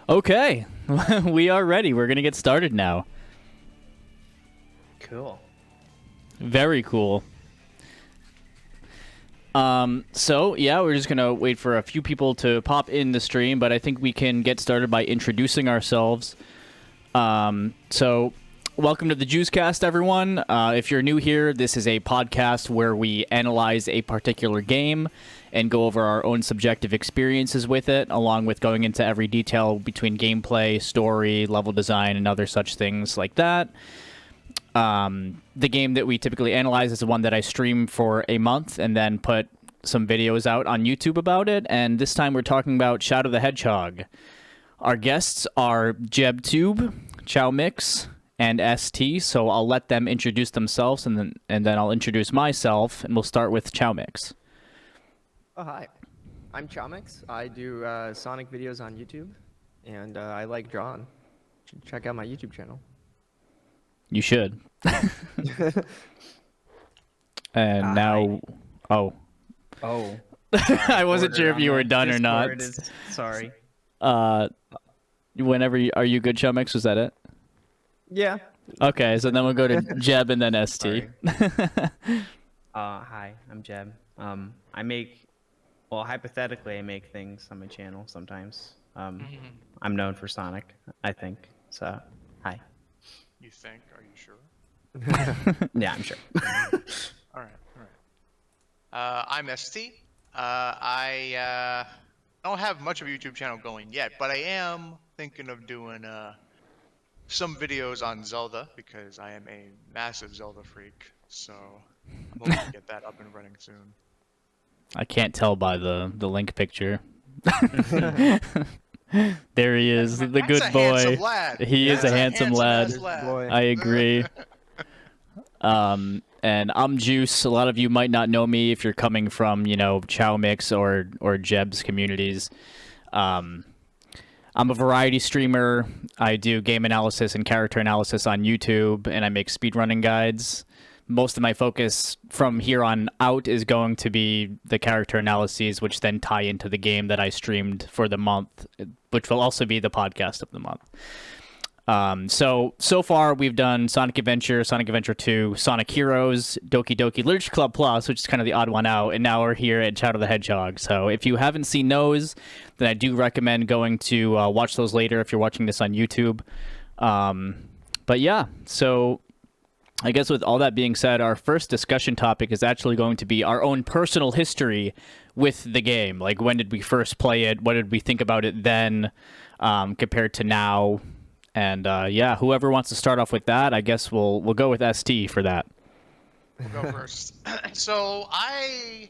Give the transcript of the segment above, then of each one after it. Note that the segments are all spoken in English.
Okay, we are ready. We're going to get started now. Cool. Very cool. So yeah, we're just going to wait for a few people to pop in the stream, but I think we can get started by introducing ourselves. So welcome to the Juicecast, everyone. If you're new here, this is a podcast where we analyze a particular game and go over our own subjective experiences with it, along with going into every detail between gameplay, story, level design, and other such things like that. The game that we typically analyze is the one that I stream for a month and then put some videos out on YouTube about it. And this time we're talking about Shadow the Hedgehog. Our guests are JebTube, ChowMix, and ST. So I'll let them introduce themselves, and then I'll introduce myself, and we'll start with ChowMix. Oh, hi. I'm Chomix. I do Sonic videos on YouTube, and I like drawing. Check out my YouTube channel. You should. And now... Oh. Oh. I wasn't sure if you were done or not. Sorry. Whenever are you good, ChowMix? Was that it? Yeah. Okay, so then we'll go to Jeb and then ST. Hi, I'm Jeb. Hypothetically, I make things on my channel sometimes. I'm known for Sonic, I think. So, hi. You think? Are you sure? Yeah, I'm sure. All right. I'm ST. I don't have much of a YouTube channel going yet, but I am thinking of doing some videos on Zelda because I am a massive Zelda freak. So I'm hoping to get that up and running soon. I can't tell by the link picture. There he is, the That's good a boy. handsome lad. He is That's a handsome lad. Boy. I agree. And I'm Juice. A lot of you might not know me if you're coming from, ChowMix or Jeb's communities. I'm a variety streamer. I do game analysis and character analysis on YouTube, and I make speedrunning guides. Most of my focus from here on out is going to be the character analyses, which then tie into the game that I streamed for the month, which will also be the podcast of the month. So far we've done Sonic Adventure, Sonic Adventure 2, Sonic Heroes, Doki Doki Literature Club Plus, which is kind of the odd one out, and now we're here at Shadow the Hedgehog. So if you haven't seen those, then I do recommend going to watch those later if you're watching this on YouTube. But yeah, so I guess with all that being said, our first discussion topic is actually going to be our own personal history with the game. Like, when did we first play it? What did we think about it then compared to now? And yeah, whoever wants to start off with that, I guess we'll go with ST for that. We'll go first. So I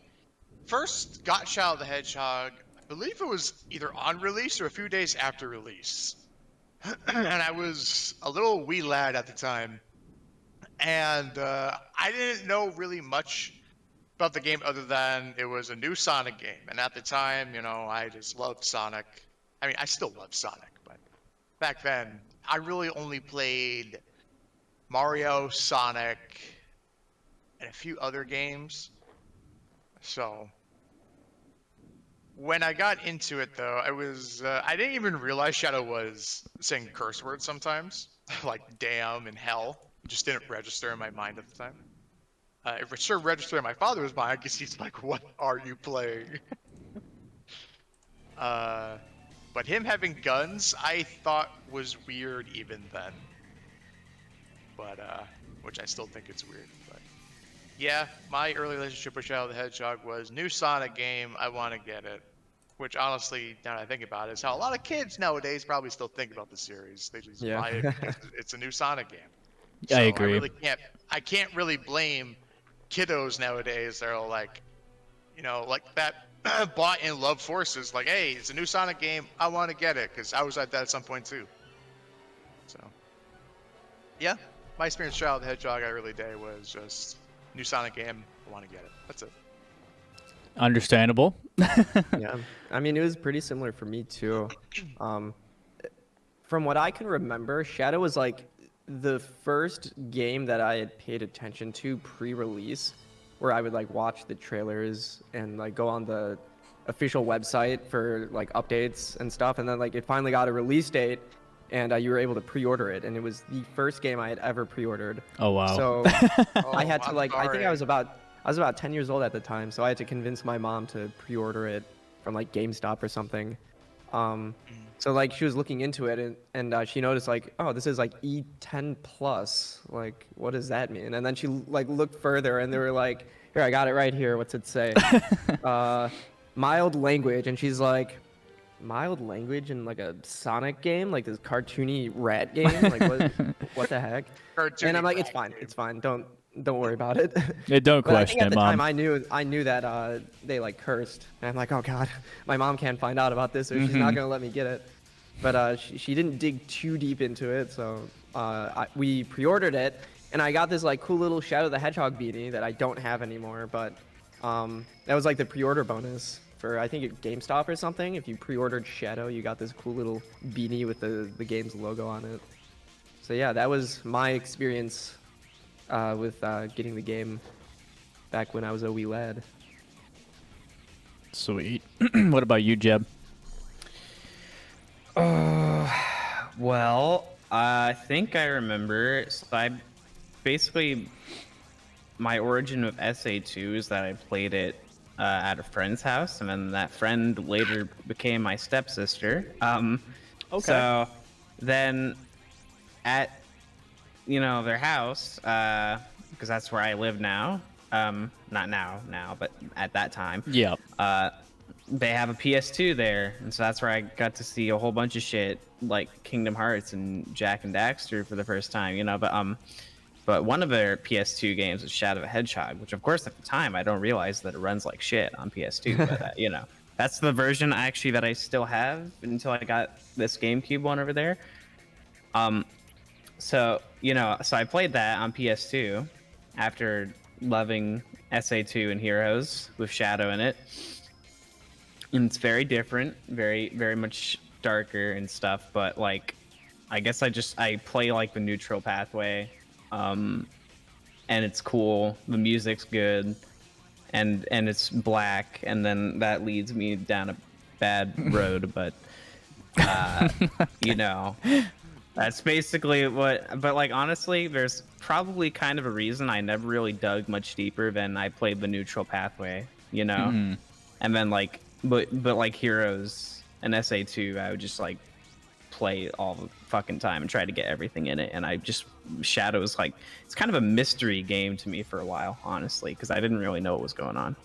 first got Shadow the Hedgehog, I believe it was either on release or a few days after release. And I was a little wee lad at the time. And I didn't know really much about the game other than it was a new Sonic game. And at the time, I just loved Sonic. I mean, I still love Sonic, but back then, I really only played Mario, Sonic, and a few other games. So when I got into it, though, I didn't even realize Shadow was saying curse words sometimes, like damn and hell. It just didn't register in my mind at the time. It sure registered in my father's mind because he's like, what are you playing? But him having guns, I thought was weird even then. But, which I still think it's weird. But yeah, my early relationship with Shadow the Hedgehog was new Sonic game, I want to get it. Which honestly, now that I think about it, is how a lot of kids nowadays probably still think about the series. They just buy it because it's a new Sonic game. So I agree. I can't really blame kiddos nowadays. They're all like, like that. Bought and love forces, like, hey, it's a new Sonic game, I want to get it, because I was like that at some point too. So yeah, my experience with Shadow the Hedgehog early day was just new Sonic game, I want to get it. That's it. Understandable. Yeah. I mean, it was pretty similar for me too. From what I can remember, Shadow was like the first game that I had paid attention to pre-release, where I would like watch the trailers and like go on the official website for like updates and stuff, and then like it finally got a release date, and you were able to pre-order it, and it was the first game I had ever pre-ordered. Oh wow. So Oh, I had to I'm like I think sorry. I was about 10 years old at the time, so I had to convince my mom to pre-order it from like GameStop or something. So like she was looking into it, and she noticed like, oh, this is like E10 plus. Like, what does that mean? And then she like looked further, and they were like, here, I got it right here. What's it say? Mild language, and she's like, mild language in like a Sonic game, like this cartoony rat game. Like what the heck? Cartoony And I'm like, rat it's fine, game. it's fine. Don't worry about it. Yeah, don't But I think question at it, the Mom. time I knew that they like cursed, and I'm like, oh god, my mom can't find out about this, or she's not gonna let me get it. But she didn't dig too deep into it, so we pre-ordered it, and I got this like cool little Shadow the Hedgehog beanie that I don't have anymore. But that was like the pre-order bonus for I think at GameStop or something. If you pre-ordered Shadow, you got this cool little beanie with the game's logo on it. So yeah, that was my experience with getting the game back when I was a wee lad. Sweet. What about you, Jeb? Well, I think I remember. So I basically, my origin of SA2 is that I played it at a friend's house, and then that friend later became my stepsister. Okay. So then at their house, because that's where I live now. Not now, but at that time. Yeah. They have a PS2 there, and so that's where I got to see a whole bunch of shit like Kingdom Hearts and Jack and Daxter for the first time, but one of their PS2 games was Shadow the Hedgehog, which of course at the time I don't realize that it runs like shit on PS2, but that's the version actually that I still have until I got this GameCube one over there. So I played that on PS2 after loving SA2 and Heroes with Shadow in it. And it's very different, very, very much darker and stuff, but like I guess I play like the neutral pathway. And it's cool. The music's good. And it's black, and then that leads me down a bad road, but that's basically but like honestly, there's probably kind of a reason I never really dug much deeper than I played the neutral pathway, and then like but like Heroes and SA2, I would just like play all the fucking time and try to get everything in it, and Shadow's like, it's kind of a mystery game to me for a while, honestly, because I didn't really know what was going on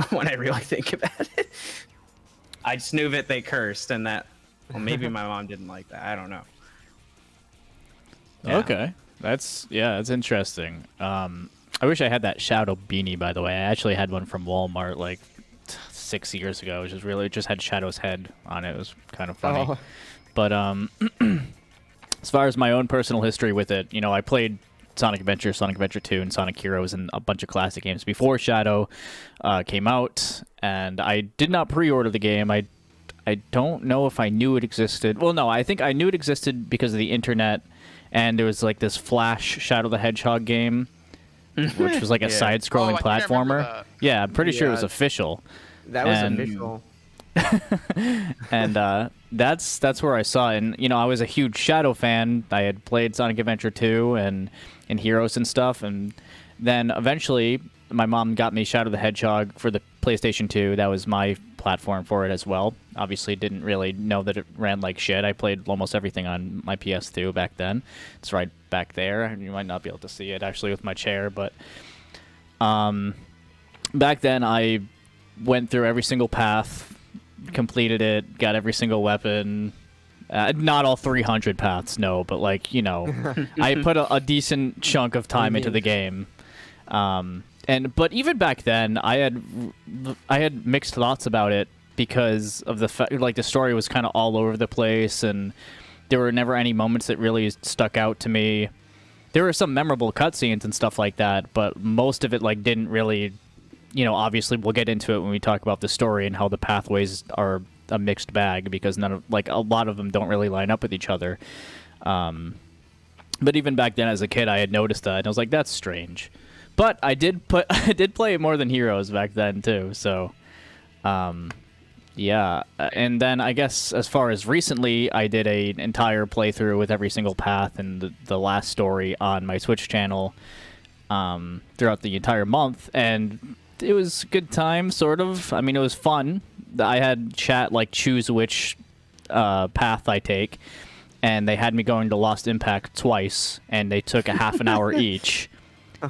when I really think about it. I just knew that they cursed, and that maybe my mom didn't like that. I don't know. Yeah. Okay. That's interesting. I wish I had that Shadow beanie, by the way. I actually had one from Walmart like 6 years ago. It just had Shadow's head on it. It was kind of funny. Oh. But as far as my own personal history with it, I played Sonic Adventure, Sonic Adventure 2, and Sonic Heroes, and a bunch of classic games before Shadow came out, and I did not pre-order the game. I don't know if I knew it existed. Well, no, I think I knew it existed because of the internet, and there was like this Flash Shadow the Hedgehog game, which was like a side-scrolling Oh, I think I remember platformer. that. Yeah, I'm pretty sure it was Yeah. official. That was And- official. And that's where I saw it. And I was a huge Shadow fan. I had played Sonic Adventure 2 and Heroes and stuff, and then eventually my mom got me Shadow the Hedgehog for the PlayStation 2. That was my platform for it as well. Obviously didn't really know that it ran like shit. I played almost everything on my PS2 back then. It's right back there. You might not be able to see it actually with my chair, but back then I went through every single path, completed it, got every single weapon. Not all 300 paths, no, but like, I put a decent chunk of time into the game. But even back then, I had mixed thoughts about it because of the fact, like, the story was kind of all over the place, and there were never any moments that really stuck out to me. There were some memorable cutscenes and stuff like that, but most of it like didn't really. Obviously we'll get into it when we talk about the story and how the pathways are a mixed bag because a lot of them don't really line up with each other. But even back then as a kid, I had noticed that, and I was like, that's strange. But I did play more than Heroes back then too. So, Yeah, and then I guess as far as recently, I did an entire playthrough with every single path and the last story on my Switch channel throughout the entire month, and it was a good time, sort of. I mean, it was fun. I had chat like choose which path I take, and they had me going to Lost Impact twice, and they took a half an hour each.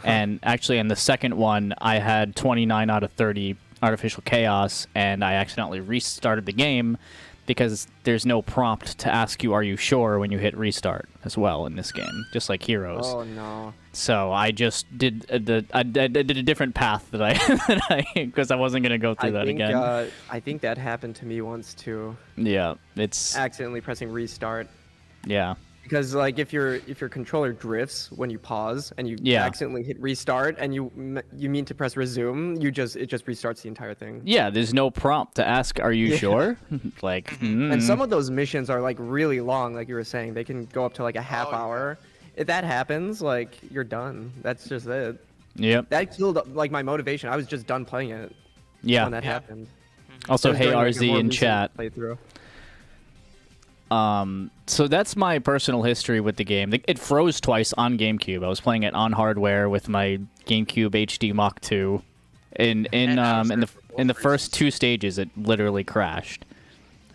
And actually, in the second one, I had 29 out of 30 artificial chaos, and I accidentally restarted the game because there's no prompt to ask you, are you sure, when you hit restart as well in this game, just like Heroes. Oh no. So I just did I did a different path that I because I wasn't gonna go through that again. I think that happened to me once too. Yeah, it's Accidentally pressing restart. yeah. Because like if your controller drifts when you pause and you Yeah. accidentally hit restart and you mean to press resume, it just restarts the entire thing. Yeah, there's no prompt to ask, are you sure? Like, And some of those missions are like really long, like you were saying. They can go up to like a half yeah. hour. If that happens, like you're done. That's just it. Yep. That killed like my motivation. I was just done playing it Yeah. when that happened. Also, It was hey during, like, a RZ more in recent chat. playthrough. So that's my personal history with the game. It froze twice on GameCube. I was playing it on hardware with my GameCube HD Mach 2. In the first two stages, it literally crashed.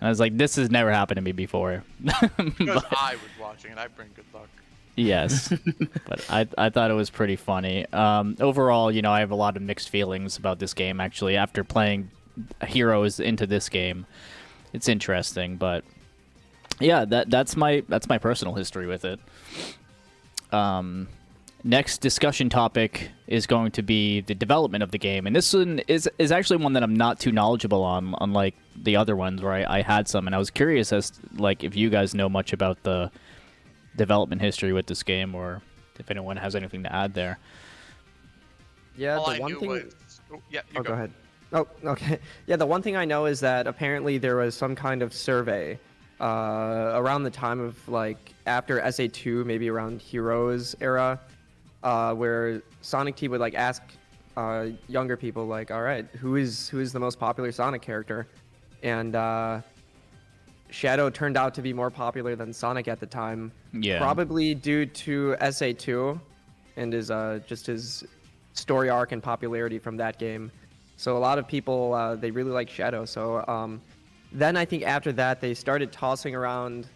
And I was like, this has never happened to me before. Because I was watching, and I bring good luck. Yes, but I thought it was pretty funny. Overall, you know, I have a lot of mixed feelings about this game. Actually, after playing Heroes into this game, it's interesting, but. Yeah, that's my personal history with it. Next discussion topic is going to be the development of the game, and this one is actually one that I'm not too knowledgeable on, unlike the other ones where I had some, and I was curious as like if you guys know much about the development history with this game, or if anyone has anything to add there. Yeah, All the I one knew thing. was... Oh, yeah, you Go ahead. Oh, okay. Yeah, the one thing I know is that apparently there was some kind of survey around the time of like after SA2, maybe around Heroes era, where Sonic Team would like ask younger people like, all right, who is the most popular Sonic character? And Shadow turned out to be more popular than Sonic at the time. Yeah. Probably due to SA2 and just his story arc and popularity from that game. So a lot of people they really like Shadow. So then I think after that they started tossing around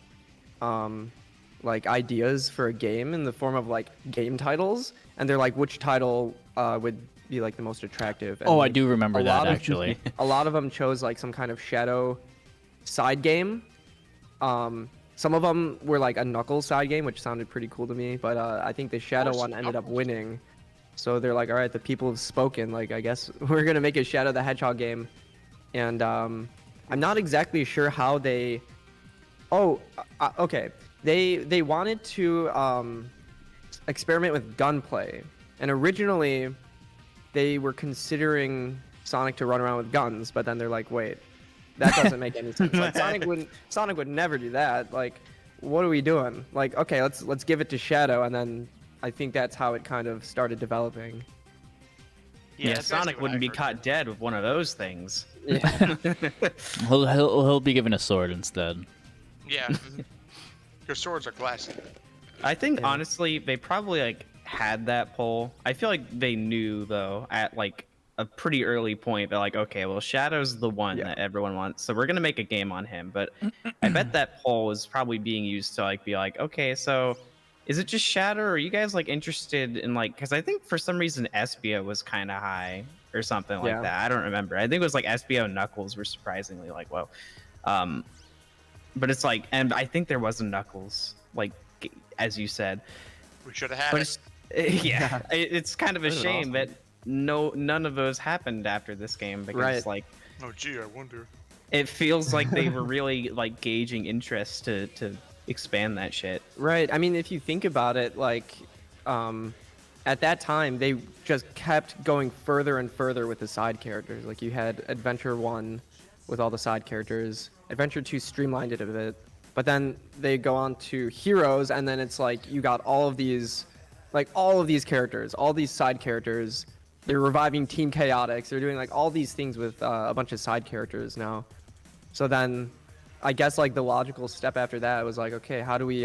like ideas for a game in the form of like game titles, and they're like, which title would be like the most attractive? And, Oh, I like, do remember a that lot of- actually. A lot of them chose like some kind of Shadow side game. Some of them were like a Knuckles side game, which sounded pretty cool to me, but I think the Shadow course, one ended up Knuckles. winning. So they're like, all right, the people have spoken. Like, I guess we're gonna make a Shadow the Hedgehog game, and I'm not exactly sure how they. Oh, okay. They wanted to experiment with gunplay, and originally they were considering Sonic to run around with guns, but then they're like, wait, that doesn't make any sense. Like, Sonic would never do that. Like, what are we doing? Like, okay, let's give it to Shadow, and then I think that's how it kind of started developing. Yeah, that's Sonic basically what wouldn't I be heard. caught dead with one of those things. Yeah. He'll be given a sword instead. Yeah. Your swords are glassy. I think honestly they probably like had that poll. I feel like they knew though at like a pretty early point that like, okay, well Shadow's the one Yeah. that everyone wants, so we're gonna make a game on him. But I bet that poll was probably being used to like be like, okay, so is it just Shadow, or are you guys like interested in like? Because I think for some reason Espia was kind of high or something like Yeah. that. I don't remember. I think it was like Espia and Knuckles were surprisingly like, whoa. But it's like, and I think there was a Knuckles, like as you said. We should have had But it. it's kind of a That would've been shame that none of those happened after this game because Right. like Oh, gee, I wonder. it feels like they were really like gauging interest to expand that shit. Right. I mean, if you think about it, like, at that time, they just kept going further and further with the side characters. Like, you had Adventure 1 with all the side characters. Adventure 2 streamlined it a bit. But then they go on to Heroes, and then it's like you got all of these characters, all these side characters. They're reviving Team Chaotix. They're doing, like, all these things with a bunch of side characters now. So then, I guess like the logical step after that was like, okay, how do we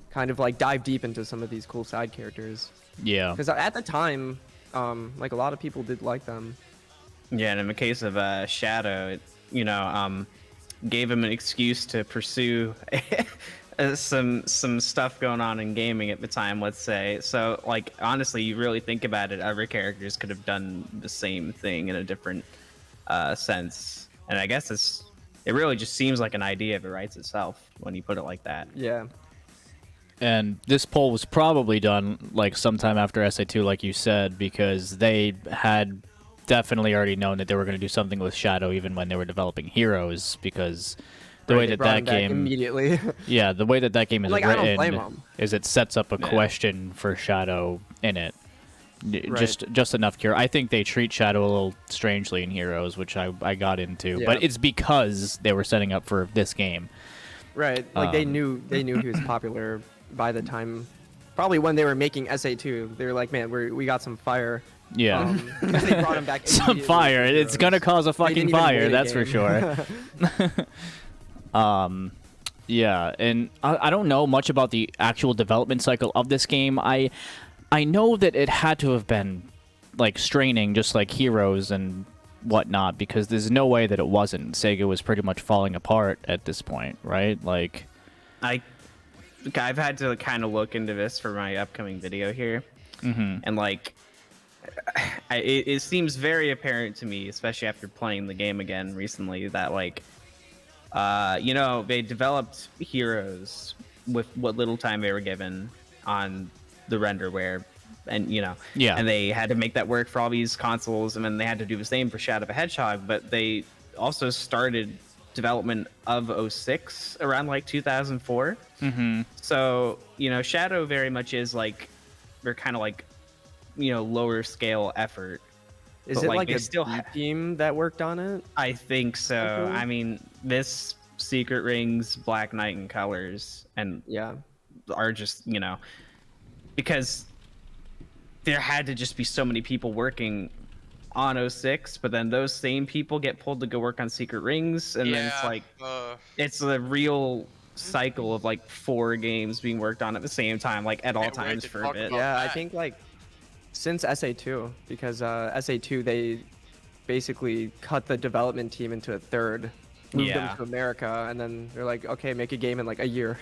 kind of like dive deep into some of these cool side characters? Yeah. Because at the time, like a lot of people did like them. Yeah, and in the case of Shadow, it, gave him an excuse to pursue some stuff going on in gaming at the time, let's say. So, like, honestly, you really think about it, other characters could have done the same thing in a different sense. And I guess it really just seems like an idea that writes itself when you put it like that. Yeah. And this poll was probably done like sometime after SA2, like you said, because they had definitely already known that they were going to do something with Shadow even when they were developing Heroes, because the way that game immediately. yeah, the way that game is like, I don't blame written them. is it sets up a question for Shadow in it. Right. Just enough cure. I think they treat Shadow a little strangely in Heroes, which I got into, Yeah. but it's because they were setting up for this game. Right. Like they knew he was popular by the time, probably when they were making SA2. They were like, man, we got some fire. Yeah. 'Cause they brought him back. Some immediately fire. with It's Heroes. gonna cause a They fucking didn't even fire, wait a that's for game. sure. Yeah, and I don't know much about the actual development cycle of this game. I know that it had to have been like straining, just like Heroes and whatnot, because there's no way that it wasn't. Sega was pretty much falling apart at this point, right? Like, I've had to kind of look into this for my upcoming video here, and like, it seems very apparent to me, especially after playing the game again recently, that like, they developed Heroes with what little time they were given on the renderware, and Yeah. and they had to make that work for all these consoles, and then they had to do the same for Shadow the Hedgehog, but they also started development of 06 around like 2004. So Shadow very much is like, they're kind of like lower scale effort. Is But, it like, like they a still team that worked on it? I think so. Okay. I mean, this Secret Rings, Black Knight, and Colors, and Yeah. are just because there had to just be so many people working on 06, but then those same people get pulled to go work on Secret Rings, and then it's like it's a real cycle of like 4 games being worked on at the same time, like at all Can't wait times to for a talk bit. about Yeah, I that. think like since SA2, because SA2 they basically cut the development team into a third, moved Yeah. them to America, and then they're like, okay, make a game in like a year.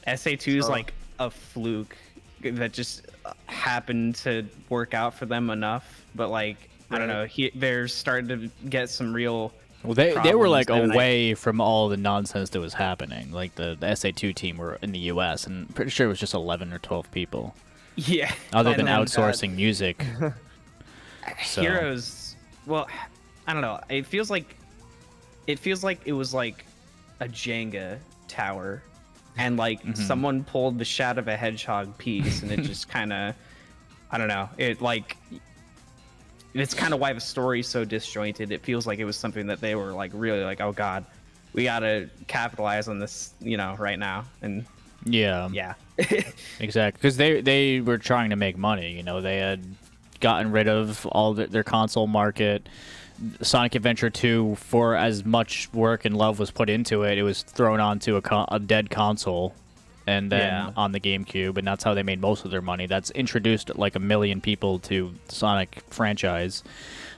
SA2 is So- like a fluke that just happened to work out for them enough, but like I don't know, they're starting to get some real. well, they were like problems, and away from all the nonsense that was happening. Like the SA2 team were in the U.S. and I'm pretty sure it was just 11 or 12 people, Yeah. other and than then, outsourcing music. So. Heroes. Well, I don't know. It feels like it was like a Jenga tower, and like someone pulled the Shadow of a Hedgehog piece, and it just kind of, I don't know. It like, it's kind of why the story's so disjointed. It feels like it was something that they were like really like, oh god, we gotta capitalize on this, right now, and Yeah. yeah. Exactly, because they were trying to make money. They had gotten rid of all their console market. Sonic Adventure 2, for as much work and love was put into it, it was thrown onto a dead console, and then on the GameCube, and that's how they made most of their money. That's introduced like 1 million people to the Sonic franchise,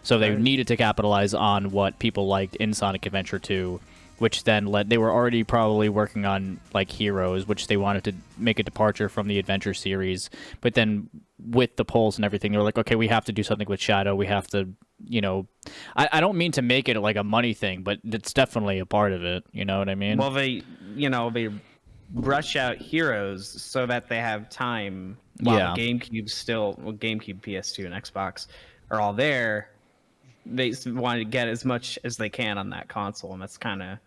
so they needed to capitalize on what people liked in Sonic Adventure 2, which then they were already probably working on like Heroes, which they wanted to make a departure from the Adventure series, but then with the polls and everything, they were like, okay, we have to do something with Shadow. We have to, I don't mean to make it like a money thing, but it's definitely a part of it. You know what I mean? Well, they rush out Heroes so that they have time while GameCube, PS2, and Xbox are all there. They want to get as much as they can on that console, and that's kind of,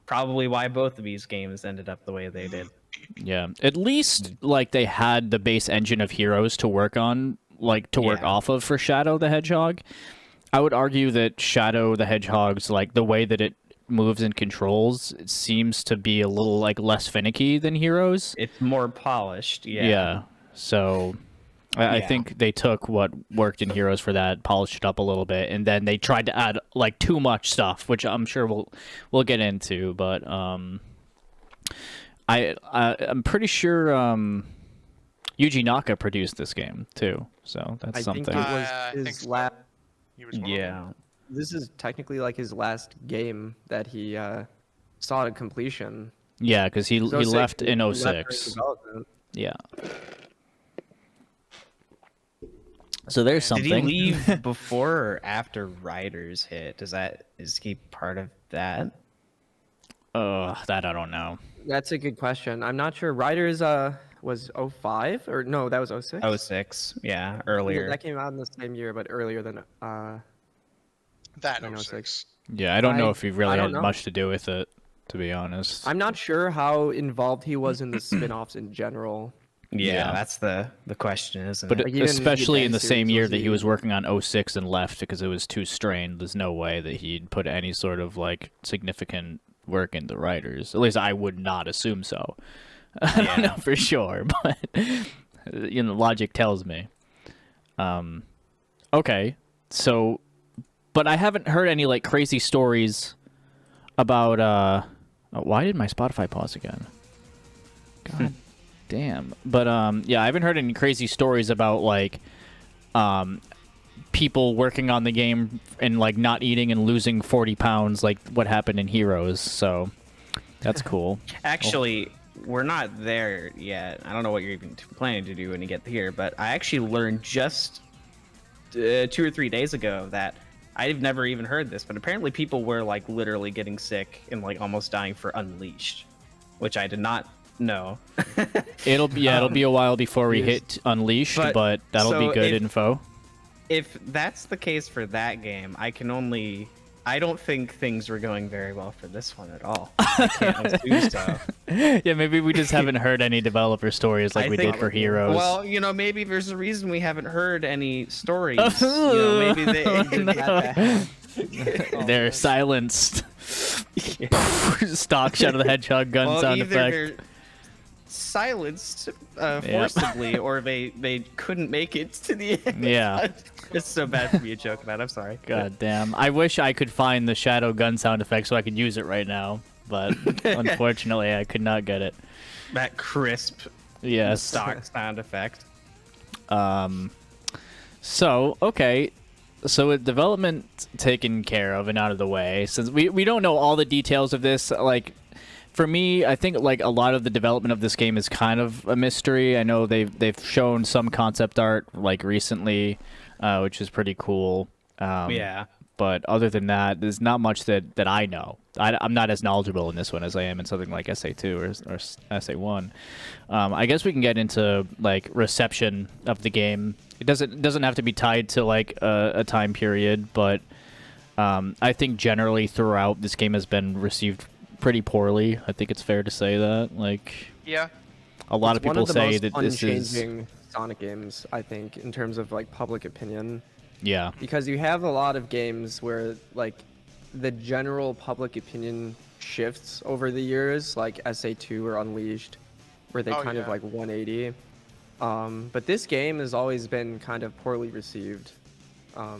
probably why both of these games ended up the way they did. Yeah, at least like they had the base engine of Heroes to work on, like to work off of for Shadow the Hedgehog. I would argue that Shadow the Hedgehog's like the way that it moves and controls, it seems to be a little like less finicky than Heroes. It's more polished. Yeah. So I think they took what worked in Heroes for that, polished it up a little bit, and then they tried to add like too much stuff, which I'm sure we'll get into. But I'm pretty sure Yuji Naka produced this game too, so that's something. Think it was I think his so. last. He was one of them. This is technically like his last game that he saw to completion. Yeah, because he left in He left during 06. development. Yeah. So there's something. Did he leave before or after Riders hit? Is he part of that? That I don't know. That's a good question. I'm not sure. Riders was 05 or no, that was 06. 06, yeah, earlier. That came out in the same year, but earlier than That I know 06. Yeah, I don't know if he really don't had know. much to do with it, to be honest. I'm not sure how involved he was in the spin-offs in general. Yeah, that's the question, isn't But it? Like, even especially the in the advanced same series year was that he the- was working on 06 and left because it was too strained, there's no way that he'd put any sort of like significant work into writers. At least I would not assume so. I don't know for sure, but logic tells me. Okay, so, but I haven't heard any like crazy stories about. Why did my Spotify pause again? God damn. But yeah, I haven't heard any crazy stories about like people working on the game and like not eating and losing 40 pounds like what happened in Heroes. So that's cool. Actually, we're not there yet. I don't know what you're even planning to do when you get here, but I actually learned just 2 or 3 days ago that I've never even heard this, but apparently people were like literally getting sick and like almost dying for Unleashed, which I did not know. It'll be a while before we hit Unleashed, but that'll be good info. If that's the case for that game, I don't think things were going very well for this one at all. I can't assume so. Yeah, maybe we just haven't heard any developer stories like we did for Heroes. Well, maybe there's a reason we haven't heard any stories. Maybe they they're silenced. Stock Shadow the Hedgehog gun sound either effect. they're silenced forcibly, or they couldn't make it to the end. Yeah. It's so bad to be a joke about. I'm sorry. God damn. I wish I could find the shadow gun sound effect so I could use it right now, but unfortunately I could not get it. That crisp stock sound effect. So, okay. So with development taken care of and out of the way, since we don't know all the details of this, like for me, I think like a lot of the development of this game is kind of a mystery. I know they've shown some concept art like recently, which is pretty cool. Yeah. But other than that, there's not much that I know. I'm not as knowledgeable in this one as I am in something like SA2 or SA1. I guess we can get into like reception of the game. It doesn't have to be tied to like a time period, but I think generally throughout this game has been received pretty poorly. I think it's fair to say that. Like, Yeah. a lot of people say that this is unchanging Sonic games, I think, in terms of like public opinion. Yeah. Because you have a lot of games where like the general public opinion shifts over the years, like SA2 or Unleashed, where they kind of like 180. But this game has always been kind of poorly received. I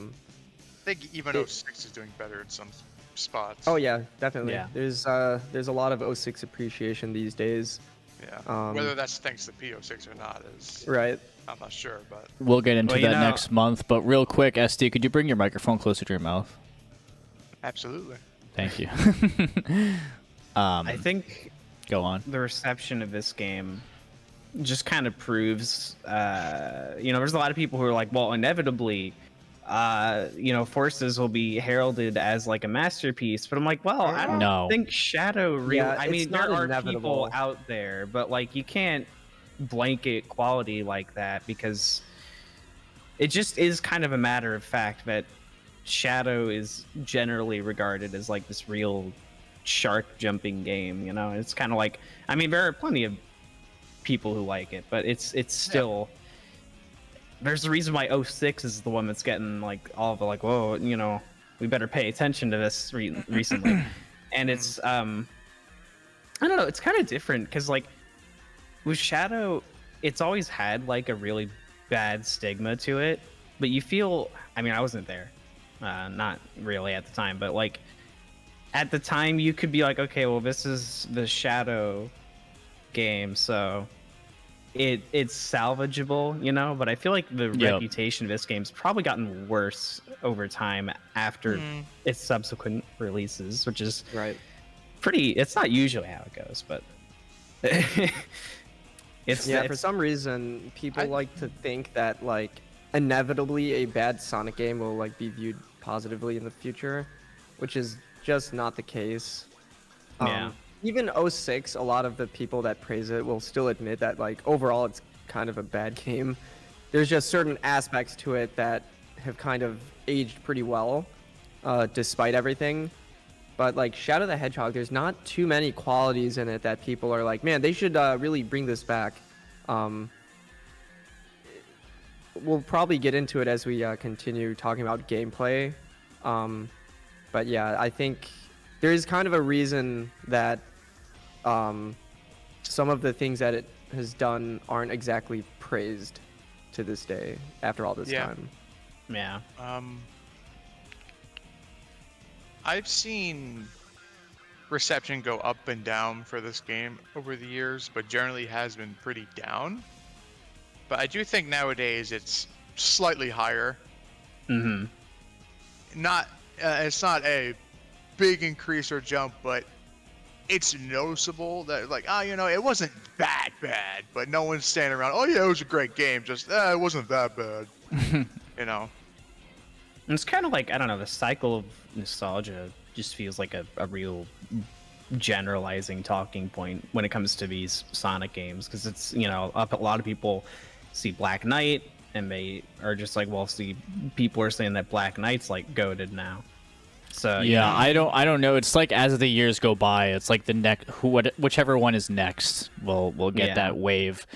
think even 06 is doing better in some spots. Oh yeah, definitely. Yeah. There's a lot of 06 appreciation these days. Yeah. Whether that's thanks to P06 or not is Right. I'm not sure, but We'll get into that next month. But real quick, SD, could you bring your microphone closer to your mouth? absolutely. Thank you. I think Go on. the reception of this game just kind of proves, there's a lot of people who are like, well, inevitably, Forces will be heralded as like a masterpiece, but I'm like, well, I don't think Shadow really. Yeah, I mean, it's there not are inevitable. people out there, but like, you can't blanket quality like that because it just is kind of a matter of fact that Shadow is generally regarded as like this real shark jumping game. It's kind of like, I mean, there are plenty of people who like it, but it's still. There's a reason why 06 is the one that's getting like all of the like, whoa, we better pay attention to this recently. And it's I don't know, it's kind of different because like with Shadow, it's always had like a really bad stigma to it, but you feel, I mean, I wasn't there, not really at the time, but like at the time you could be like, okay, well, this is the Shadow game, so it's salvageable, you know. But I feel like the reputation of this game's probably gotten worse over time after its subsequent releases, which is pretty, it's not usually how it goes, but for some reason people like to think that like inevitably a bad Sonic game will like be viewed positively in the future, which is just not the case. Even 06, a lot of the people that praise it will still admit that like overall it's kind of a bad game. There's just certain aspects to it that have kind of aged pretty well, despite everything. But like Shadow the Hedgehog, there's not too many qualities in it that people are like, man, they should really bring this back. We'll probably get into it as we continue talking about gameplay. But yeah, I think there is kind of a reason that some of the things that it has done aren't exactly praised to this day after all this time. Yeah. I've seen reception go up and down for this game over the years, but generally has been pretty down. But I do think nowadays it's slightly higher. It's not a big increase or jump, but it's noticeable that like, it wasn't that bad, but no one's standing around, oh yeah, it was a great game, just it wasn't that bad. It's kind of like, I don't know, the cycle of nostalgia just feels like a real generalizing talking point when it comes to these Sonic games, because it's, a lot of people see Black Knight and they are just like, well, see, people are saying that Black Knight's like goated now. So yeah, I don't know. It's like as the years go by, it's like the whichever one is next will get that wave.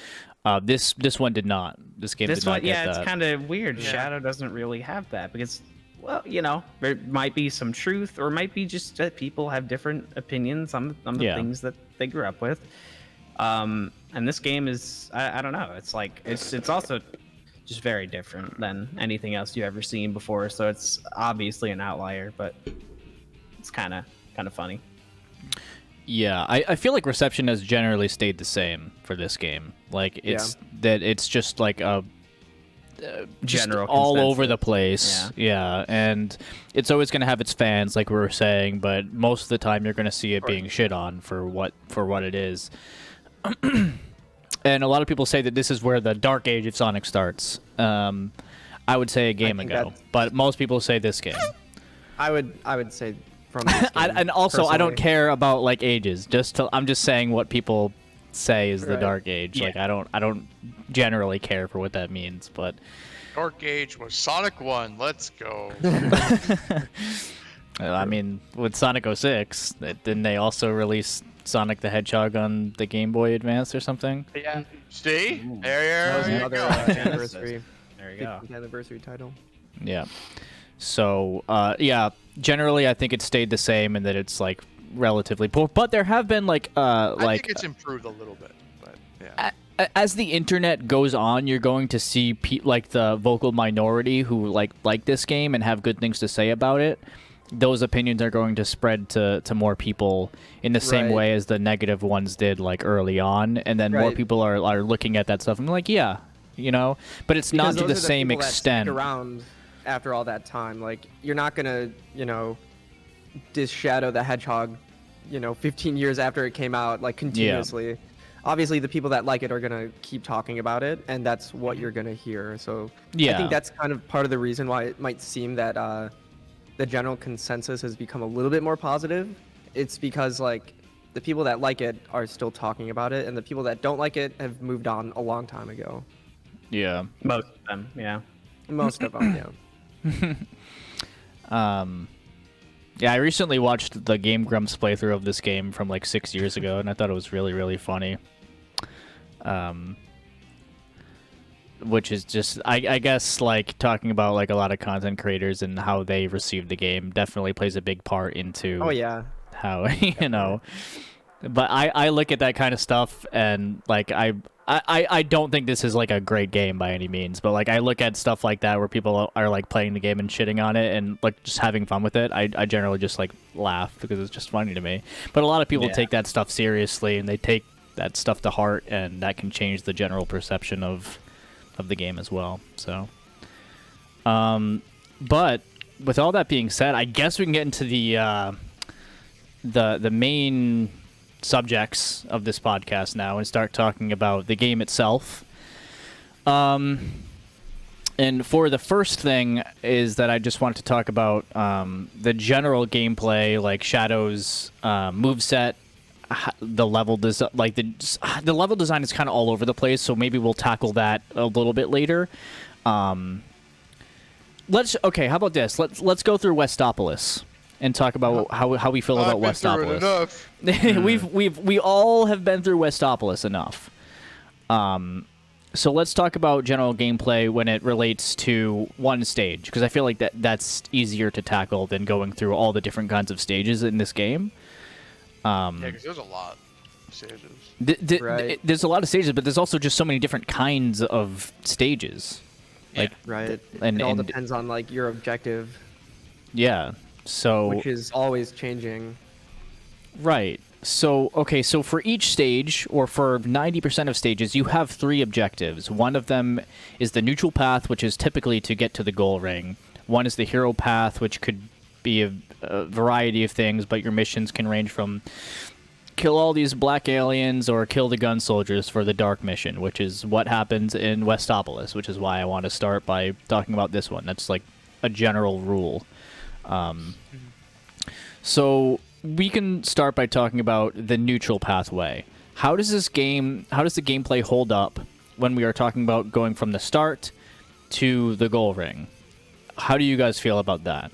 This one did not. This game did not get that. It's kind of weird. Yeah. Shadow doesn't really have that because, well, there might be some truth, or it might be just that people have different opinions on the things that they grew up with. And this game is, I don't know. It's like it's also just very different than anything else you've ever seen before. So it's obviously an outlier, but it's kind of funny. Yeah, I feel like reception has generally stayed the same for this game. Like it's just like a general all over the place. Yeah, and it's always going to have its fans, like we were saying, but most of the time you're going to see it being shit on for what it is. And a lot of people say that this is where the dark age of Sonic starts. I would say a game ago, but most people say this game. I would say from this game, and also personally. I don't care about like ages. I'm just saying what people say is the dark age. Like I don't generally care for what that means, but dark age was Sonic 1. Let's go. I mean, with Sonic 06, didn't they also release Sonic the Hedgehog on the Game Boy Advance or something? Yeah. See? There was another anniversary. There you go. Anniversary title. Yeah. So, generally I think it stayed the same and that it's like relatively poor. But there have been I think it's improved a little bit. But yeah. As the internet goes on, you're going to see like the vocal minority who like this game and have good things to say about it. Those opinions are going to spread to more people in the same way as the negative ones did like early on, and then more people are looking at that stuff and like, but it's not to the same extent. Around after all that time, like you're not gonna diss Shadow the Hedgehog 15 years after it came out like continuously. Obviously the people that like it are gonna keep talking about it, and that's what you're gonna hear. So I think that's kind of part of the reason why it might seem that the general consensus has become a little bit more positive. It's because like the people that like it are still talking about it, and the people that don't like it have moved on a long time ago. Yeah, most of them. Yeah, most of them. Yeah, I recently watched the Game Grumps playthrough of this game from like 6 years ago, and I thought it was really, really funny. Which is just, I guess, like talking about like a lot of content creators and how they receive the game definitely plays a big part into how But I look at that kind of stuff and like I I don't think this is like a great game by any means, but like I look at stuff like that where people are like playing the game and shitting on it and like just having fun with it. I generally just like laugh because it's just funny to me. But a lot of people take that stuff seriously and they take that stuff to heart, and that can change the general perception of the game as well. So, but with all that being said, I guess we can get into the main subjects of this podcast now and start talking about the game itself. And for the first thing is that I just wanted to talk about the general gameplay, like Shadow's moveset, the level design. Like the level design is kind of all over the place, so maybe we'll tackle that a little bit later. How about this? Let's go through Westopolis and talk about how we feel about Westopolis. We all have been through Westopolis enough. So let's talk about general gameplay when it relates to one stage, because I feel like that's easier to tackle than going through all the different kinds of stages in this game. Yeah, because there's a lot of stages. There's a lot of stages, but there's also just so many different kinds of stages. Like, right. And it all depends on like your objective. Yeah. So which is always changing. Right. So, okay, so for each stage, or for 90% of stages, you have 3 objectives. One of them is the neutral path, which is typically to get to the goal ring. One is the hero path, which could be a variety of things, but your missions can range from kill all these black aliens or kill the gun soldiers for the dark mission, which is what happens in Westopolis, which is why I want to start by talking about this one. That's like a general rule. So we can start by talking about the neutral pathway. How does the gameplay hold up when we are talking about going from the start to the goal ring? How do you guys feel about that?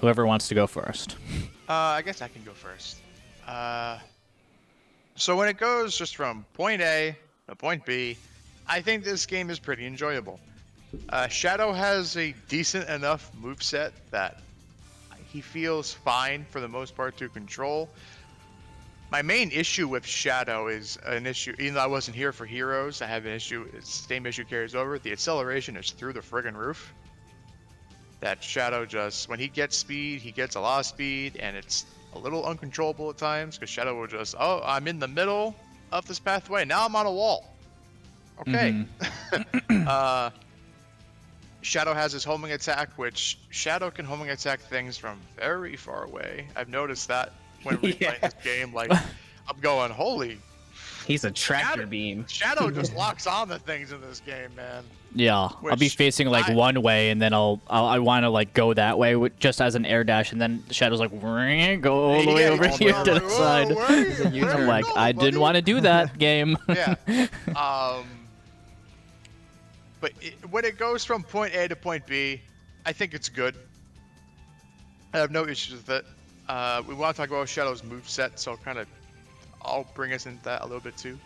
Whoever wants to go first. I guess I can go first. So when it goes just from point A to point B, I think this game is pretty enjoyable. Shadow has a decent enough moveset that he feels fine for the most part to control. My main issue with Shadow is an issue, even though I wasn't here for Heroes, I have an issue, same issue carries over. The acceleration is through the friggin' roof. That Shadow just, when he gets speed, he gets a lot of speed, and it's a little uncontrollable at times, because Shadow will just, oh, I'm in the middle of this pathway, now I'm on a wall. Okay. Shadow has his homing attack, which Shadow can homing attack things from very far away. I've noticed that when we play this game. Like, I'm going, holy. He's a tractor beam. Shadow just locks on the things in this game, man. Yeah, I'll be facing like one way, and then I want to like go that way just as an air dash, and then Shadow's like go all the way over here to the side. I'm like, I didn't want to do that game. Yeah. But when it goes from point A to point B, I think it's good. I have no issues with it. We want to talk about Shadow's moveset, so I'll bring us into that a little bit too.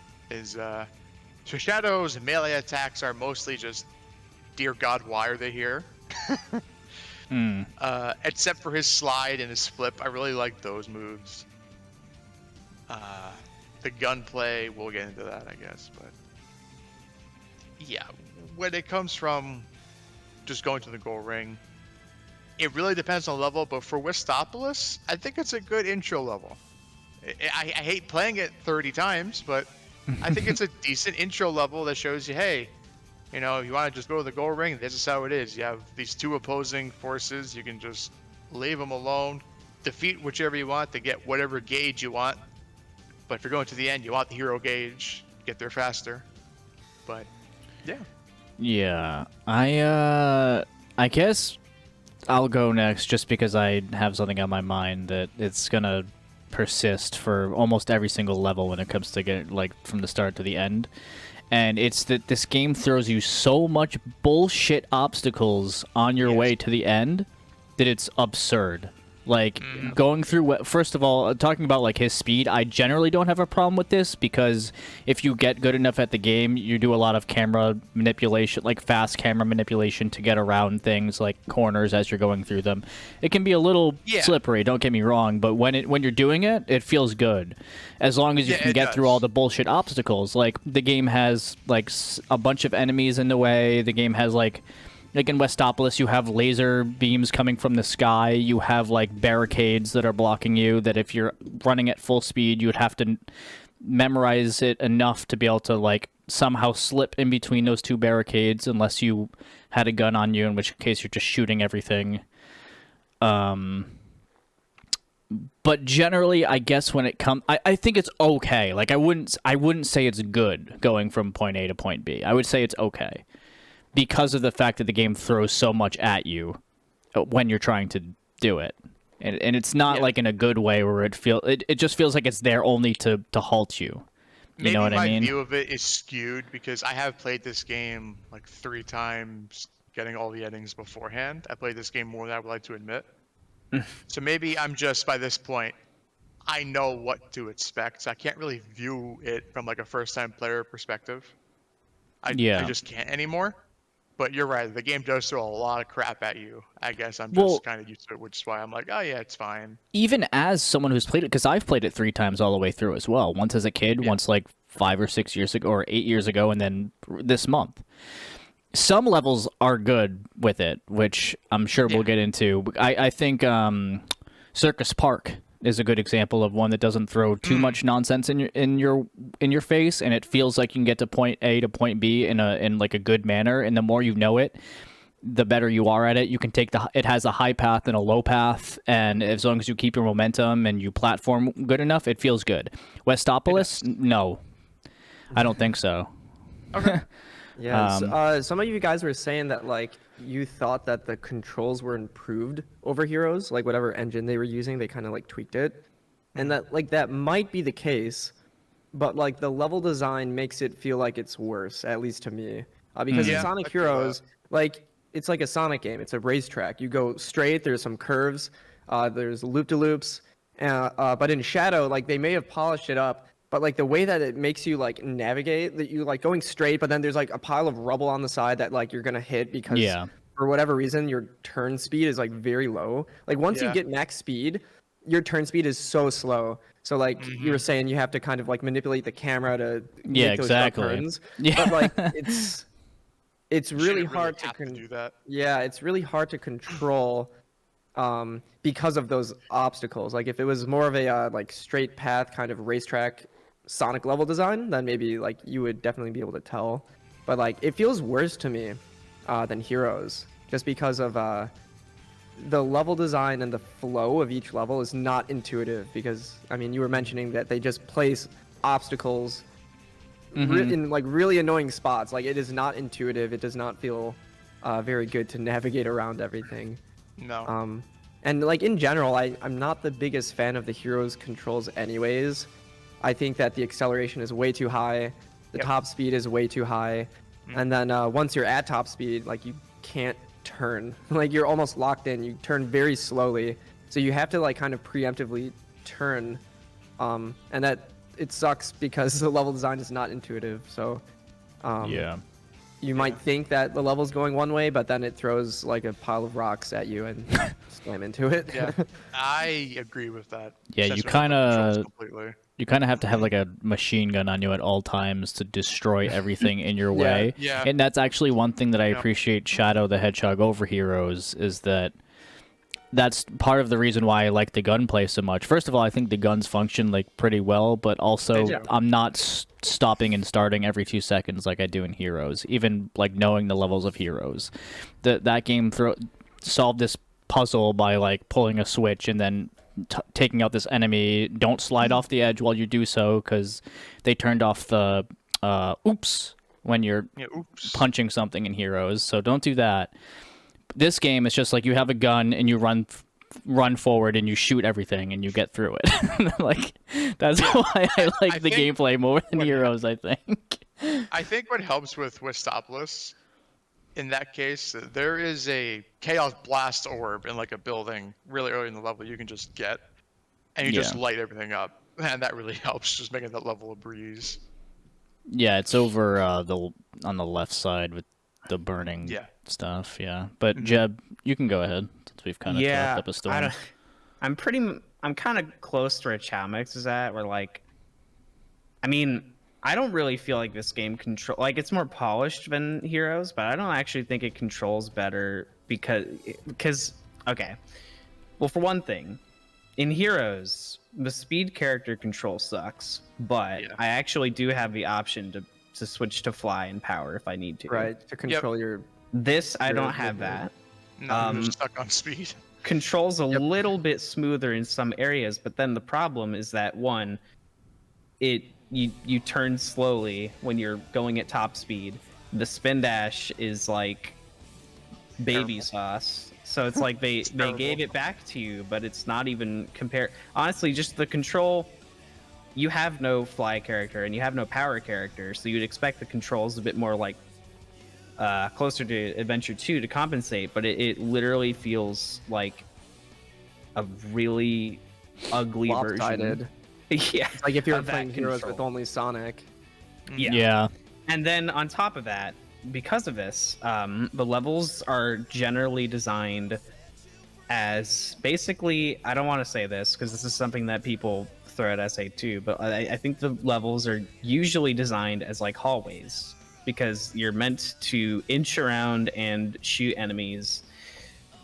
So Shadow's melee attacks are mostly just, dear God, why are they here? Except for his slide and his flip, I really like those moves. The gunplay, we'll get into that, I guess, but yeah. When it comes from just going to the goal ring, it really depends on the level, but for Westopolis, I think it's a good intro level. I hate playing it 30 times, but I think it's a decent intro level that shows you, hey, you know, if you want to just go to the goal ring, this is how it is. You have these 2 opposing forces, you can just leave them alone, defeat whichever you want to get whatever gauge you want. But if you're going to the end, you want the hero gauge, get there faster. But yeah. Yeah, I guess I'll go next just because I have something on my mind that it's gonna persist for almost every single level when it comes to get like from the start to the end. And it's that this game throws you so much bullshit obstacles on your way to the end that it's absurd. Like, going through, first of all, talking about, like, his speed, I generally don't have a problem with this, because if you get good enough at the game, you do a lot of camera manipulation, like, fast camera manipulation to get around things, like corners as you're going through them. It can be a little slippery, don't get me wrong, but when you're doing it, it feels good. As long as you can get through all the bullshit obstacles. Like, the game has, like, a bunch of enemies in the way. The game has, like in Westopolis, you have laser beams coming from the sky. You have, like, barricades that are blocking you, that if you're running at full speed, you would have to memorize it enough to be able to, like, somehow slip in between those two barricades, unless you had a gun on you, in which case you're just shooting everything. But generally, I guess when it comes, I think it's okay. Like, I wouldn't say it's good going from point A to point B. I would say it's okay, because of the fact that the game throws so much at you when you're trying to do it. And it's not like in a good way where it just feels like it's there only to halt you. You know what I mean? Maybe my view of it is skewed because I have played this game like 3 times, getting all the endings beforehand. I played this game more than I would like to admit. So maybe I'm just, by this point, I know what to expect. So I can't really view it from like a first-time player perspective. I just can't anymore. But you're right. The game does throw a lot of crap at you. I guess I'm just kind of used to it, which is why I'm like, oh yeah, it's fine. Even as someone who's played it, because I've played it 3 times all the way through as well. Once as a kid, once like 5 or 6 years ago, or 8 years ago, and then this month. Some levels are good with it, which I'm sure we'll get into. I think Circus Park is a good example of one that doesn't throw too much nonsense in your face, and it feels like you can get to point A to point B in like a good manner. And the more you know it, the better you are at it. You can take it has a high path and a low path, and as long as you keep your momentum and you platform good enough, it feels good. Westopolis, no, I don't think so. Okay. Yeah, some of you guys were saying that, like, you thought that the controls were improved over Heroes, like whatever engine they were using, they kind of like tweaked it, and that like that might be the case, but like the level design makes it feel like it's worse, at least to me, because in Sonic Heroes, like, it's like a Sonic game, it's a racetrack. You go straight, there's some curves, there's loop-de-loops, but in Shadow, like, they may have polished it up. But, like, the way that it makes you, like, navigate, that you, like, going straight, but then there's, like, a pile of rubble on the side that, like, you're going to hit because, for whatever reason, your turn speed is, like, very low. Like, once you get max speed, your turn speed is so slow. So, like, you were saying, you have to kind of, like, manipulate the camera to make those turns. But, like, it's really hard to do that. Yeah, it's really hard to control because of those obstacles. Like, if it was more of a, like, straight path kind of racetrack Sonic level design, then maybe, like, you would definitely be able to tell. But, like, it feels worse to me than Heroes, just because of the level design and the flow of each level is not intuitive. Because, I mean, you were mentioning that they just place obstacles in, like, really annoying spots. Like, it is not intuitive. It does not feel very good to navigate around everything. No. And, like, in general, I'm not the biggest fan of the Heroes controls anyways. I think that the acceleration is way too high, the top speed is way too high, and then once you're at top speed, like, you can't turn. Like, you're almost locked in. You turn very slowly, so you have to, like, kind of preemptively turn, and that it sucks because the level design is not intuitive. So you might think that the level's going one way, but then it throws, like, a pile of rocks at you and slam into it. Yeah, I agree with that. Yeah, you kind of have to have, like, a machine gun on you at all times to destroy everything in your way. Yeah. And that's actually one thing that I appreciate Shadow the Hedgehog over Heroes, is that that's part of the reason why I like the gunplay so much. First of all, I think the guns function, like, pretty well, but also I'm not stopping and starting every 2 seconds like I do in Heroes, even, like, knowing the levels of Heroes. That game solved this puzzle by, like, pulling a switch and then taking out this enemy. Don't slide off the edge while you do so, because they turned off the oops when you're punching something in Heroes, so don't do that. This game is just like you have a gun and you run forward and you shoot everything and you get through it. Like, that's why I like the gameplay more than Heroes, I think. I think what helps with Westopolis in that case, there is a Chaos Blast orb in like a building really early in the level you can just get, and you just Yeah. light everything up, and that really helps, just making that level a breeze. Yeah, it's over on the left side with the burning Yeah. stuff. Yeah, but Mhm. Jeb, you can go ahead since we've kind of talked Yeah, up a I storm. don't. I'm kind of close to where Chalmix is at. Where like, I mean, I don't really feel like this game control like it's more polished than Heroes, but I don't actually think it controls better because okay. Well, for one thing, in Heroes, the speed character control sucks, but Yeah. I actually do have the option to switch to fly and power if I need to. Right, to control your This I your don't have movement. that. No, you're stuck on speed. Controls a little bit smoother in some areas, but then the problem is that one, you turn slowly when you're going at top speed. The spin dash is like baby Terrible. sauce. So it's like they terrible. gave it back to you, but it's not even compared. Honestly, just the control. You have no fly character and you have no power character, so you'd expect the controls a bit more like closer to Adventure 2 to compensate, but it literally feels like a really ugly lopsided. version. Yeah, It's like if you're of that playing Heroes control. with only Sonic. Yeah. Yeah. And then on top of that, because of this, the levels are generally designed as basically, I don't want to say this because this is something that people throw at SA2, but I think the levels are usually designed as like hallways because you're meant to inch around and shoot enemies.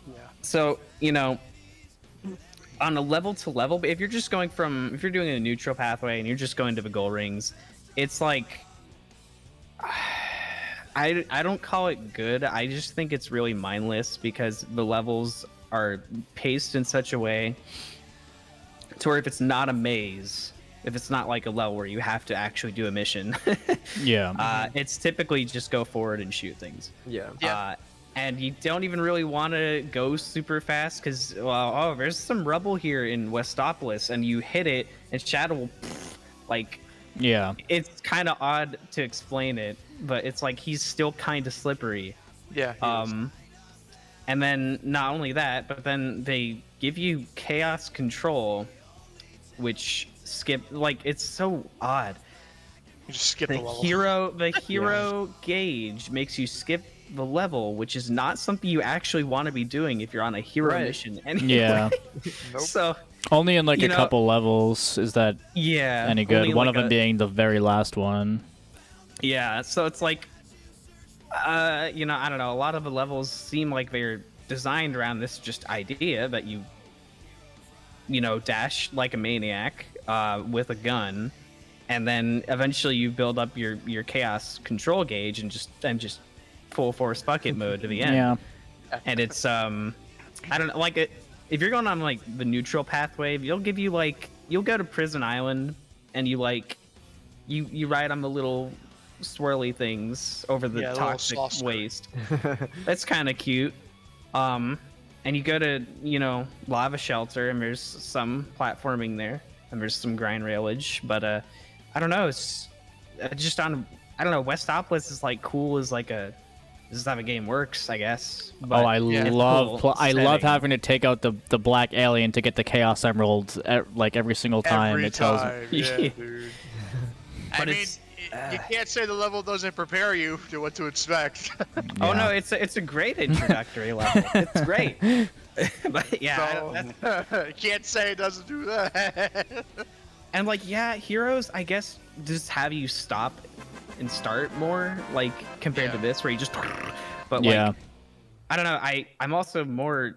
Yeah. So, you know, on a level to level, if you're just going from, if you're doing a neutral pathway and you're just going to the goal rings, it's like, I don't call it good. I just think it's really mindless because the levels are paced in such a way to where if it's not a maze, if it's not like a level where you have to actually do a mission, Yeah. it's typically just go forward and shoot things. Yeah. Yeah. And you don't even really want to go super fast because, well, oh, there's some rubble here in Westopolis, and you hit it, and Shadow will, like, Yeah. it's kind of odd to explain it, but it's like he's still kind of slippery. Yeah. he is. And then not only that, but then they give you chaos control, which it's so odd. You just skip the The level. hero gauge makes you skip the level, which is not something you actually want to be doing if you're on a hero Right. mission anyway. Yeah. Nope. So Only in like You a know- couple levels is that yeah, any good. only One like of them a- being the very last one. Yeah, so it's like, I don't know. A lot of the levels seem like they're designed around this just idea that you dash like a maniac with a gun, and then eventually you build up your chaos control gauge and just full force bucket mode to the end. Yeah. And it's I don't know, like if you're going on like the neutral pathway, you'll go to Prison Island and you ride on the little swirly things over the Yeah, the little toxic soft skirt. waste. That's kind of cute. And you go to Lava Shelter and there's some platforming there and there's some grind railage, but I don't know, it's just on, I don't know, Westopolis is like cool as like this is how the game works, I guess. But Oh, I it's love cool I love setting. having to take out the black alien to get the chaos emeralds like every single time. Every It tells me. time. Yeah, Yeah. dude. But I mean, it's- you can't say the level doesn't prepare you to what to expect. Oh no, Yeah. it's a great introductory level. It's great. But yeah, So, you can't say it doesn't do that. and like Heroes, I guess, just have you stop and start more, like compared to Yeah. this where you just but Yeah. like I don't know, I'm also more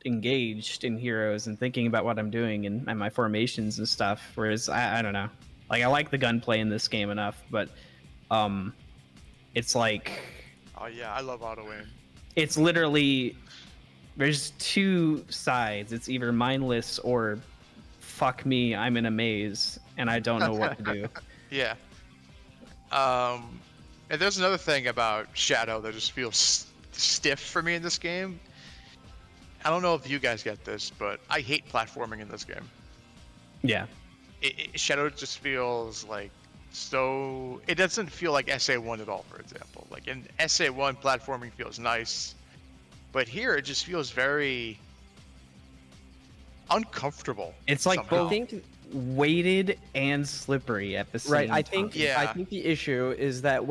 engaged in Heroes and thinking about what I'm doing and my formations and stuff, whereas I don't know, like I like the gunplay in this game enough, but it's like Oh yeah, I love auto aim. it's literally, there's two sides. It's either mindless or fuck me, I'm in a maze and I don't know what to do. Yeah. And there's another thing about Shadow that just feels stiff for me in this game. I don't know if you guys get this, but I hate platforming in this game. Yeah. Shadow just feels like So it doesn't feel like SA1 at all, for example. Like in SA1, platforming feels nice, but here it just feels very uncomfortable. It's like somehow. both weighted and slippery at the same Right. time. I think Yeah. the issue is that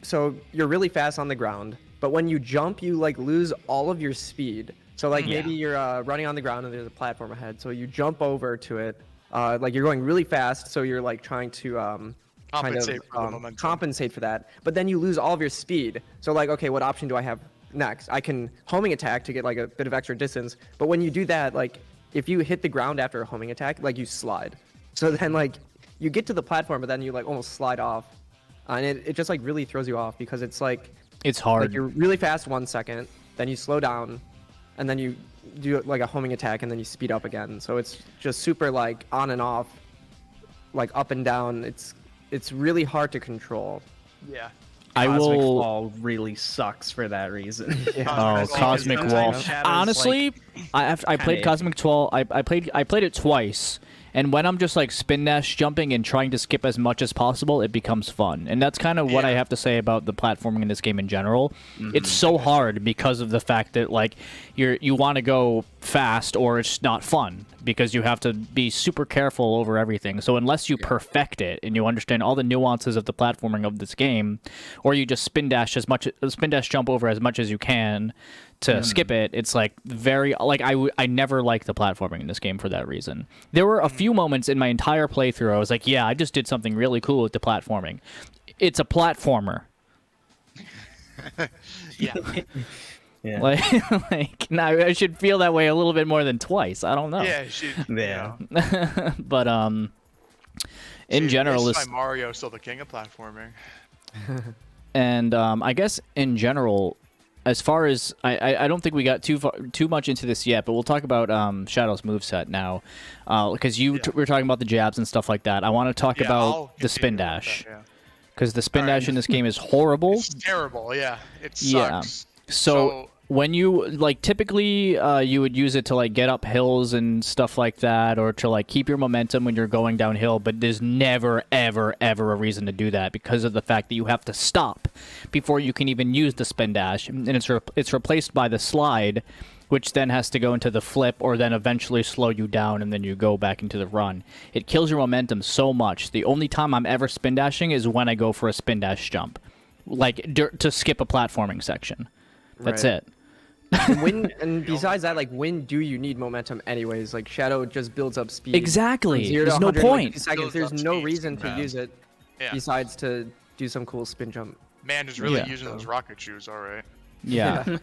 so you're really fast on the ground, but when you jump, you like lose all of your speed. So like maybe you're running on the ground and there's a platform ahead, so you jump over to it. Like you're going really fast, so you're like trying to Compensate for the momentum. compensate for that. But then you lose all of your speed. So like, okay, what option do I have next? I can homing attack to get like a bit of extra distance. But when you do that, like if you hit the ground after a homing attack, like you slide. So then like you get to the platform, but then you like almost slide off, and it just like really throws you off because it's like It's hard. like you're really fast 1 second, then you slow down, and then you do like a homing attack, and then you speed up again. So it's just super like on and off, like up and down. It's really hard to control. Yeah. Cosmic will. Wall really sucks for that reason. Oh, Cosmic Sometimes Wall. Shadow's, Honestly, I played iffy. Cosmic Wall. I played it twice, and when I'm just like spin dash jumping and trying to skip as much as possible, it becomes fun. And that's kind of what I Yeah. have to say about the platforming in this game in general. It's so hard because of the fact that like you want to go fast or it's not fun because you have to be super careful over everything. So unless you perfect it and you understand all the nuances of the platforming of this game, or you just spin dash jump over as much as you can to skip it, it's like very like I never liked the platforming in this game for that reason. There were a few moments in my entire playthrough I was like, yeah, I just did something really cool with the platforming. It's a platformer. Yeah. Yeah. Like now I should feel that way a little bit more than twice. I don't know. Yeah. She, Yeah. But in general, is this Mario still the king of platforming? and I guess in general, as far as I don't think we got too much into this yet, but we'll talk about Shadow's moveset now, because we were talking about the jabs and stuff like that. I want to talk Yeah, about I'll the spin continue with dash, that, yeah. because the spin Alright. dash in this game is horrible. It's terrible. Yeah. It Yeah. sucks. So when you like typically you would use it to like get up hills and stuff like that, or to like keep your momentum when you're going downhill, but there's never ever ever a reason to do that because of the fact that you have to stop before you can even use the spin dash, and it's replaced by the slide, which then has to go into the flip or then eventually slow you down and then you go back into the run. It kills your momentum so much. The only time I'm ever spin dashing is when I go for a spin dash jump, like to skip a platforming section. That's Right. it. And besides that, like when do you need momentum anyways? Like Shadow just builds up speed. Exactly. From 0 to There's no 100 in, like, point. 2 seconds. Builds There's up no speed reason super to use it Yeah. besides to do some cool spin jump. Man is really Yeah. using those rocket shoes. All right. Yeah.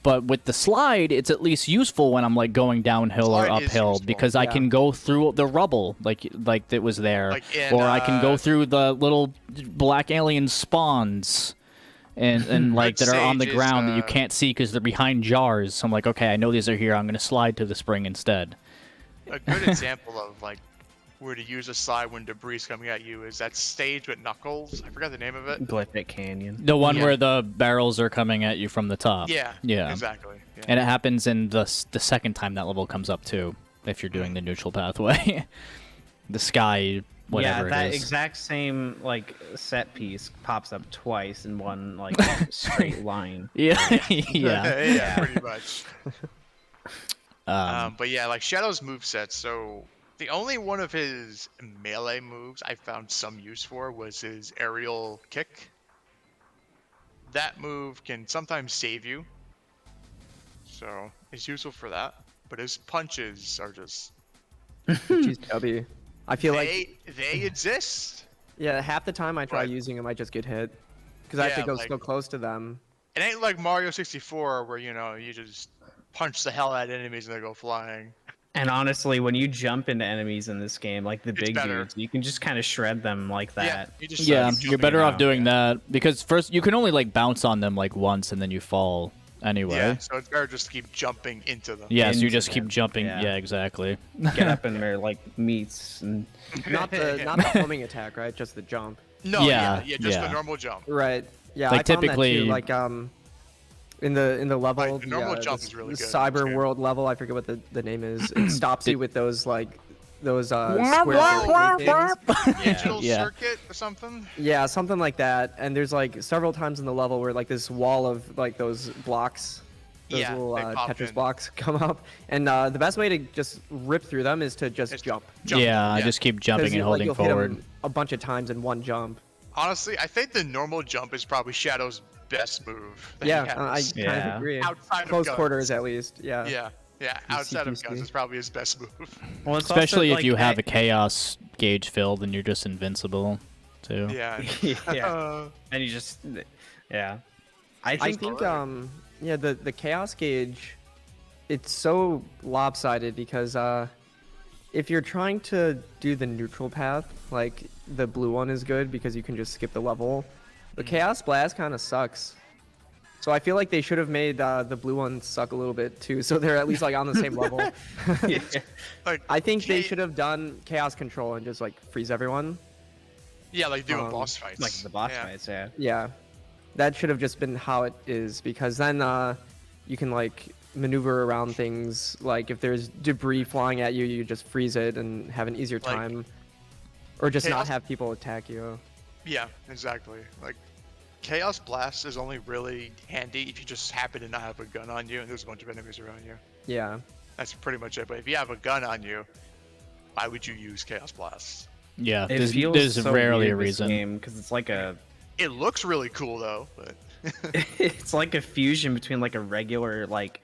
But with the slide, it's at least useful when I'm like going downhill or Slide is uphill useful, because I yeah. can go through the rubble like that was there, Like in, or I can go through the little black alien spawns and like that are on the Sage is, ground that you can't see because they're behind jars. So I'm like, okay, I know these are here. I'm going to slide to the spring instead. A good example of like where to use a slide when debris is coming at you is that stage with Knuckles. I forgot the name of it. Glyphic Canyon. The one Yeah. where the barrels are coming at you from the top. Yeah. Yeah. Exactly. Yeah. And it happens in the second time that level comes up too, if you're doing the neutral pathway. The sky, whatever Yeah, that it is. exact same like set piece pops up twice in one like straight line. Yeah, yeah. yeah, pretty much. Um, But yeah, like Shadow's moveset. So the only one of his melee moves I found some use for was his aerial kick. That move can sometimes save you, so it's useful for that. But his punches are just She's chubby. I feel like they exist. yeah, half the time I try But- using them, I just get hit because I have to Yeah, go like- so close to them. It ain't like Mario 64 where you just punch the hell out of enemies and they go flying. And honestly, when you jump into enemies in this game, like the It's big better. dudes, you can just kind of shred them like that. Yeah, you just yeah, keep you're jumping better off around, doing that because first you can only like bounce on them like once and then you fall anyway. Yeah, so it's better just to keep jumping into them. Yeah, so you Into just keep them, jumping. yeah. Yeah, exactly. Get up in their like meats and Not the homing attack, right? Just the jump. No, Yeah, yeah, just yeah. the normal jump. Right. Yeah. Like, I found typically- that too. Like in the level, Like, the normal jump the is really good in this cyber game. world level. I forget what the name is. It stops you with those like those square arcade things. Digital Yeah. circuit or something. Yeah, something like that. And there's like several times in the level where like this wall of like those blocks, those Yeah, little they pop Tetris in. blocks come up, and the best way to just rip through them is to just It's jump. Yeah, I just keep jumping 'Cause and holding you'll hit 'em forward. a bunch of times in one jump. Honestly, I think the normal jump is probably Shadow's best move. that he Yeah, I has. kind Yeah. of agree. Outside of Close guns. quarters, at least. Yeah. Yeah. Outside of CQC. guns, it's probably his best move. Well, it's Especially also, if you like, have a chaos gauge filled and you're just invincible, too. Yeah. yeah, and you just, yeah. I I think, think alright. yeah, the chaos gauge, it's so lopsided because if you're trying to do the neutral path, like the blue one is good because you can just skip the level. The chaos blast kind of sucks. So I feel like they should have made the blue one suck a little bit too, so they're at least like on the same level. yeah. Like, I think they K- should have done chaos control and just like freeze everyone. Yeah, like doing um, boss fights. like the boss yeah. fights, yeah. Yeah, that should have just been how it is because then you can like maneuver around things. Like if there's debris flying at you, you just freeze it and have an easier Like, time, or just not chaos- have people attack you. Yeah, exactly. Like, Chaos Blast is only really handy if you just happen to not have a gun on you and there's a bunch of enemies around you. Yeah, That's pretty much it. But if you have a gun on you, why would you use Chaos Blast? Yeah, It there's, feels there's so rarely a weird, this reason. game, because it's like a It looks really cool though, but it's like a fusion between like a regular like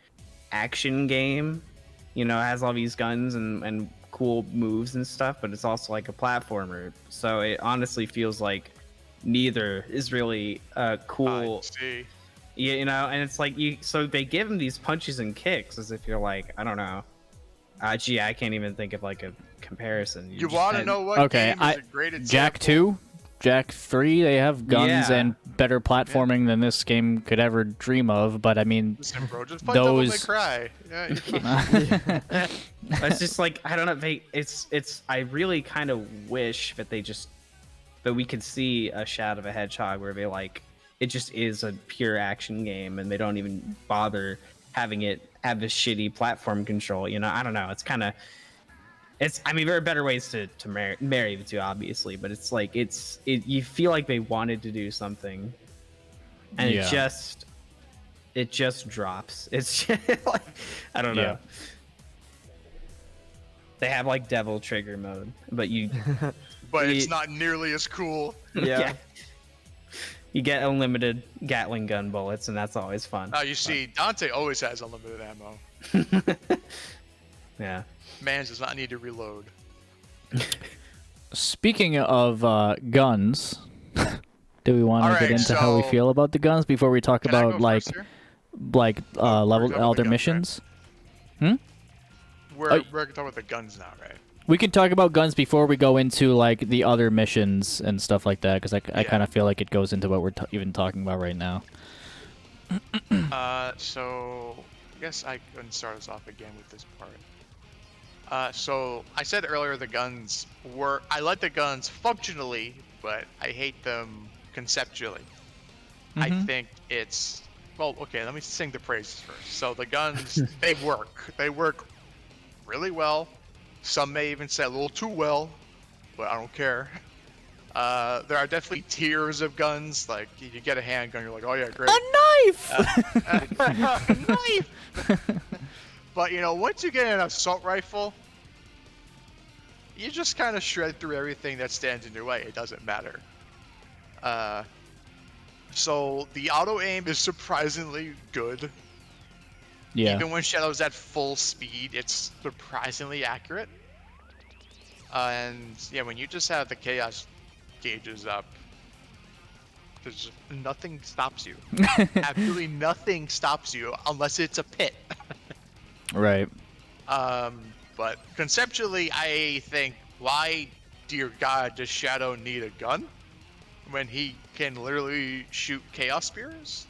action game, you know, it has all these guns and cool moves and stuff, but it's also like a platformer. So it honestly feels like neither is really cool. I see. Yeah, you know, and it's like so they give him these punches and kicks as if you're like, I don't know. Gee, I can't even think of like a comparison. You just- want to and- know what Okay, game is a great example? Jack 2, Jack 3, they have guns Yeah. and better platforming than this game could ever dream of, but I mean, Listen, bro, just play Devil May those- Cry. Yeah, you're fine. It's just like I don't know. It's. I really kind of wish that that we could see a Shadow of a Hedgehog where they like it just is a pure action game and they don't even bother having it have this shitty platform control. You know, I don't know. It's kind of. I mean, there are better ways to marry the two, obviously, but it's like you feel like they wanted to do something, and Yeah. it just drops. It's just like I don't know. Yeah. They have like devil trigger mode, but you But it's Ye- not nearly as cool. yeah. you get unlimited Gatling gun bullets, and that's always fun. You see, Dante always has unlimited ammo. Yeah. Man does not need to reload. speaking of guns, do we want to Alright, get into how we so- feel about the guns before we talk Can I about go like first here? level talking about other the guns, missions? We're talking about the guns now, right? We can talk about guns before we go into like the other missions and stuff like that, because I Yeah. kind of feel like it goes into what we're even talking about right now. So I guess I can start us off again with this part. So I said earlier the guns I like the guns functionally, but I hate them conceptually. I Mhm. think it's well, okay, let me sing the praises first. So the guns, they work. They work really well. Some may even say a little too well, but I don't care. There are definitely tiers of guns. Like you get a handgun, you're like, oh yeah, great. A knife. Knife! But you know, once you get an assault rifle, you just kind of shred through everything that stands in your way. It doesn't matter. So the auto aim is surprisingly good. Yeah. Even when Shadow's at full speed, it's surprisingly accurate. And yeah, when you just have the chaos gauges up, there's nothing stops you. Absolutely nothing stops you unless it's a pit. Right. But conceptually, I think, why, dear God, does Shadow need a gun when he can literally shoot chaos spears?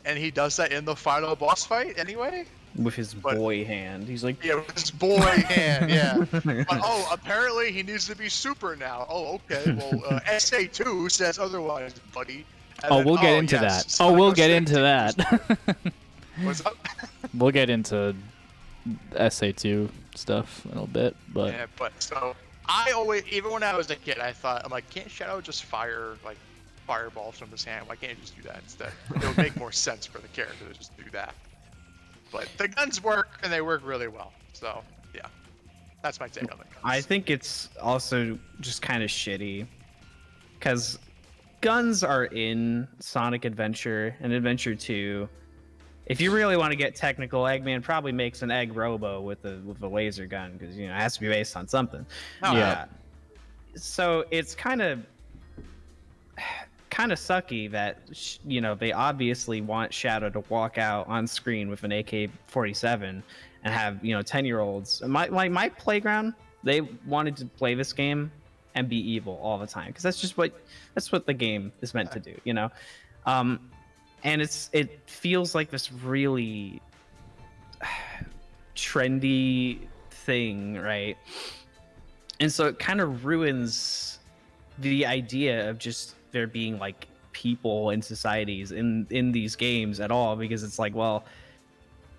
And he does that in the final boss fight anyway? With his But- boy hand, he's like, Yeah, with his boy hand, yeah. But oh, apparently he needs to be super now. Oh, okay. Well, SA2 says otherwise, buddy. And Oh, then, we'll get into yes, that. Oh, we'll get Psycho into Stick that. What's up? We'll get into SA2 stuff a little bit, but Yeah, but so I always, even when I was a kid, I thought, I'm like, can't Shadow just fire like fireballs from his hand? Why can't he just do that instead? It would make more sense for the character to just do that. But the guns work, and they work really well. So yeah, that's my take on the guns. I think it's also just kind of shitty because guns are in Sonic Adventure and Adventure 2. If you really want to get technical, Eggman probably makes an egg robo with a laser gun because it has to be based on something. Oh, yeah. So it's kind of sucky that they obviously want Shadow to walk out on screen with an AK-47 and have 10-year-olds. My playground, they wanted to play this game and be evil all the time because that's what the game is meant to do, and it feels like this really trendy thing, right? And so it kind of ruins the idea of just there being like people and societies in these games at all, because it's like, well,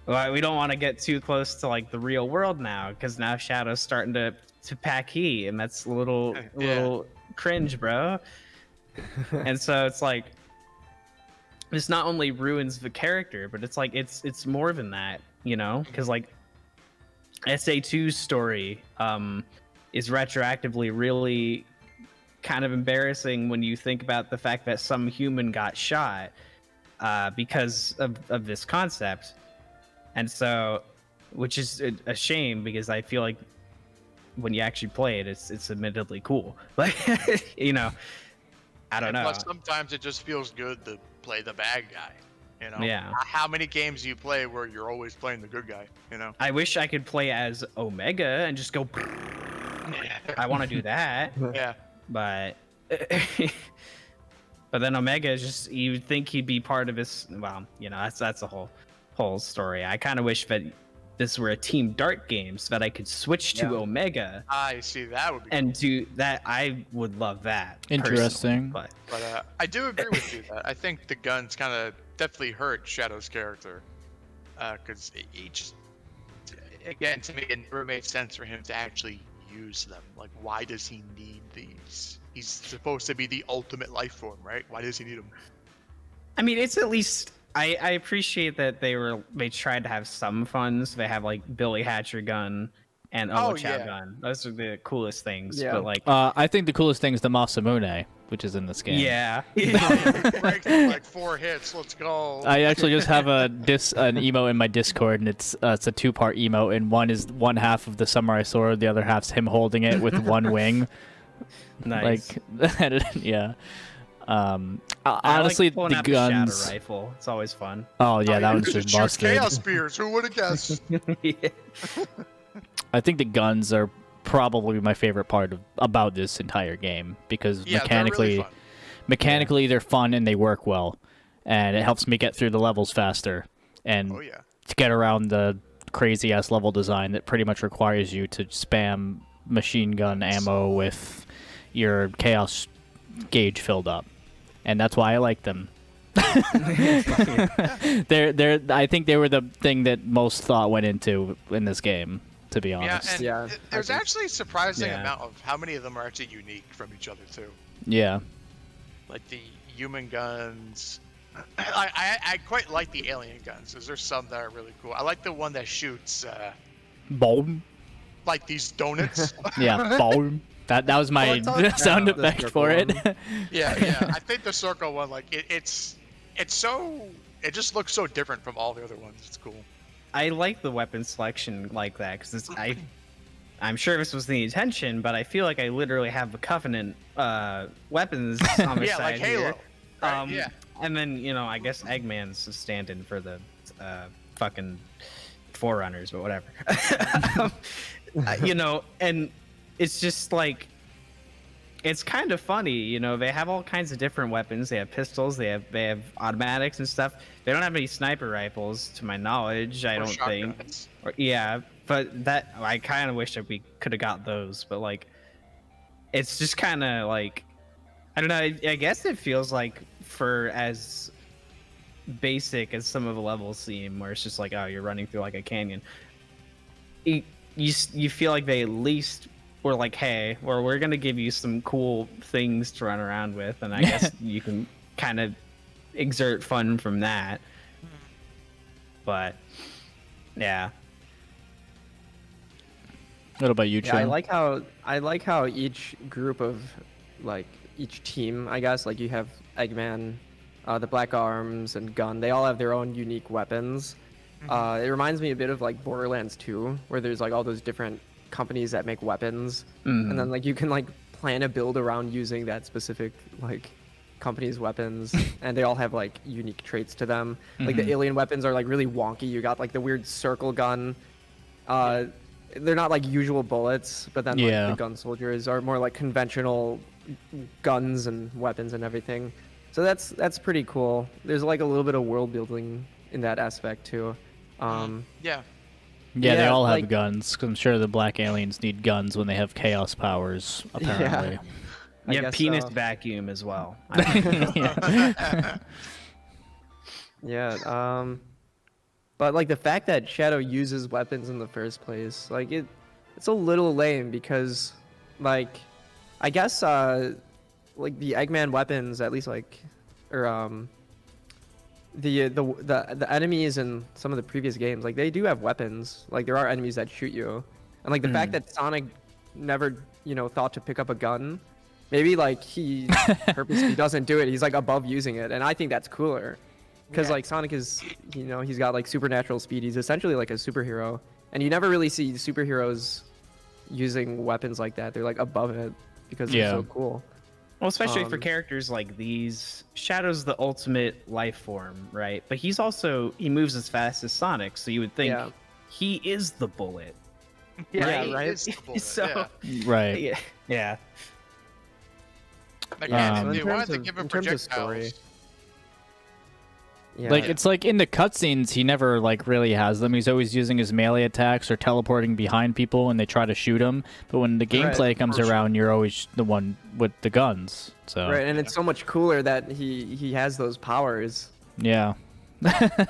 we don't want to get too close to like the real world now because now Shadow's starting to pack heat, and that's a little cringe, bro. And so it's like, this not only ruins the character, but it's like it's more than that, because like SA2's story is retroactively really kind of embarrassing when you think about the fact that some human got shot because of this concept. And so, which is a shame, because I feel like when you actually play it, it's admittedly cool. Like, I don't know. Plus, sometimes it just feels good to play the bad guy. Yeah. How many games do you play where you're always playing the good guy? I wish I could play as Omega and just go. I want to do that. Yeah. But then Omega is just, you'd think he'd be part of his. Well, that's a whole story. I kind of wish that this were a Team Dark game so that I could switch to Omega. I see, that would be and do that. I would love that. Interesting. But I do agree with you that I think the guns kind of definitely hurt Shadow's character, because again, to me, it never made sense for him to actually use them. Like, why does he need these? He's supposed to be the ultimate life form, right? Why does he need them? I mean, it's at least, I appreciate that they tried to have some fun. So they have like Billy Hatcher gun and Chow gun. Those are the coolest things. Yeah. But like, I think the coolest thing is the Masamune, which is in this game. yeah. Breaks like 4 hits. Let's go. I actually just have an emo in my Discord, and it's a 2-part emo, and one is one half of the samurai sword, the other half's him holding it with one wing. Nice. Like, yeah. I Honestly, like pulling the out guns. the shadow rifle. It's always fun. Oh yeah, that one's Just just busted. Chaos spears. Who would have guessed? Yeah. I think the guns are probably my favorite part about this entire game, because mechanically they're fun and they work well, and it helps me get through the levels faster and to get around the crazy ass level design that pretty much requires you to spam machine gun ammo with your chaos gauge filled up, and that's why I like them. I think they were the thing that most thought went into in this game, to be honest. There's actually a surprising amount of how many of them are actually unique from each other too. Yeah. Like the human guns. I quite like the alien guns. There's some that are really cool. I like the one that shoots Boom. like these donuts. Yeah, boom. That was my sound effect for it. Yeah. I think the circle one, like it just looks so different from all the other ones. It's cool. I like the weapon selection like that because I'm sure this was the intention, but I feel like I literally have the Covenant weapons on my side like Halo. here. Right? And then I guess Eggman's a stand-in for the fucking Forerunners, but whatever. And it's just like, it's kind of funny, they have all kinds of different weapons. They have pistols, they have automatics and stuff. They don't have any sniper rifles, to my knowledge. I don't think. But that, I kind of wish that we could have got those. But like, it's just kind of like, I don't know. I guess it feels like, for as basic as some of the levels seem, where it's just like, oh, you're running through like a canyon. you feel like they at least were like, hey, we're gonna give you some cool things to run around with, and I guess you can kind of exert fun from that. But yeah. What about you, Yeah, I like how each group of like each team, I guess, like you have Eggman, the Black Arms, and Gun. They all have their own unique weapons. It reminds me a bit of like Borderlands 2, where there's like all those different companies that make weapons, and then like you can like plan a build around using that specific like company's weapons, and they all have like unique traits to them. Like the alien weapons are like really wonky. You got like the weird circle gun. They're not like usual bullets, but then like the gun soldiers are more like conventional guns and weapons and everything. So that's pretty cool. There's like a little bit of world building in that aspect too. Yeah, they Yeah, all have like- guns. 'Cause I'm sure the black aliens need guns when they have chaos powers, apparently. I You have guess penis so. vacuum as well. Yeah. But like the fact that Shadow uses weapons in the first place, like it's a little lame because, like, I guess like the Eggman weapons, at least like, or the enemies in some of the previous games, like they do have weapons. Like there are enemies that shoot you, and like the fact that Sonic never thought to pick up a gun, maybe like he purposely doesn't do it. He's like above using it, and I think that's cooler. Because like Sonic is, he's got like supernatural speed. He's essentially like a superhero, and you never really see superheroes using weapons like that. They're like above it because they're so cool. Well, especially for characters like these, Shadow's the ultimate life form, right? But he moves as fast as Sonic, so you would think he is the bullet. Yeah, Right? It's the bullet, So- Right. Yeah. Again, So if in they wanted terms to give him of story, projectiles. yeah, Like it's like in the cutscenes, he never like really has them. He's always using his melee attacks or teleporting behind people when they try to shoot him. But when the gameplay comes around, you're always the one with the guns. So right, and it's so much cooler that he has those powers. yeah,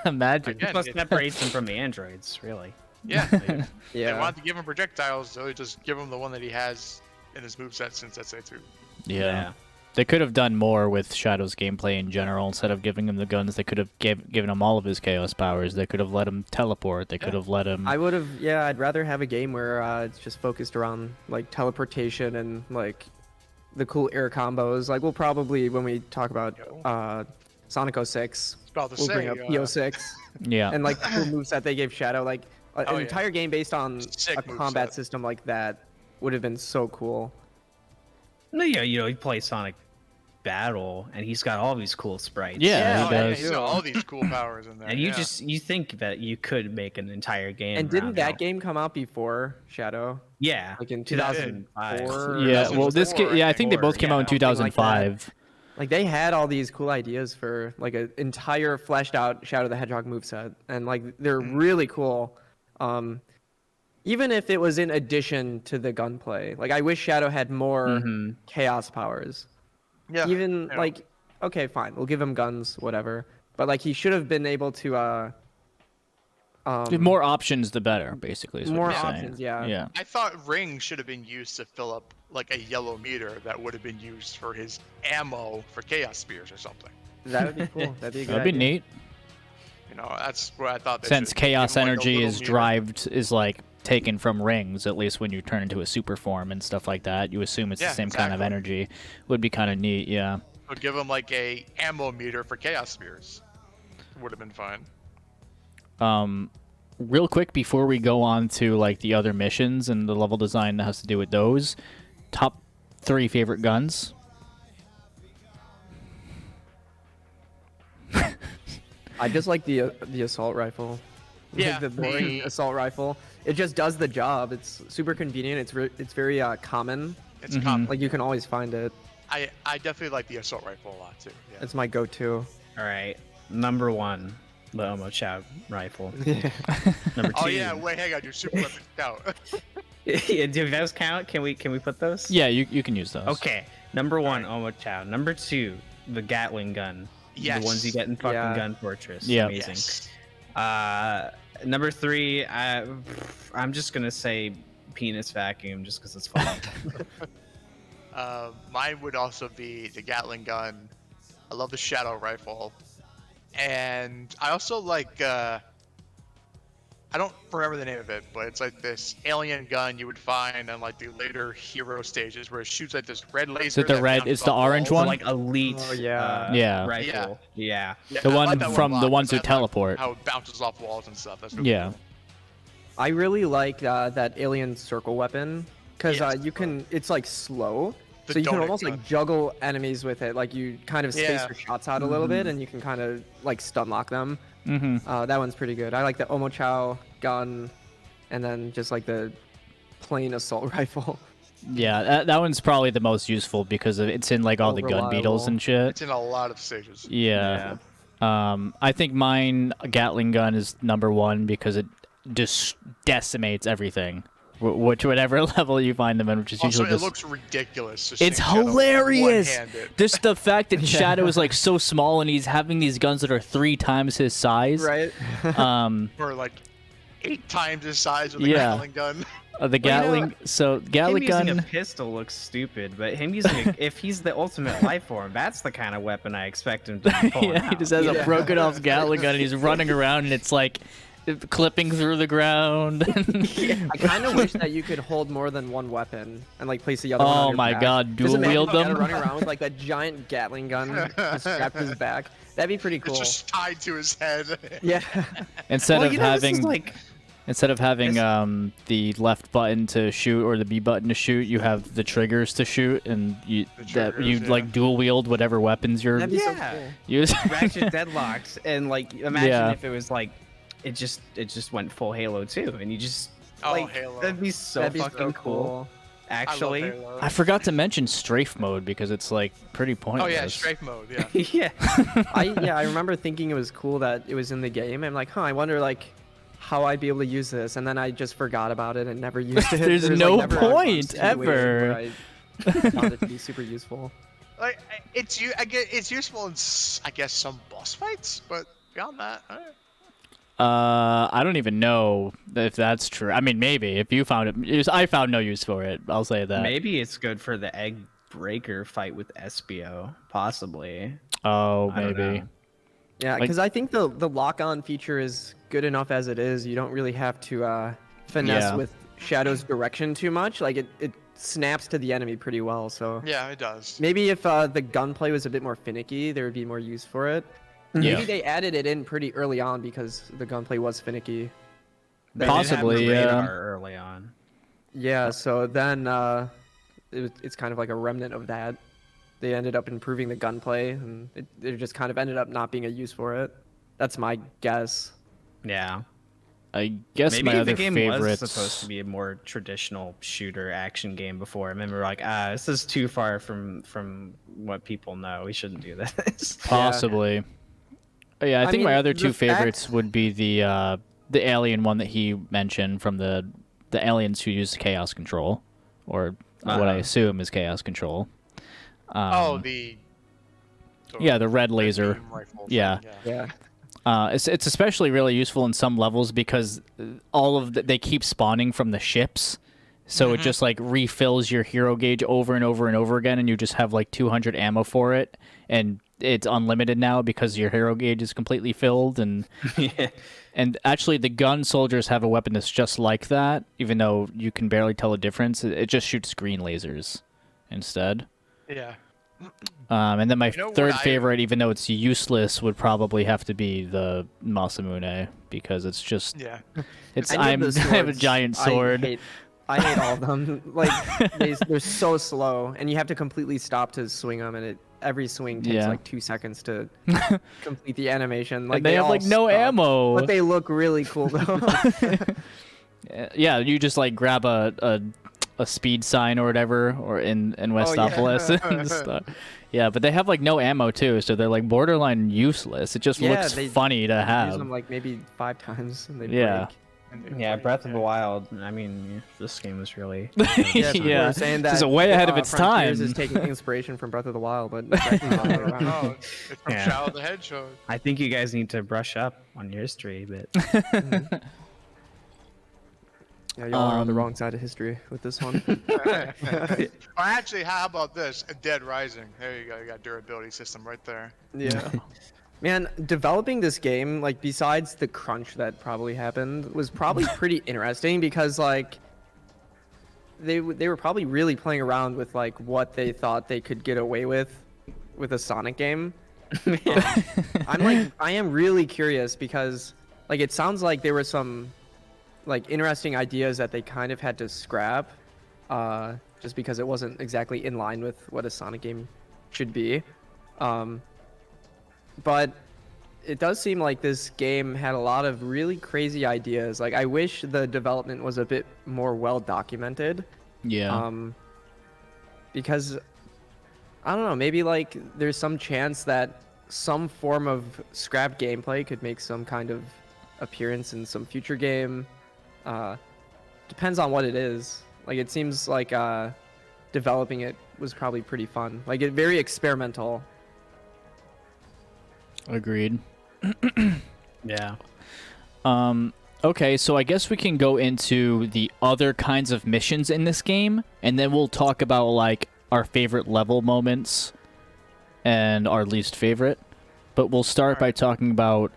imagine. Again, Plus separates him from the androids, really. Yeah. They Yeah, wanted to give him projectiles, so they just give him the one that he has in his moveset since that's A2. Yeah. They could have done more with Shadow's gameplay in general. Instead of giving him the guns, they could have given him all of his chaos powers. They could have let him teleport. They could have let him. I would have. Yeah, I'd rather have a game where it's just focused around like teleportation and like the cool air combos. Like we'll probably when we talk about Sonic 06, About to we'll say, bring up P06 Yeah. and like the cool moveset they gave Shadow. Like an Oh, yeah. entire game based on Sick a combat moveset. system like that would have been so cool. No, yeah, he plays Sonic Battle, and he's got all these cool sprites. Yeah, he does. He's got all these cool powers in there. And you think that you could make an entire game. And didn't around that it. game come out before Shadow? Yeah. Like in 2005. 2004? Yeah. Well, this. 2004, I think they both came out in something like that. 2005. Like they had all these cool ideas for like an entire fleshed out Shadow the Hedgehog moveset, and like they're really cool. Even if it was in addition to the gunplay, like I wish Shadow had more chaos powers. Yeah. Even yeah. like, okay, fine, we'll give him guns, whatever. But like he should have been able to The more options, the better. Basically, is what more you're saying. options, yeah. Yeah. I thought rings should have been used to fill up like a yellow meter that would have been used for his ammo for chaos spears or something. That would be cool. That'd be a good That'd be idea. neat. You know, that's where I thought. They Since should chaos give him, like, a energy little is meter. is like taken from rings, at least when you turn into a super form and stuff like that. You assume it's the Yeah, same kind of exactly. energy. Would be kind of neat. Yeah. Would give him like a ammo meter for chaos spears. Would have been fine. Real quick before we go on to like the other missions and the level design that has to do with those, top 3 favorite guns. I just like the assault rifle. Yeah, Like the boring assault rifle. It just does the job. It's super convenient. It's very common. It's common. Like you can always find it. I definitely like the assault rifle a lot too. Yeah. It's my go-to. All right. Number 1, the Omo Chow rifle. Number 2. Oh yeah, wait, hang on, you're super weapon scout. Yeah, do those count? Can we put those? Yeah, you can use those. Okay. Number 1, Omo Chow. Number 2, the Gatling gun. Yes. The ones you get in fucking Yeah. Gun Fortress. Yeah. Amazing. Yes. Number 3, I'm just gonna say penis vacuum just because it's fun. Mine would also be the Gatling gun. I love the Shadow rifle, and I also like. I don't remember the name of it, but it's like this alien gun you would find on like the later hero stages, where it shoots like this red laser. Is it the that red? bounces It's the off orange walls. one. Like elite Yeah. rifle. Yeah. Yeah, The I one like that from a lot, the ones 'cause who I like teleport. How it bounces off walls and stuff. That's really Yeah. cool. I really like that alien circle weapon because Yes. you can. It's like slow, The so you can donut almost gun. like juggle enemies with it. Like you kind of space Yeah. your shots out a little bit, and you can kind of like stun lock them. Mm-hmm. That one's pretty good. I like the Omochao gun, and then just like the plain assault rifle. Yeah, that one's probably the most useful because it's in like all the gun beetles Reliable. and shit. It's in a lot of stages. Yeah. I think mine Gatling gun is number 1 because it just decimates everything, whatever level you find them in, which is Also, usually it just. looks ridiculous. It's hilarious. One-handed. Just the fact that Shadow is like so small and he's having these guns that are 3 times his size. Right. Or like 8 times his size with a Yeah. Gatling gun. The Gatling. So Gatling Him gun. using a pistol looks stupid, but him using if he's the ultimate life form, that's the kind of weapon I expect him to be pulling Yeah, he out. just has a Yeah. broken off Gatling gun and he's running around and it's like clipping through the ground. I kind of wish that you could hold more than one weapon and like place the other one on Oh your my back. god, Just dual imagine wield Shadow them. running around with like that giant Gatling gun just strapped to his back. That'd be pretty cool. It's just tied to his head. Yeah. Instead Well, of you know, this is having like the left button to shoot or the B button to shoot, you have the triggers to shoot, and you triggers, yeah. like dual wield whatever weapons you're That'd be so Yeah. cool. using. ratchet deadlocks, and like imagine Yeah. if it was like it just went full Halo 2, and you just Oh, like Halo. that'd be so That'd be fucking so cool. I love Actually, Halo. I forgot to mention strafe mode because it's like pretty Oh pointless. yeah, strafe mode. Yeah. yeah. I remember thinking it was cool that it was in the game. I'm like, I wonder like how I'd be able to use this, and then I just forgot about it and never used it. There's like, no never a point, situation ever. where I found it to be super useful. Like I get it's useful in I guess some boss fights, but beyond that, I don't even know if that's true. I mean, maybe if you found it, I found no use for it. I'll say that. Maybe it's good for the egg breaker fight with SBO, possibly. Oh, I don't maybe. know. Yeah, Like- because I think the lock-on feature is good enough as it is. You don't really have to finesse Yeah. with Shadow's direction too much. Like it snaps to the enemy pretty well. So yeah, it does. maybe if the gunplay was a bit more finicky, there would be more use for it. Yeah. Maybe they added it in pretty early on because the gunplay was finicky. They didn't have Possibly, the yeah. radar early on. Yeah, so then it's kind of like a remnant of that. They ended up improving the gunplay, and it just kind of ended up not being a use for it. That's my guess. Yeah. I guess Maybe my the other game favorites. was supposed to be a more traditional shooter action game before. I remember like, this is too far from what people know. We shouldn't do this. Possibly. Yeah, I I think my mean, other the two favorites fact- would be the alien one that he mentioned from the aliens who use chaos control, or what I assume is chaos control. The Yeah, the red laser. beam rifle Yeah. thing, Yeah. It's especially really useful in some levels because they keep spawning from the ships, so it just like refills your hero gauge over and over and over again, and you just have like 200 ammo for it, and it's unlimited now because your hero gauge is completely filled. And Yeah. and actually, the gun soldiers have a weapon that's just like that, even though you can barely tell the difference. It just shoots green lasers instead. Yeah. And then my You know what third I- favorite, even though it's useless, would probably have to be the Masamune because it's just Yeah. it's Any of the I have a swords, giant sword. I hate all of them. Like they're so slow, and you have to completely stop to swing them, and every swing takes Yeah. like 2 seconds to complete the animation. Like And they have all like no suck, ammo. but they look really cool though. Yeah, you just like grab a speed sign or whatever, or in Westopolis and stuff. Yeah, but they have like no ammo too, so they're like borderline useless. It just looks they funny to Use have. them like maybe 5 times, and they Yeah. break. Yeah, Breath of the Wild. I mean, this game was really. Yeah, people Yeah. were saying This that is way ahead of its Frontiers time. is taking inspiration from Breath of the Wild, but it's actually the other way around. Oh, it's from Yeah. Shadow the Hedgehog. I think you guys need to brush up on your history, but Yeah, y'all are on the wrong side of history with this one. Or actually, how about this? Dead Rising. There you go. You got durability system right there. Yeah. Man, developing this game, like, besides the crunch that probably happened, was probably pretty interesting because, like, they were probably really playing around with, like, what they thought they could get away with a Sonic game. I am really curious because, like, it sounds like there were some, like, interesting ideas that they kind of had to scrap, just because it wasn't exactly in line with what a Sonic game should be. But it does seem like this game had a lot of really crazy ideas. Like, I wish the development was a bit more well documented. Yeah. Because I don't know, maybe like there's some chance that some form of scrap gameplay could make some kind of appearance in some future game. Depends on what it is. Like, it seems like developing it was probably pretty fun. Like, it very experimental. Agreed. yeah. Okay, so I guess we can go into the other kinds of missions in this game, and then we'll talk about, like, our favorite level moments and our least favorite. But we'll start by talking about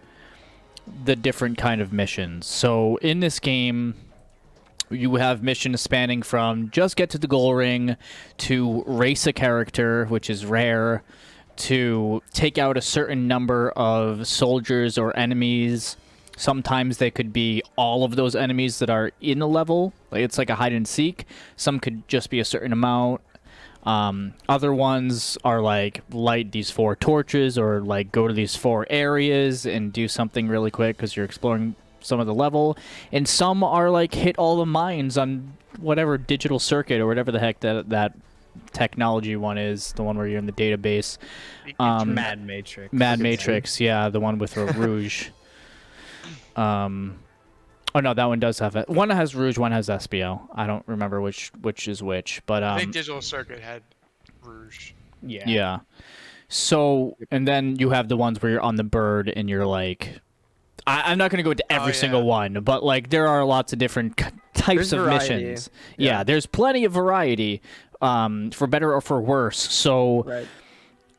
the different kind of missions. So in this game, you have missions spanning from just get to the goal ring to race a character, which is rare, to take out a certain number of soldiers or enemies. Sometimes they could be all of those enemies that are in a level. Like, it's like a hide and seek. Some could just be a certain amount. Other ones are like light these 4 torches or like go to these 4 areas and do something really quick because you're exploring some of the level. And some are like hit all the mines on whatever digital circuit or whatever the heck that technology one is, the one where you're in the database. Mad Matrix. Mad Matrix, yeah, the one with Rouge. Oh no, that one does have it. One has Rouge, one has SBO. I don't remember which is which, but I think Digital Circuit had Rouge. Yeah. yeah. So, and then you have the ones where you're on the bird and you're like, I'm not going to go into every single one, but like there are lots of different types of variety. missions. Yeah, there's plenty of variety, for better or for worse. So, Right.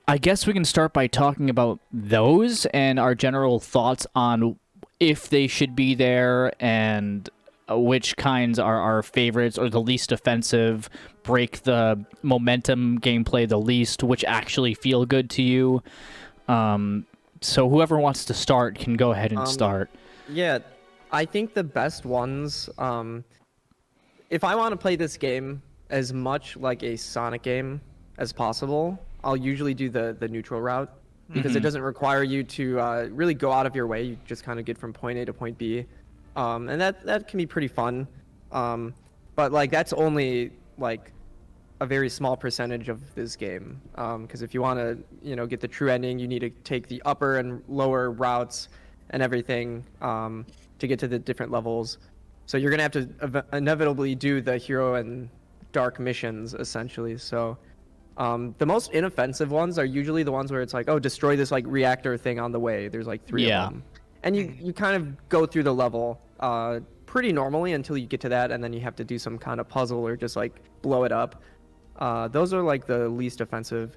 I guess we can start by talking about those and our general thoughts on if they should be there and which kinds are our favorites or the least offensive, break the momentum gameplay the least, which actually feel good to you. So whoever wants to start can go ahead and start. Yeah, I think the best ones, if I want to play this game as much like a Sonic game as possible, I'll usually do the neutral route because it doesn't require you to really go out of your way. You just kind of get from point A to point B, and that can be pretty fun. But like that's only like a very small percentage of this game, because if you want to get the true ending, you need to take the upper and lower routes and everything to get to the different levels. So you're gonna have to inevitably do the hero and dark missions essentially. So the most inoffensive ones are usually the ones where it's like, oh, destroy this like reactor thing on the way. There's like 3 of them, and you kind of go through the level pretty normally until you get to that, and then you have to do some kind of puzzle or just like blow it up. Those are like the least offensive.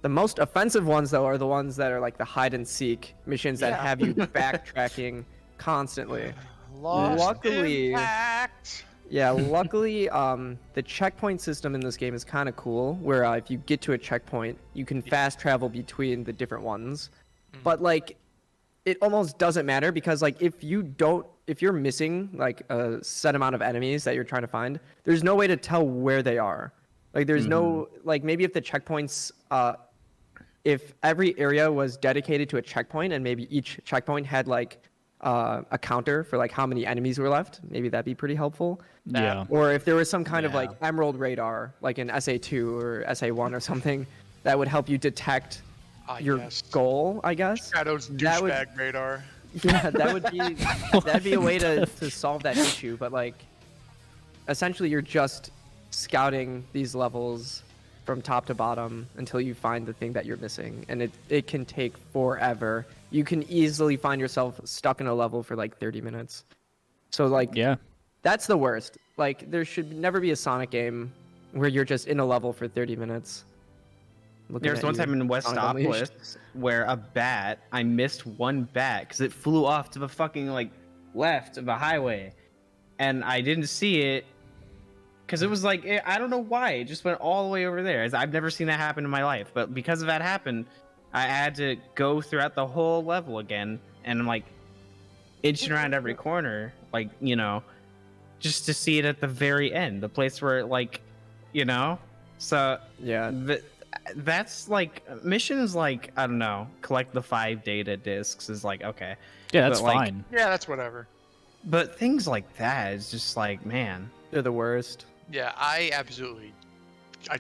The most offensive ones though are the ones that are like the hide and seek missions that have you backtracking constantly. Luckily, the checkpoint system in this game is kind of cool, where if you get to a checkpoint, you can fast travel between the different ones. But like, it almost doesn't matter because like if you're missing like a set amount of enemies that you're trying to find, there's no way to tell where they are. Like there's no, like maybe if the checkpoints, if every area was dedicated to a checkpoint and maybe each checkpoint had like a counter for like how many enemies were left, maybe that'd be pretty helpful. Yeah. Or if there was some kind of like emerald radar, like in SA2 or SA1 or something, that would help you detect your goal, I guess. Shadow's douchebag radar. Yeah, that'd be a way to solve that issue. But like, essentially, you're just scouting these levels from top to bottom until you find the thing that you're missing, and it can take forever. You can easily find yourself stuck in a level for like 30 minutes. So like, Yeah. that's the worst. Like, there should never be a Sonic game where you're just in a level for 30 minutes. There's one time in Westopolis where I missed one bat because it flew off to the fucking like left of a highway, and I didn't see it because it was like I don't know why it just went all the way over there. I've never seen that happen in my life, but because of that happened, I had to go throughout the whole level again, and I'm like inching around every corner, like just to see it at the very end, the place where like, so yeah. That's like missions like I don't know, collect the 5 data discs is like okay. Yeah, that's but, like, fine. Yeah, that's whatever. But things like that is just like, man. They're the worst. Yeah, I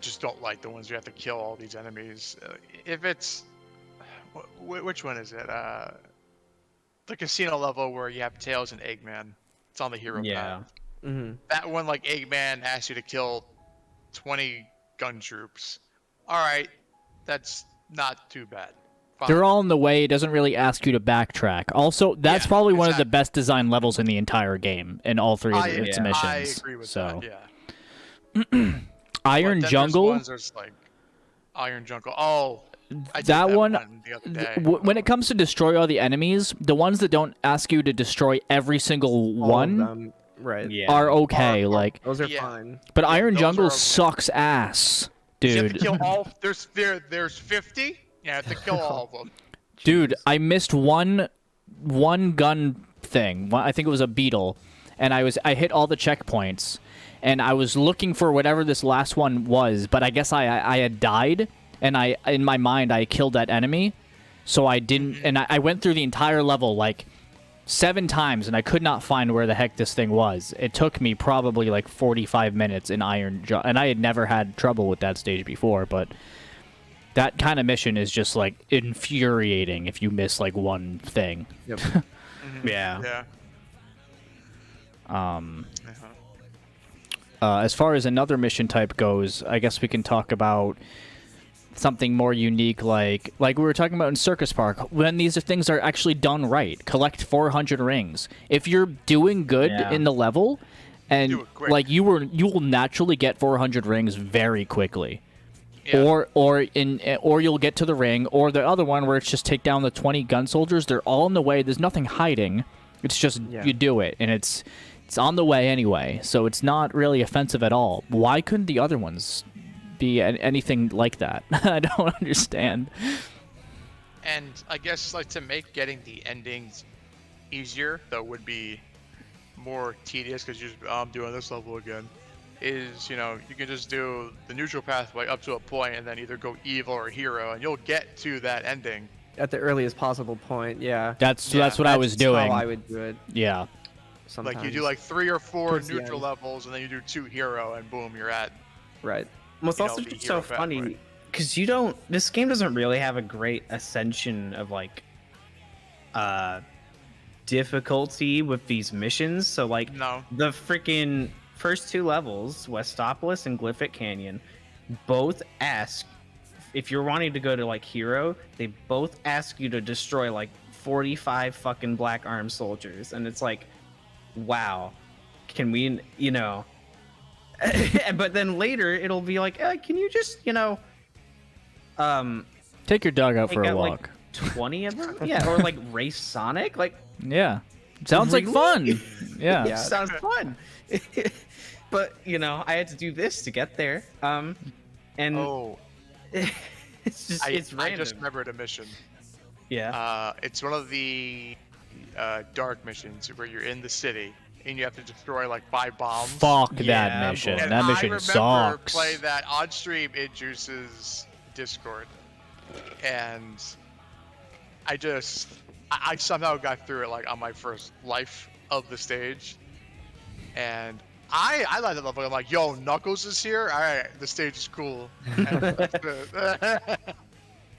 just don't like the ones you have to kill all these enemies. If it's, which one is it? The casino level where you have Tails and Eggman. It's on the hero path. Mm-hmm. That one, like Eggman asks you to kill 20 gun troops. All right, that's not too bad. Fine. They're all in the way. It doesn't really ask you to backtrack. Also, that's probably one of the exactly. best designed levels in the entire game in all three of its missions. I agree with so. that, yeah. Iron Jungle. There's like Iron Jungle. Oh, I did that one the other day. when it comes to destroy all the enemies, the ones that don't ask you to destroy every single one right? Yeah. are okay. Like those are fine. But Iron those Jungle are okay. sucks ass, You have to dude. kill all. There's 50. You have to kill all of them. Dude, I missed one gun thing. I think it was a beetle, and I hit all the checkpoints, and I was looking for whatever this last one was, but I guess I had died, and in my mind I killed that enemy, so I didn't, and I went through the entire level like 7 times, and I could not find where the heck this thing was. It took me probably like 45 minutes in Iron Jungle, and I had never had trouble with that stage before, but that kind of mission is just like infuriating if you miss like one thing. Yep. Yeah. Yeah. As far as another mission type goes, I guess we can talk about something more unique, like we were talking about in Circus Park. When these things are actually done right, collect 400 rings. If you're doing good in the level, and like you will naturally get 400 rings very quickly. Yeah. Or you'll get to the ring, or the other one where it's just take down the 20 gun soldiers. They're all in the way. There's nothing hiding. It's just you do it, and it's on the way anyway. So it's not really offensive at all. Why couldn't the other ones be anything like that? I don't understand. And I guess like to make getting the endings easier, though, would be more tedious because you're just, I'm doing this level again. Is you can just do the neutral pathway up to a point and then either go evil or hero, and you'll get to that ending At the earliest possible point, yeah. That's what I was doing. How I would do it. Yeah. Sometimes. Like you do like 3 or 4 Towards the neutral end. levels, and then you do 2 hero, and boom, you're at. Right. Well, it's You also know, the just so hero funny pathway. because this game doesn't really have a great ascension of like difficulty with these missions. So like No. the freaking first 2 levels, Westopolis and Glyphic Canyon, both ask if you're wanting to go to like hero, they both ask you to destroy like 45 fucking black armed soldiers, and it's like, wow, can we, but then later it'll be like, can you just, Take your dog out for take a out walk. like 20 of them? Yeah, or like race Sonic, like Yeah. Sounds like fun. Yeah. Yeah. sounds fun. But I had to do this to get there. And Oh, it's just I random. just remembered a mission. Yeah. It's one of the dark missions where you're in the city and you have to destroy like 5 bombs. Fuck Yeah, that mission. And That I mission remember sucks. play that on stream in Juice's Discord, and I somehow got through it like on my first life of the stage, and I like that level. I'm like, yo, Knuckles is here. All right, the stage is cool. And that's it.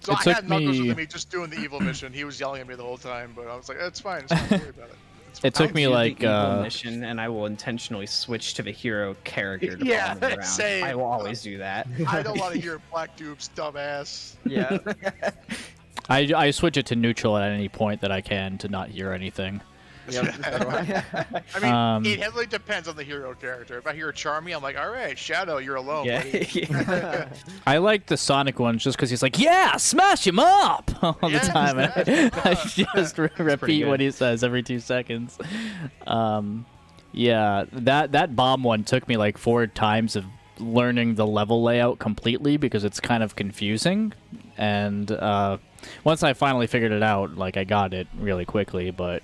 So It I took had Knuckles me- with me just doing the evil mission. He was yelling at me the whole time, but I was like, it's fine. Don't worry about it. It's It took me Do like the evil mission, and I will intentionally switch to the hero character to Yeah, follow them around. same. I will always do that. I don't want to hear Black Dupe's dumbass. Yeah. I switch it to neutral at any point that I can to not hear anything. Yep. So do I. I mean, it heavily depends on the hero character. If I hear Charmy, I'm like, all right, Shadow, you're alone, buddy. Yeah. I like the Sonic ones just because he's like, yeah, smash him up all the Yeah, time. And smash him I up. just repeat what good. he says every 2 seconds. Yeah, that bomb one took me like 4 times of learning the level layout completely because it's kind of confusing. And once I finally figured it out, like I got it really quickly. But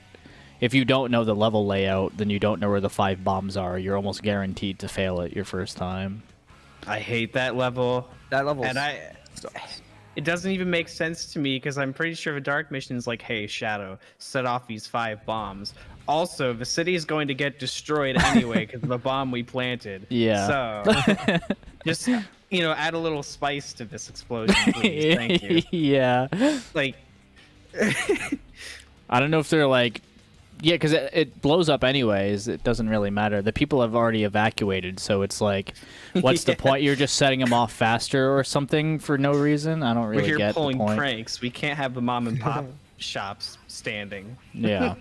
if you don't know the level layout, then you don't know where the 5 bombs are. You're almost guaranteed to fail it your first time. I hate that level. That level. And it doesn't even make sense to me because I'm pretty sure the dark mission is like, hey, Shadow, set off these 5 bombs. Also, the city is going to get destroyed anyway because of the bomb we planted. Yeah. So, just, add a little spice to this explosion, please. Thank you. Yeah. Like, I don't know if they're like, yeah, because it blows up anyways. It doesn't really matter. The people have already evacuated, so it's like, what's the point? You're just setting them off faster or something for no reason. I don't really we're here get pulling the point. pranks. We can't have the mom and pop shops standing. Yeah.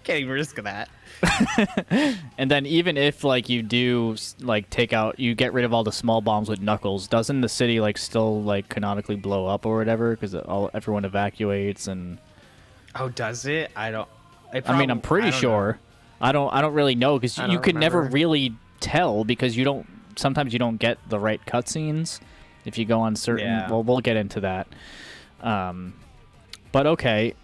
Can't even risk that. And then even if like you do like you get rid of all the small bombs with Knuckles, doesn't the city like still like canonically blow up or whatever because everyone evacuates and? Oh, does it? I mean, I'm pretty sure. I don't really know because I you don't can never remember. really tell because sometimes you don't get the right cutscenes if you go on certain. Yeah. Well, we'll get into that. But okay.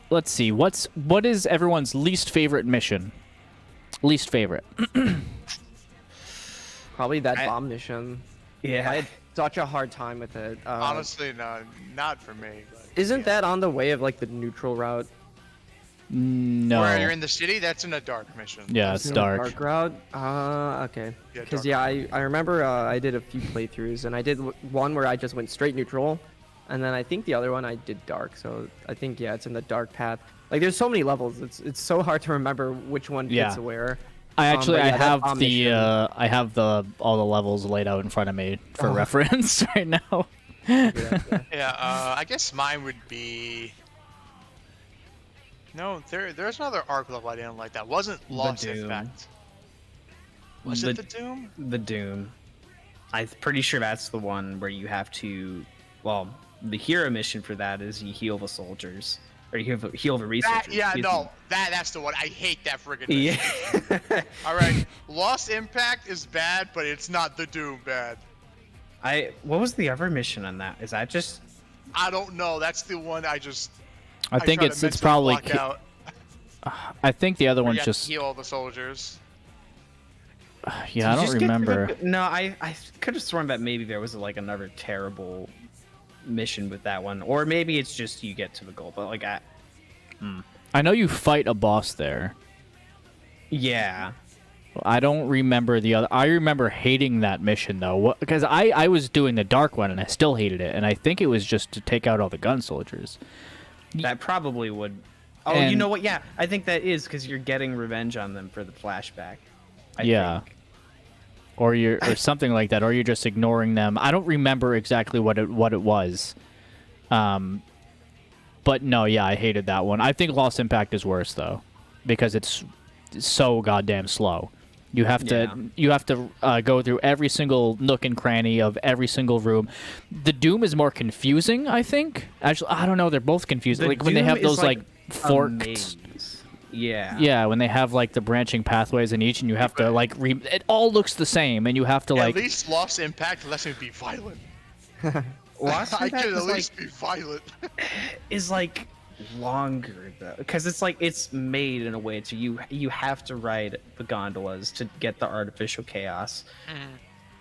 Let's see. What is everyone's least favorite mission? Least favorite. Probably that bomb mission. Yeah. I had such a hard time with it. Honestly, no, not for me. But, Isn't that on the way of like the neutral route? No. Where you're in the city? That's in a dark mission. Yeah, it's Isn't it dark. Dark route. Okay. Yeah, Because dark I remember I did a few playthroughs and I did one where I just went straight neutral, and then I think the other one I did dark. So I think it's in the dark path. Like there's so many levels. It's so hard to remember which one fits Yeah. where. I actually but yeah, that have bomb the mission- all the levels laid out in front of me for reference right now. Yeah, I guess mine would be. No, there's another arc level I didn't like that wasn't Lost Doom. Effect. Was it the Doom? The Doom. I'm pretty sure that's the one where you have to. Well, the hero mission for that is you heal the soldiers or you heal the researchers. That's the one. I hate that friggin' mission. Yeah. All right, Lost Impact is bad, but it's not the Doom bad. What was the other mission on that? Is that just? I don't know. That's the one I think try to it's mentally probably. block out. I think the other Where one's you have just. to heal all the soldiers. Yeah, I don't remember. No, I could have sworn that maybe there was like another terrible mission with that one, or maybe it's just you get to the goal. But like, I know you fight a boss there. yeah, I don't remember the other. I remember hating that mission though, because I was doing the dark one and I still hated it, and I think it was just to take out all the gun soldiers. that probably would. Oh, you And- know what? Yeah, I think that is because you're getting revenge on them for the flashback. I Yeah. think. Or something like that, or you're just ignoring them. I don't remember exactly what it was. But no, yeah, I hated that one. I think Lost Impact is worse though, because it's so goddamn slow. You have to go through every single nook and cranny of every single room. The Doom is more confusing, I think. Actually, I don't know. They're both confusing. The Like when they Doom have is those like a forked. maze. Yeah. Yeah, when they have like the branching pathways in each, and you have to like it all looks the same, and you have to like. At least Lost Impact lets me be violent. Lost I Impact could at is least be violent. is like longer though, because it's like it's made in a way to you have to ride the gondolas to get the artificial chaos.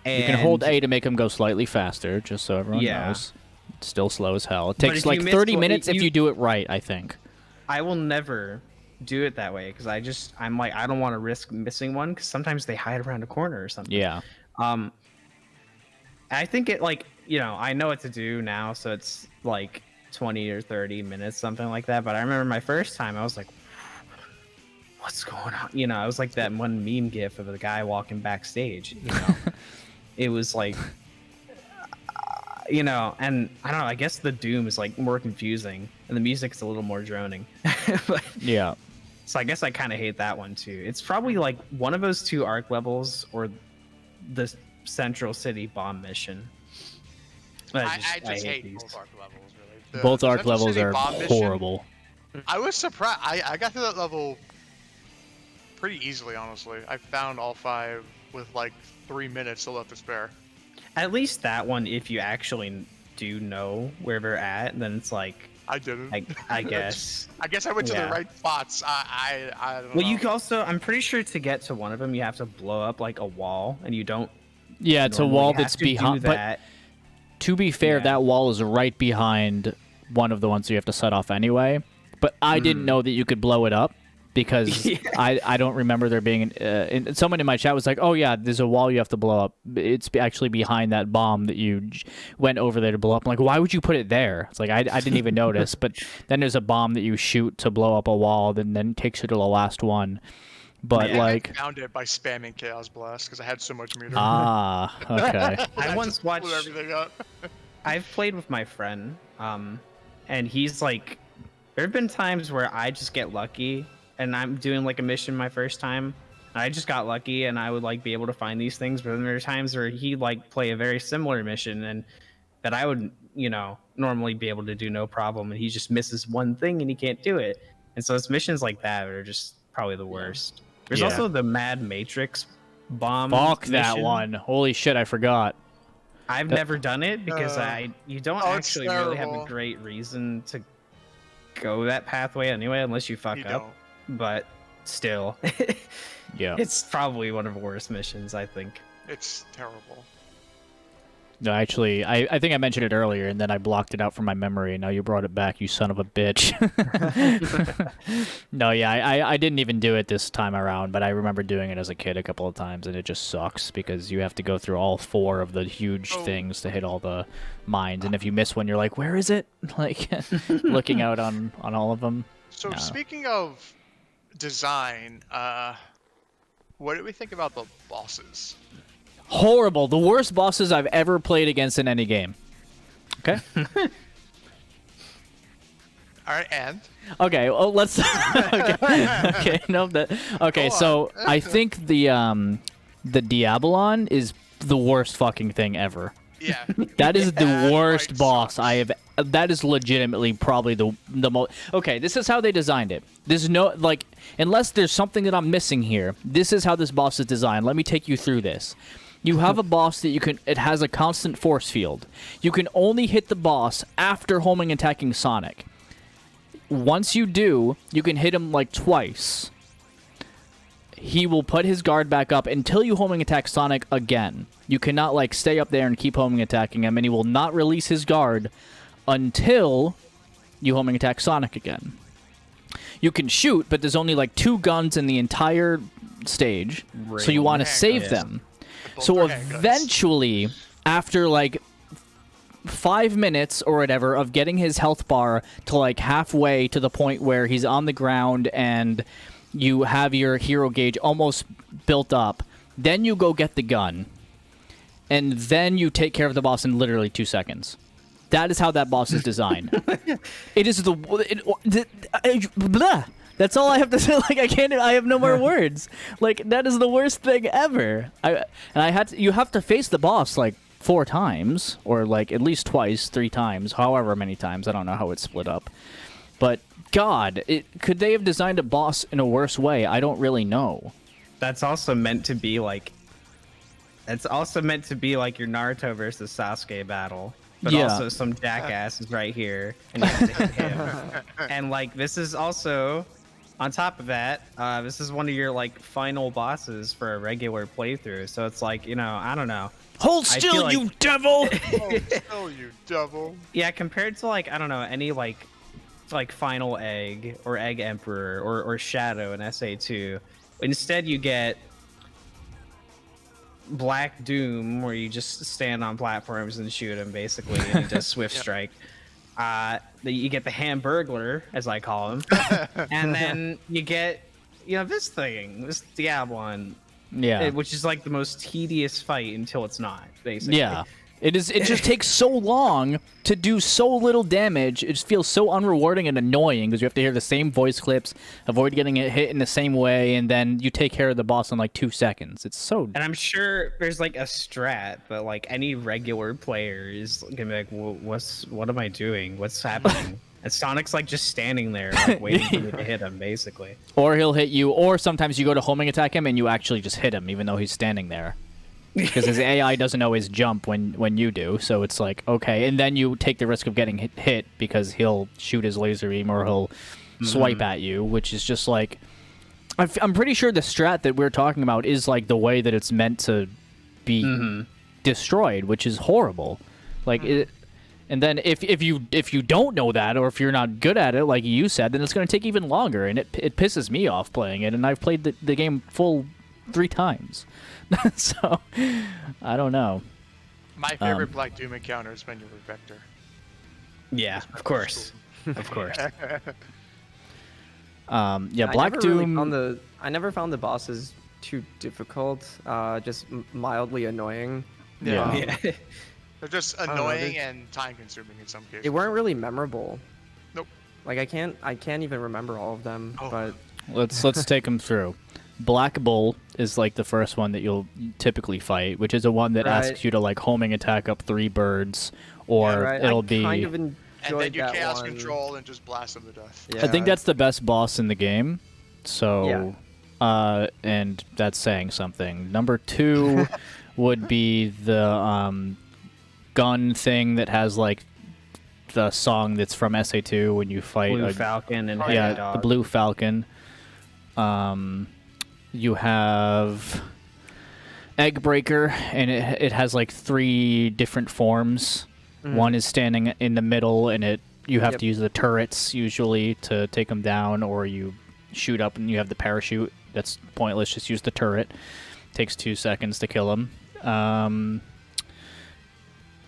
And You can hold A to make them go slightly faster, just so everyone Yeah. knows. It's still slow as hell. It But takes if you like miss 30 one- minutes if you- you do it right, I think. I will never do it that way because I'm like I don't want to risk missing one because sometimes they hide around a corner or something. Yeah. I think it like I know what to do now, so it's like 20 or 30 minutes, something like that. But I remember my first time, I was like, what's going on? I was like that one meme gif of the guy walking backstage. It was like, and I don't know, I guess the Doom is like more confusing and the music's a little more droning. But, Yeah. so I guess I kind of hate that one too. It's probably like one of those two arc levels or the Central City bomb mission. I just hate these. both arc levels, really. Both The arc Central levels City are bomb mission, horrible. I was surprised. I got through that level pretty easily, honestly. I found all 5 with like 3 minutes still left to spare. At least that one, if you actually do know where they're at, then it's like I didn't. I guess. I guess I went to the right spots. I don't know. Well, you can also, I'm pretty sure to get to one of them, you have to blow up like a wall, and you don't. Yeah, it's a wall that's behind. But to be fair, that wall is right behind one of the ones you have to set off anyway. But I didn't know that you could blow it up because I don't remember there being someone in my chat was like, oh yeah, there's a wall you have to blow up. It's actually behind that bomb that you went over there to blow up. I'm like, why would you put it there? It's like I didn't even notice. But then there's a bomb that you shoot to blow up a wall, then takes you to the last one. But like, I found it by spamming Chaos Blast because I had so much meter. Ah, okay. I once watched. Blew everything up. I've played with my friend, and he's like, there have been times where I just get lucky, and I'm doing like a mission my first time. I just got lucky, and I would like be able to find these things. But then there are times where he like play a very similar mission, and that I would, normally be able to do no problem, and he just misses one thing and he can't do it. And so it's missions like that are just probably the worst. There's also the Mad Matrix bomb. Fuck that mission. one. Holy shit, I forgot. I've never done it because you don't actually really have a terrible. great reason to go that pathway anyway, unless you fuck up. But still, Yeah. it's probably one of the worst missions, I think. It's terrible. No, actually, I think I mentioned it earlier, and then I blocked it out from my memory, and now you brought it back, you son of a bitch. No, yeah, I didn't even do it this time around, but I remember doing it as a kid a couple of times, and it just sucks, because you have to go through all 4 of the huge things to hit all the mines, and if you miss one, you're like, where is it? Like, looking out on all of them. So speaking of design, what do we think about the bosses? Horrible. The worst bosses I've ever played against in any game. Okay? All right, and? Okay, well, let's... okay, no, okay, so I think the Diabolon is the worst fucking thing ever. Yeah. That is the worst right, boss sucks. I have... That is legitimately probably the most... Okay, this is how they designed it. There's no... Like, unless there's something that I'm missing here, this is how this boss is designed. Let me take you through this. You have a boss that you can... It has a constant force field. You can only hit the boss after homing attacking Sonic. Once you do, you can hit him like twice. He will put his guard back up until you homing attack Sonic again. You cannot like stay up there and keep homing attacking him, and he will not release his guard until you homing attack Sonic again. You can shoot, but there's only like 2 guns in the entire stage, so you want to save them. So eventually, after like 5 minutes or whatever of getting his health bar to like halfway to the point where he's on the ground and you have your hero gauge almost built up, then you go get the gun, and then you take care of the boss in literally 2 seconds. That is how that boss is designed. It is blah. That's all I have to say. Like, I have no more words. Like, that is the worst thing ever. You have to face the boss like 4 times, or like at least twice, 3 times, however many times. I don't know how it's split up. But God, could they have designed a boss in a worse way? I don't really know. That's also meant to be like. It's also meant to be like your Naruto versus Sasuke battle. But also some jackass is right here, and you have to hit him. And like this is also, on top of that, this is one of your like final bosses for a regular playthrough. So it's like, I don't know. Hold still, you devil! Hold still, you devil! Yeah, compared to like, I don't know, any like Final Egg or Egg Emperor or Shadow in SA2, instead you get Black Doom, where you just stand on platforms and shoot him, basically, and he does Swift Strike. You get the Hamburglar, as I call him, and then you get, this Diablon, which is like the most tedious fight until it's not, basically. Yeah. It just takes so long to do so little damage. It just feels so unrewarding and annoying because you have to hear the same voice clips, avoid getting it hit in the same way, and then you take care of the boss in like 2 seconds. It's so... And I'm sure there's like a strat, but like any regular player is gonna be like, well, what am I doing? What's happening? And Sonic's like just standing there, like waiting for me to hit him, basically. Or he'll hit you, or sometimes you go to homing attack him and you actually just hit him, even though he's standing there. Because his AI doesn't always jump when you do, so it's like, okay. And then you take the risk of getting hit because he'll shoot his laser beam or he'll swipe at you, which is just like... I'm pretty sure the strat that we're talking about is like the way that it's meant to be destroyed, which is horrible. Like it... And then if you don't know that, or if you're not good at it, like you said, then it's going to take even longer, and it pisses me off playing it, and I've played the game full 3 times. So, I don't know. My favorite Black Doom encounter is when you were Vector. Yeah, of course. Of course. Black Doom... I never found the bosses too difficult, just mildly annoying. Yeah. They're just annoying and time-consuming in some cases. They weren't really memorable. Nope. Like I can't even remember all of them. But let's take them through. Black Bull is like the first one that you'll typically fight, which is a one that asks you to like homing attack up 3 birds, or it'll be. Kind of enjoyed and then you that chaos one. control and just blast them to death. Yeah. I think that's the best boss in the game. So, and that's saying something. Number 2 would be the gun thing that has like the song that's from SA2 when you fight Blue Falcon and the Blue Falcon. You have Eggbreaker, and it has like 3 different forms. One is standing in the middle, and you have to use the turrets usually to take them down, or you shoot up and you have the parachute. That's pointless. Just use the turret. Takes 2 seconds to kill them.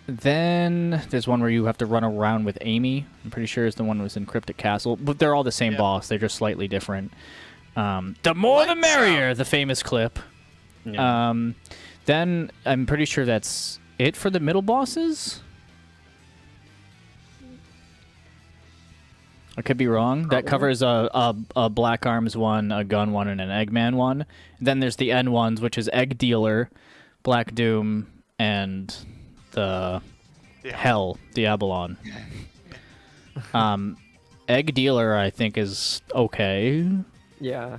Then there's one where you have to run around with Amy. I'm pretty sure it's the one that was in Cryptic Castle. But they're all the same boss. They're just slightly different. The more the merrier, the famous clip. Yeah. Then I'm pretty sure that's it for the middle bosses. I could be wrong. That covers a Black Arms one, a Gun one, and an Eggman one. Then there's the N ones, which is Egg Dealer, Black Doom, and the Hell, Diabolon. Egg Dealer, I think, is okay. Yeah.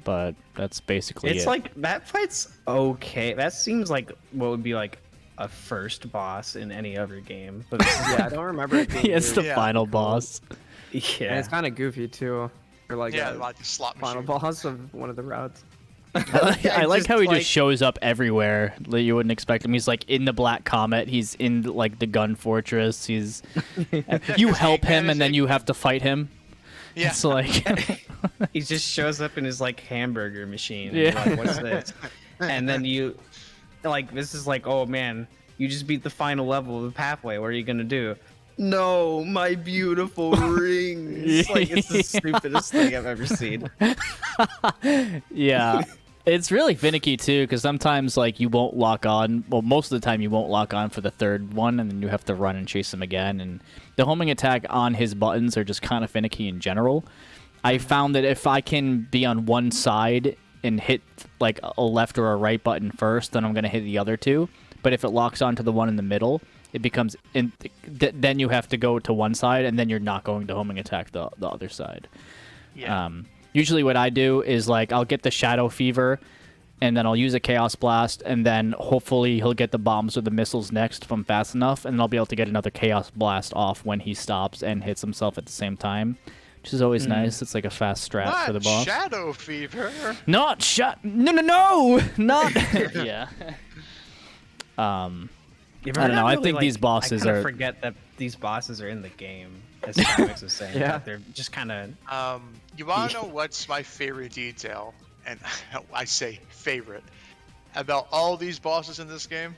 But that's basically It's like, that fight's okay. That seems like what would be like a first boss in any other game. But I don't remember it being it's the final boss. Yeah. And it's kind of goofy, too. Or like like the slot final machine. boss of one of the routes. I like how he just shows up everywhere that you wouldn't expect him. He's like in the Black Comet. He's in like the Gun Fortress. He's you help him and then you have to fight him. Yeah. It's like he just shows up in his like hamburger machine. And Yeah. you're like, what's this? And then you like, this is like, oh man, you just beat the final level of the pathway. What are you gonna do? No, my beautiful rings. Like, it's the stupidest thing I've ever seen. Yeah. It's really finicky too, because sometimes like you won't lock on. Well, most of the time you won't lock on for the 3rd one, and then you have to run and chase him again. And the homing attack on his buttons are just kind of finicky in general. I found that if I can be on one side and hit like a left or a right button first, then I'm gonna hit the other 2. But if it locks onto the one in the middle, it becomes then you have to go to one side, and then you're not going to homing attack the other side. Yeah. Usually what I do is like I'll get the Shadow Fever, and then I'll use a Chaos Blast, and then hopefully he'll get the bombs or the missiles next if I'm fast enough, and then I'll be able to get another Chaos Blast off when he stops and hits himself at the same time, which is always nice. It's like a fast strat for the boss. Shadow Fever. Not no, not yeah. I don't know. I think these bosses I are. forget that these bosses are in the game. As Alex was saying, Yeah. they're just kind of. You want to know what's my favorite detail and I say favorite, about all these bosses in this game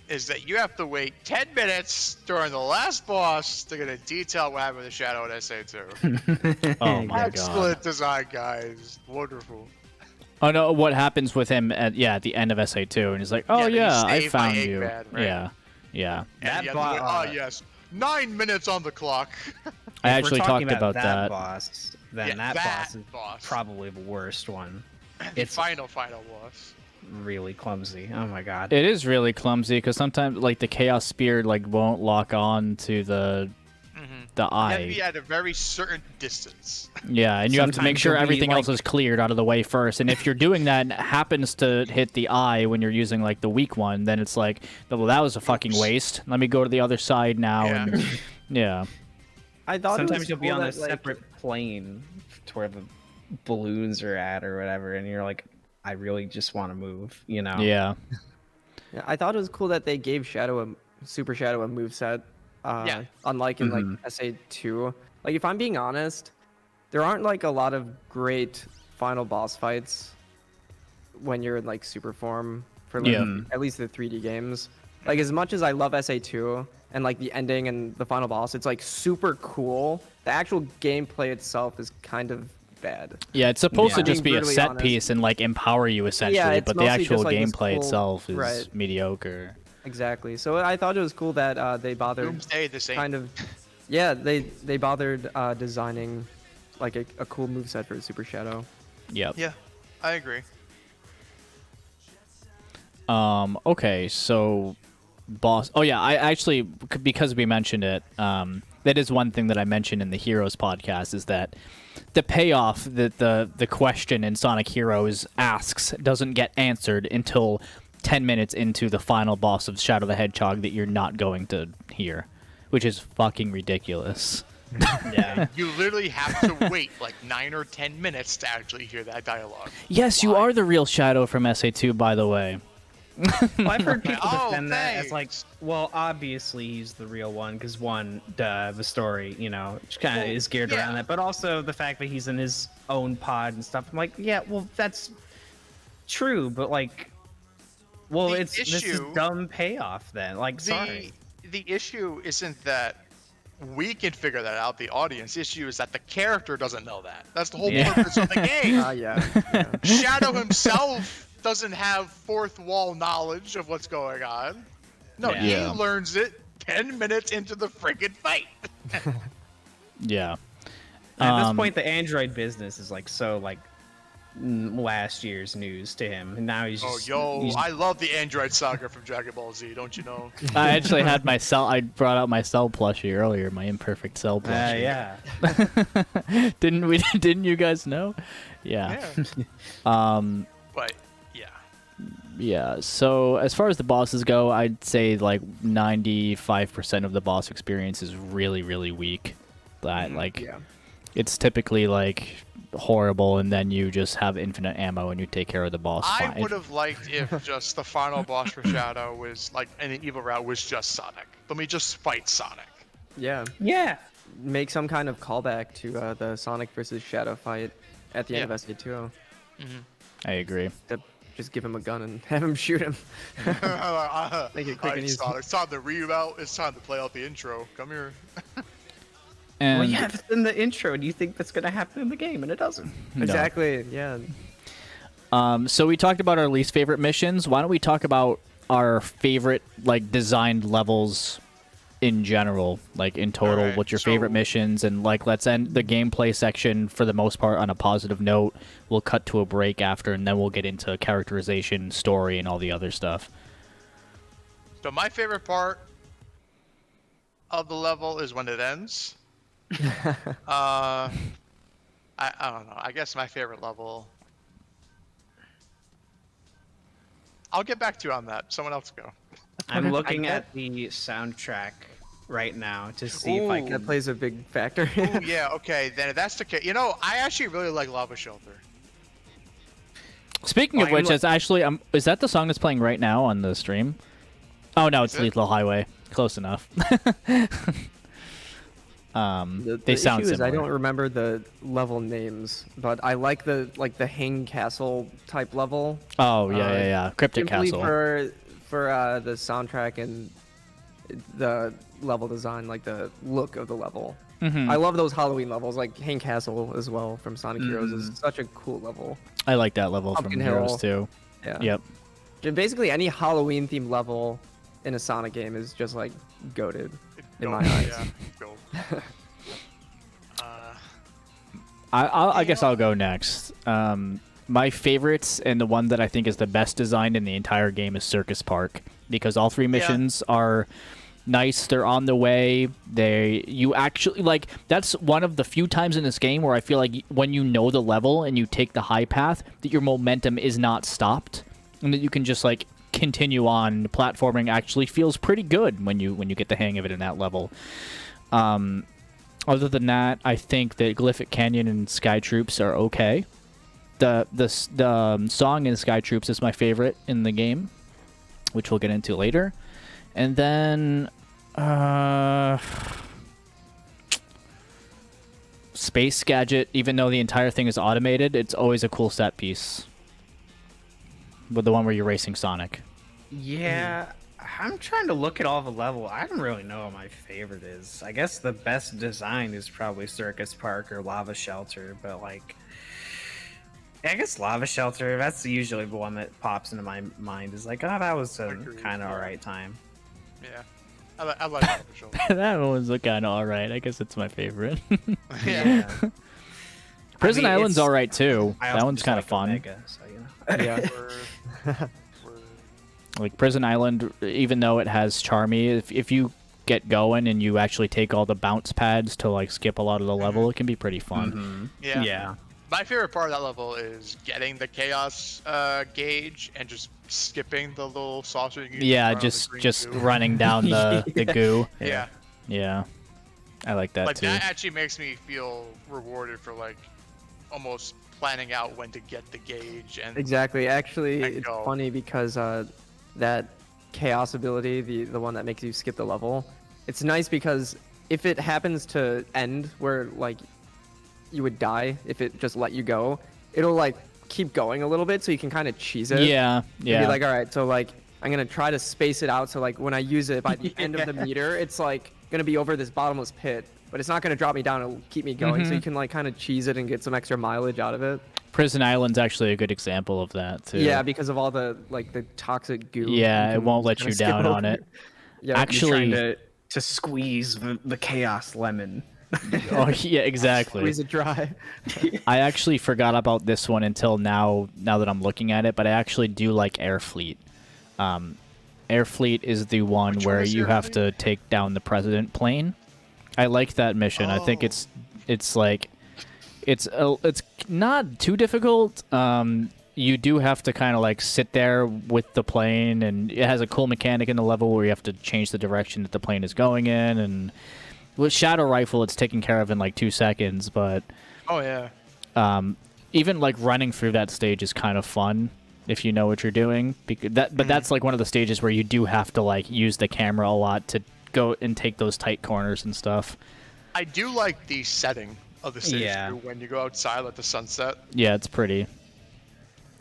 is that you have to wait 10 minutes during the last boss to get a detail what happened with the Shadow in SA2. Oh my god. Excellent design, guys. Wonderful. Oh no, what happens with him at the end of SA2, and he's like, oh Yeah, yeah, he I saved my found egg you. man, right? Yeah. And That you have to wait, bo- oh yes, 9 minutes on the clock. I If actually we're talking talked about that that. boss, then Yeah, that that boss is boss. probably the worst one. The It's final boss. really clumsy. Oh my god. It is really clumsy because sometimes like the Chaos Spear like won't lock on to the You have to eye. be at a very certain distance. Yeah, and you have to make Sometimes sure you'll be, everything else like- is cleared out of the way first. And if you're doing that and it happens to hit the eye when you're using like the weak one, then it's like, well, that was a fucking Oops. waste. Let me go to the other side now. Yeah. And yeah. I thought it Sometimes was you'll be cool on a that, like, separate plane to where the balloons are at or whatever, and you're like, I really just want to move, you know? Yeah. Yeah, I thought it was cool that they gave Super Shadow a moveset. Yeah. Unlike in like SA2. Like if I'm being honest, there aren't like a lot of great final boss fights when you're in like super form for like Yeah. at least the 3D games. Like as much as I love SA2 and like the ending and the final boss, it's like super cool. The actual gameplay itself is kind of bad. Yeah, it's supposed Yeah. to just Being be a brutally set honest. piece and like empower you essentially, it's but the mostly actual just, like, this gameplay cool- itself is right. mediocre. Exactly. So I thought it was cool that they bothered Doomsday the same. kind of they bothered designing like a cool moveset for Super Shadow. Yep. Yeah, I agree. Okay, so boss. Oh yeah, I actually because we mentioned it. That is one thing that I mentioned in the Heroes podcast is that the payoff that the question in Sonic Heroes asks doesn't get answered until 10 minutes into the final boss of Shadow the Hedgehog that you're not going to hear, which is fucking ridiculous. Yeah. You literally have to wait like 9 or 10 minutes to actually hear that dialogue. Yes, you are the real Shadow from SA2, by the way. Well, I've heard people Oh, defend that as like, thanks. well, obviously he's the real one because one, the story, you know, kind of is geared around yeah. that, but also the fact that he's in his own pod and stuff. I'm like, yeah, well, that's true, but like, well, The this is issue- dumb payoff then. Like, sorry. The issue isn't that we can figure that out, the audience. Issue is that the character doesn't know that. That's the whole Yeah. purpose of the game. Yeah. Shadow himself doesn't have fourth wall knowledge of what's going on. No, Yeah. he Yeah. learns it 10 minutes into the friggin' fight. Yeah. At this point, the Android business is like so like last year's news to him, and now he's Oh, just, yo, he's- I love the Android saga from Dragon Ball Z, don't you know? I actually had my cell. I brought out my cell plushie earlier, my imperfect cell plushie. yeah. Didn't you guys know? Yeah. But, yeah. Yeah. So as far as the bosses go, I'd say like 95% of the boss experience is really, really weak. That like, Yeah. it's typically like horrible, and then you just have infinite ammo and you take care of the boss. I fine. would have liked if just the final boss for Shadow was like, and the evil route was just Sonic. Let me just fight Sonic. Yeah. Yeah. Make some kind of callback to the Sonic versus Shadow fight at the end of SA2. I agree. To just give him a gun and have him shoot him. Make it quick Alright, and easy. Sonic, it's time to reroute. It's time to play out the intro. Come here. And Well, yeah, it's in the intro, and you think that's gonna happen in the game, and it doesn't. no. Exactly. Yeah. So we talked about our least favorite missions. Why don't we talk about our favorite like designed levels in general, like in total? Alright, What's your so- favorite missions? And like, let's end the gameplay section for the most part on a positive note. We'll cut to a break after, and then we'll get into characterization, story, and all the other stuff. So my favorite part of the level is when it ends. I don't know. I guess my favorite level. I'll get back to you on that. Someone else go. I'm looking bet- at the soundtrack right now to see if I Ooh. can. That plays a big factor. Ooh, yeah. Okay. Then if that's the case, you know, I actually really like Lava Shelter. Speaking of I'm which, look- that's actually is that the song that's playing right now on the stream? Oh no, it's Is it? Lethal Highway. Close enough. They sound issue is similar. I don't remember the level names, but I like the hang castle type level. Oh yeah. Cryptic Simply Castle. for the soundtrack and the level design, like the look of the level. I love those Halloween levels, like Hang Castle as well from Sonic Heroes is such a cool level. I like that level Pumpkin from Heroes Hill. too. Yeah. Yep. Basically, any Halloween themed level in a Sonic game is just like goated in my eyes. Yeah, gold. I guess I'll go next. My favorites and the one that I think is the best designed in the entire game is Circus Park, because all three missions are nice. They're on the way. You actually like, that's one of the few times in this game where I feel like when you know the level and you take the high path, that your momentum is not stopped and that you can just like continue on. Platforming actually feels pretty good when you get the hang of it in that level. Other than that, I think that Glyphic Canyon and Sky Troops are okay. The song in Sky Troops is my favorite in the game, which we'll get into later. And then Space Gadget, even though the entire thing is automated, it's always a cool set piece. With the one where you're racing Sonic. Yeah, I'm trying to look at all the level. I don't really know what my favorite is. I guess the best design is probably Circus Park or Lava Shelter, but like, I guess Lava Shelter, that's usually the one that pops into my mind, is like, oh, that was a kind of alright time. Yeah. I like Lava Shelter. That one was kind of alright. I guess it's my favorite. Yeah. Prison I mean, Island's alright too. I That also one's just kind of like fun. Omega, so, you know. Yeah. We're- Like Prison Island, even though it has Charmy, if you get going and you actually take all the bounce pads to like skip a lot of the level, it can be pretty fun. Yeah. Yeah. My favorite part of that level is getting the chaos gauge and just skipping the little saucer. You can Yeah, run on the just green just goo. running down the goo. Yeah. Yeah, I like that Like too. that actually makes me feel rewarded for like almost planning out when to get the gauge and Exactly. Actually, And it's go. funny because that chaos ability, the one that makes you skip the level, it's nice because if it happens to end where like you would die if it just let you go, it'll like keep going a little bit so you can kind of cheese it. Yeah, And yeah. be like, all right, so like I'm gonna try to space it out so like when I use it by the end of the meter, it's like gonna be over this bottomless pit, but it's not gonna drop me down. It'll keep me going, so you can like kind of cheese it and get some extra mileage out of it. Prison Island's actually a good example of that too. Yeah, because of all the like the toxic goo. Yeah, you it can won't let kinda you skip down on over. it. Yeah, Actually- You're trying to squeeze the chaos lemon. Oh yeah, exactly. squeeze it dry. I actually forgot about this one until now that I'm looking at it, but I actually do like Air Fleet. Air Fleet is the one Which where one is you Air have Fleet? to take down the president plane. I like that mission. I think Oh. it's like it's not too difficult. You do have to kind of like sit there with the plane, and it has a cool mechanic in the level where you have to change the direction that the plane is going in. And with Shadow Rifle, it's taken care of in like 2 seconds, but oh yeah. even like running through that stage is kind of fun if you know what you're doing. But that's like one of the stages where you do have to like use the camera a lot to go and take those tight corners and stuff. I do like the setting of the stage Yeah. too, when you go outside at the sunset. Yeah, it's pretty.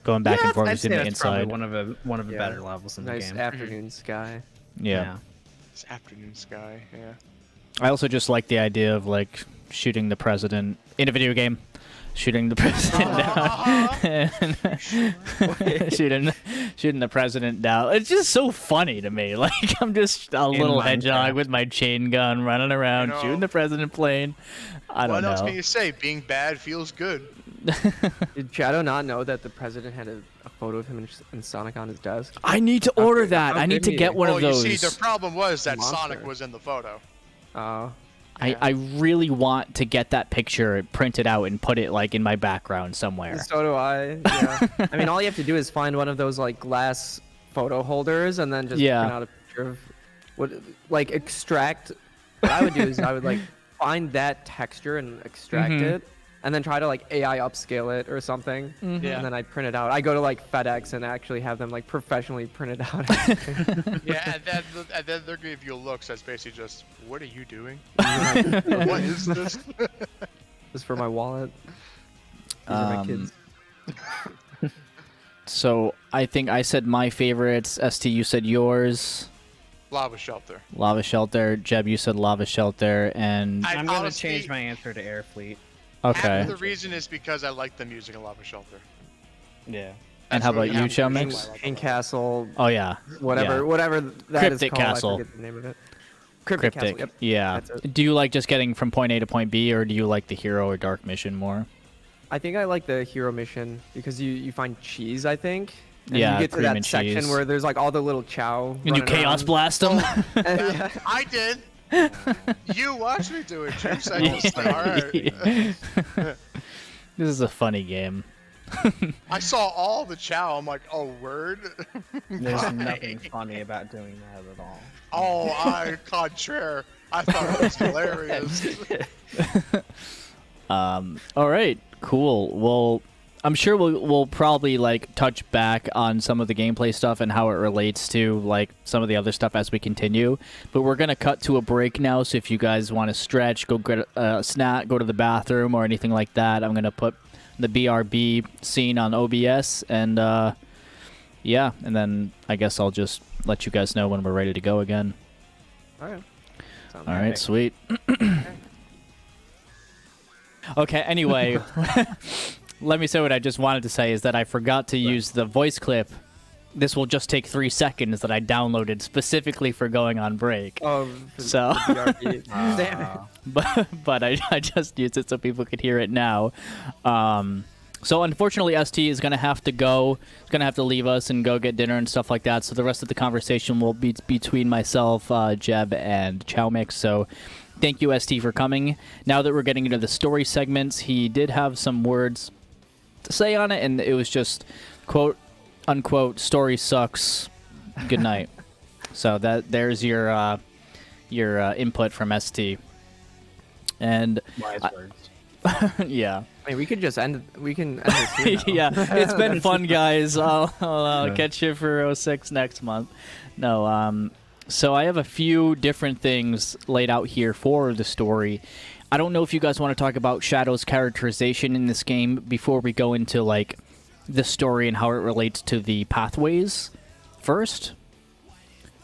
Going back and forth I'd between say the that's probably inside. one of the Yeah. better levels in the Nice game. afternoon sky. Yeah. This afternoon sky, yeah. I also just like the idea of like shooting the president in a video game. Shooting the president down. shooting the president down. It's just so funny to me. Like I'm just a little hedgehog Minecraft. with my chain gun running around You know, shooting the president plane. I don't What else know. can you say? Being bad feels good. Did Shadow not know that the president had a photo of him and Sonic on his desk? I need to order that. how I need could to he? get one Well, of you those. see, the problem was that Monster. Sonic was in the photo. Oh. I really want to get that picture printed out and put it like in my background somewhere. So do I. Yeah. I mean, all you have to do is find one of those like glass photo holders and then just Yeah. print out a picture of what, like extract. What I would do is I would like find that texture and extract Mhm. it, and then try to like AI upscale it or something. Yeah. And then I print it out. I go to like FedEx and actually have them like professionally print it out. Yeah, and then they're gonna give you a look that's basically just, what are you doing? What is this? This is for my wallet. These are my kids. So I think I said my favorites. ST, you said yours. Lava Shelter. Lava Shelter. Jeb, you said Lava Shelter, and I'm gonna honestly- change my answer to Air Fleet. okay. Half of the reason is because I like the music in Lava Shelter. Yeah. And That's how really about you, half the Chow reason Mix? why I like Pain Lava Castle, Oh yeah. whatever, Yeah. whatever that is Cryptic called. Castle. I forget the name of it. Cryptic Castle. Yep. Yeah. That's it. Do you like just getting from point A to point B, or do you like the hero or dark mission more? I think I like the hero mission because you find cheese, I think. And Yeah, you get to cream that and section cheese. where there's like all the little chow. And you running chaos around. blast them? And, yeah. I did. You watched me do it, Juice. I just, all right. This is a funny game. I saw all the chow. I'm like, oh, word. There's nothing funny about doing that at all. Oh, contraire. I thought it was hilarious. All right, cool. Well, I'm sure we'll probably like touch back on some of the gameplay stuff and how it relates to like some of the other stuff as we continue. But we're gonna cut to a break now. So if you guys want to stretch, go get a snack, go to the bathroom, or anything like that, I'm gonna put the BRB scene on OBS, and yeah, and then I guess I'll just let you guys know when we're ready to go again. All right. Sounds All right, good. sweet. Okay, anyway, let me say what I just wanted to say is that I forgot to use the voice clip. This will just take 3 seconds that I downloaded specifically for going on break. Oh, So- the BRB. Damn it. But I just used it so people could hear it now. So unfortunately, ST is going to have to go. He's going to have to leave us and go get dinner and stuff like that. So the rest of the conversation will be between myself, Jeb, and Chow Mix. So thank you, ST, for coming. Now that we're getting into the story segments, he did have some words to say on it, and it was just, quote, unquote, story sucks, good night. So there's your input from ST. And Wise words. yeah. I mean, we could just end. We can end this here now. Yeah, it's been fun, guys. I'll catch you for 06 next month. No, so I have a few different things laid out here for the story. I don't know if you guys want to talk about Shadow's characterization in this game before we go into like the story and how it relates to the pathways first.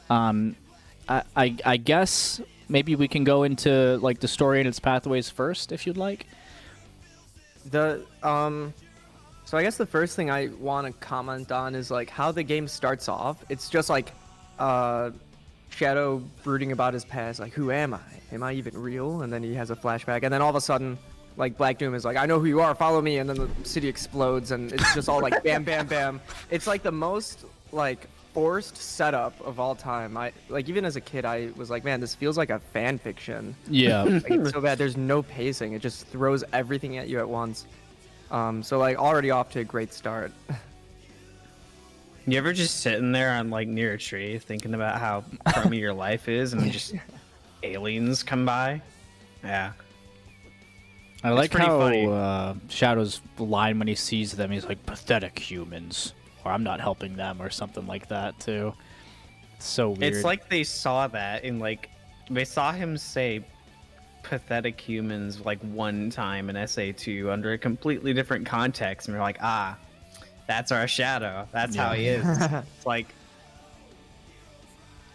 I guess maybe we can go into like the story and its pathways first, if you'd like. So I guess the first thing I want to comment on is like how the game starts off. It's just like Shadow brooding about his past, like who am I? Am I even real? And then he has a flashback, and then all of a sudden, like Black Doom is like, I know who you are, follow me, and then the city explodes, and it's just all like bam, bam, bam. It's like the most like forced setup of all time. I like even as a kid, I was like, man, this feels like a fan fiction. Yeah. Like, it's so bad. There's no pacing. It just throws everything at you at once. So like already off to a great start. You ever just sitting there on like near a tree thinking about how crummy your life is and just aliens come by? Yeah. I like pretty how funny. Shadow's line when he sees them, he's like, pathetic humans, or I'm not helping them, or something like that, too. It's so weird. It's like they saw that in like, they saw him say pathetic humans like one time in SA2 under a completely different context, and they're like, ah, that's our Shadow. That's how he is. It's like,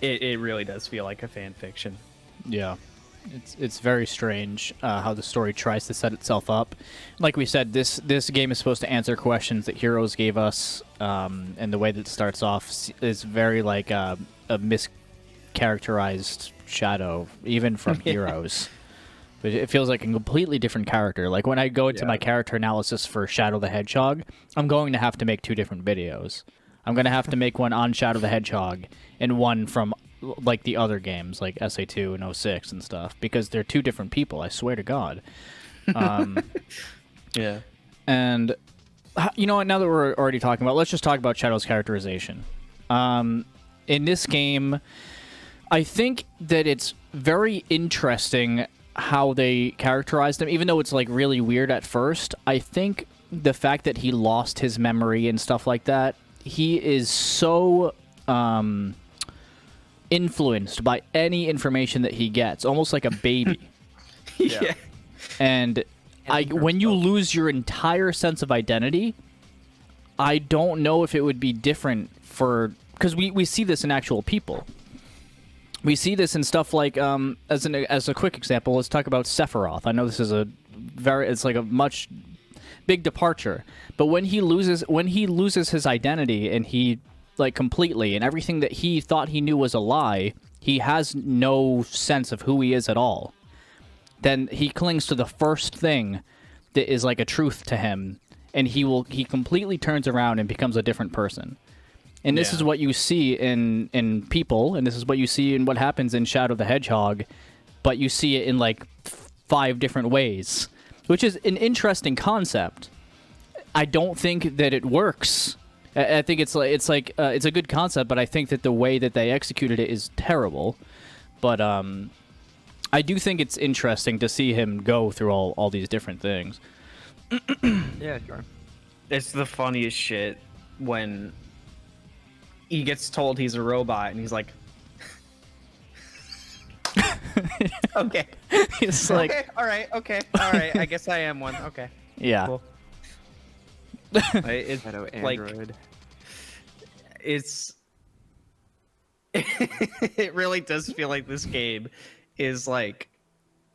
it really does feel like a fan fiction. Yeah. It's very strange how the story tries to set itself up. Like we said, this game is supposed to answer questions that Heroes gave us, and the way that it starts off is very like a mischaracterized Shadow, even from Heroes. But it feels like a completely different character. Like when I go into my character analysis for Shadow the Hedgehog, I'm going to have to make 2 different videos. I'm going to have to make one on Shadow the Hedgehog and one from like the other games, like SA2 and 06 and stuff, because they're 2 different people, I swear to God. Yeah. And, you know what, now that we're already talking about, let's just talk about Shadow's characterization. In this game, I think that it's very interesting how they characterized him, even though it's like really weird at first. I think the fact that he lost his memory and stuff like that, he is so influenced by any information that he gets, almost like a baby. Yeah. And when you lose your entire sense of identity, I don't know if it would be different because we see this in actual people. We see this in stuff like, as a quick example, let's talk about Sephiroth. I know this is it's like a much big departure, but when he loses his identity and he like completely, and everything that he thought he knew was a lie, he has no sense of who he is at all. Then he clings to the first thing that is like a truth to him, and he completely turns around and becomes a different person. And this is what you see in people, and this is what you see in what happens in Shadow the Hedgehog, but you see it in like 5 different ways, which is an interesting concept. I don't think that it works. I think it's a good concept, but I think that the way that they executed it is terrible. But I do think it's interesting to see him go through all these different things. Yeah, sure. It's the funniest shit when he gets told he's a robot and he's like, okay. It's like, okay, all right, I guess I am one. Okay. yeah. Cool. It's Shadow like, Android. it's it really does feel like this game is like,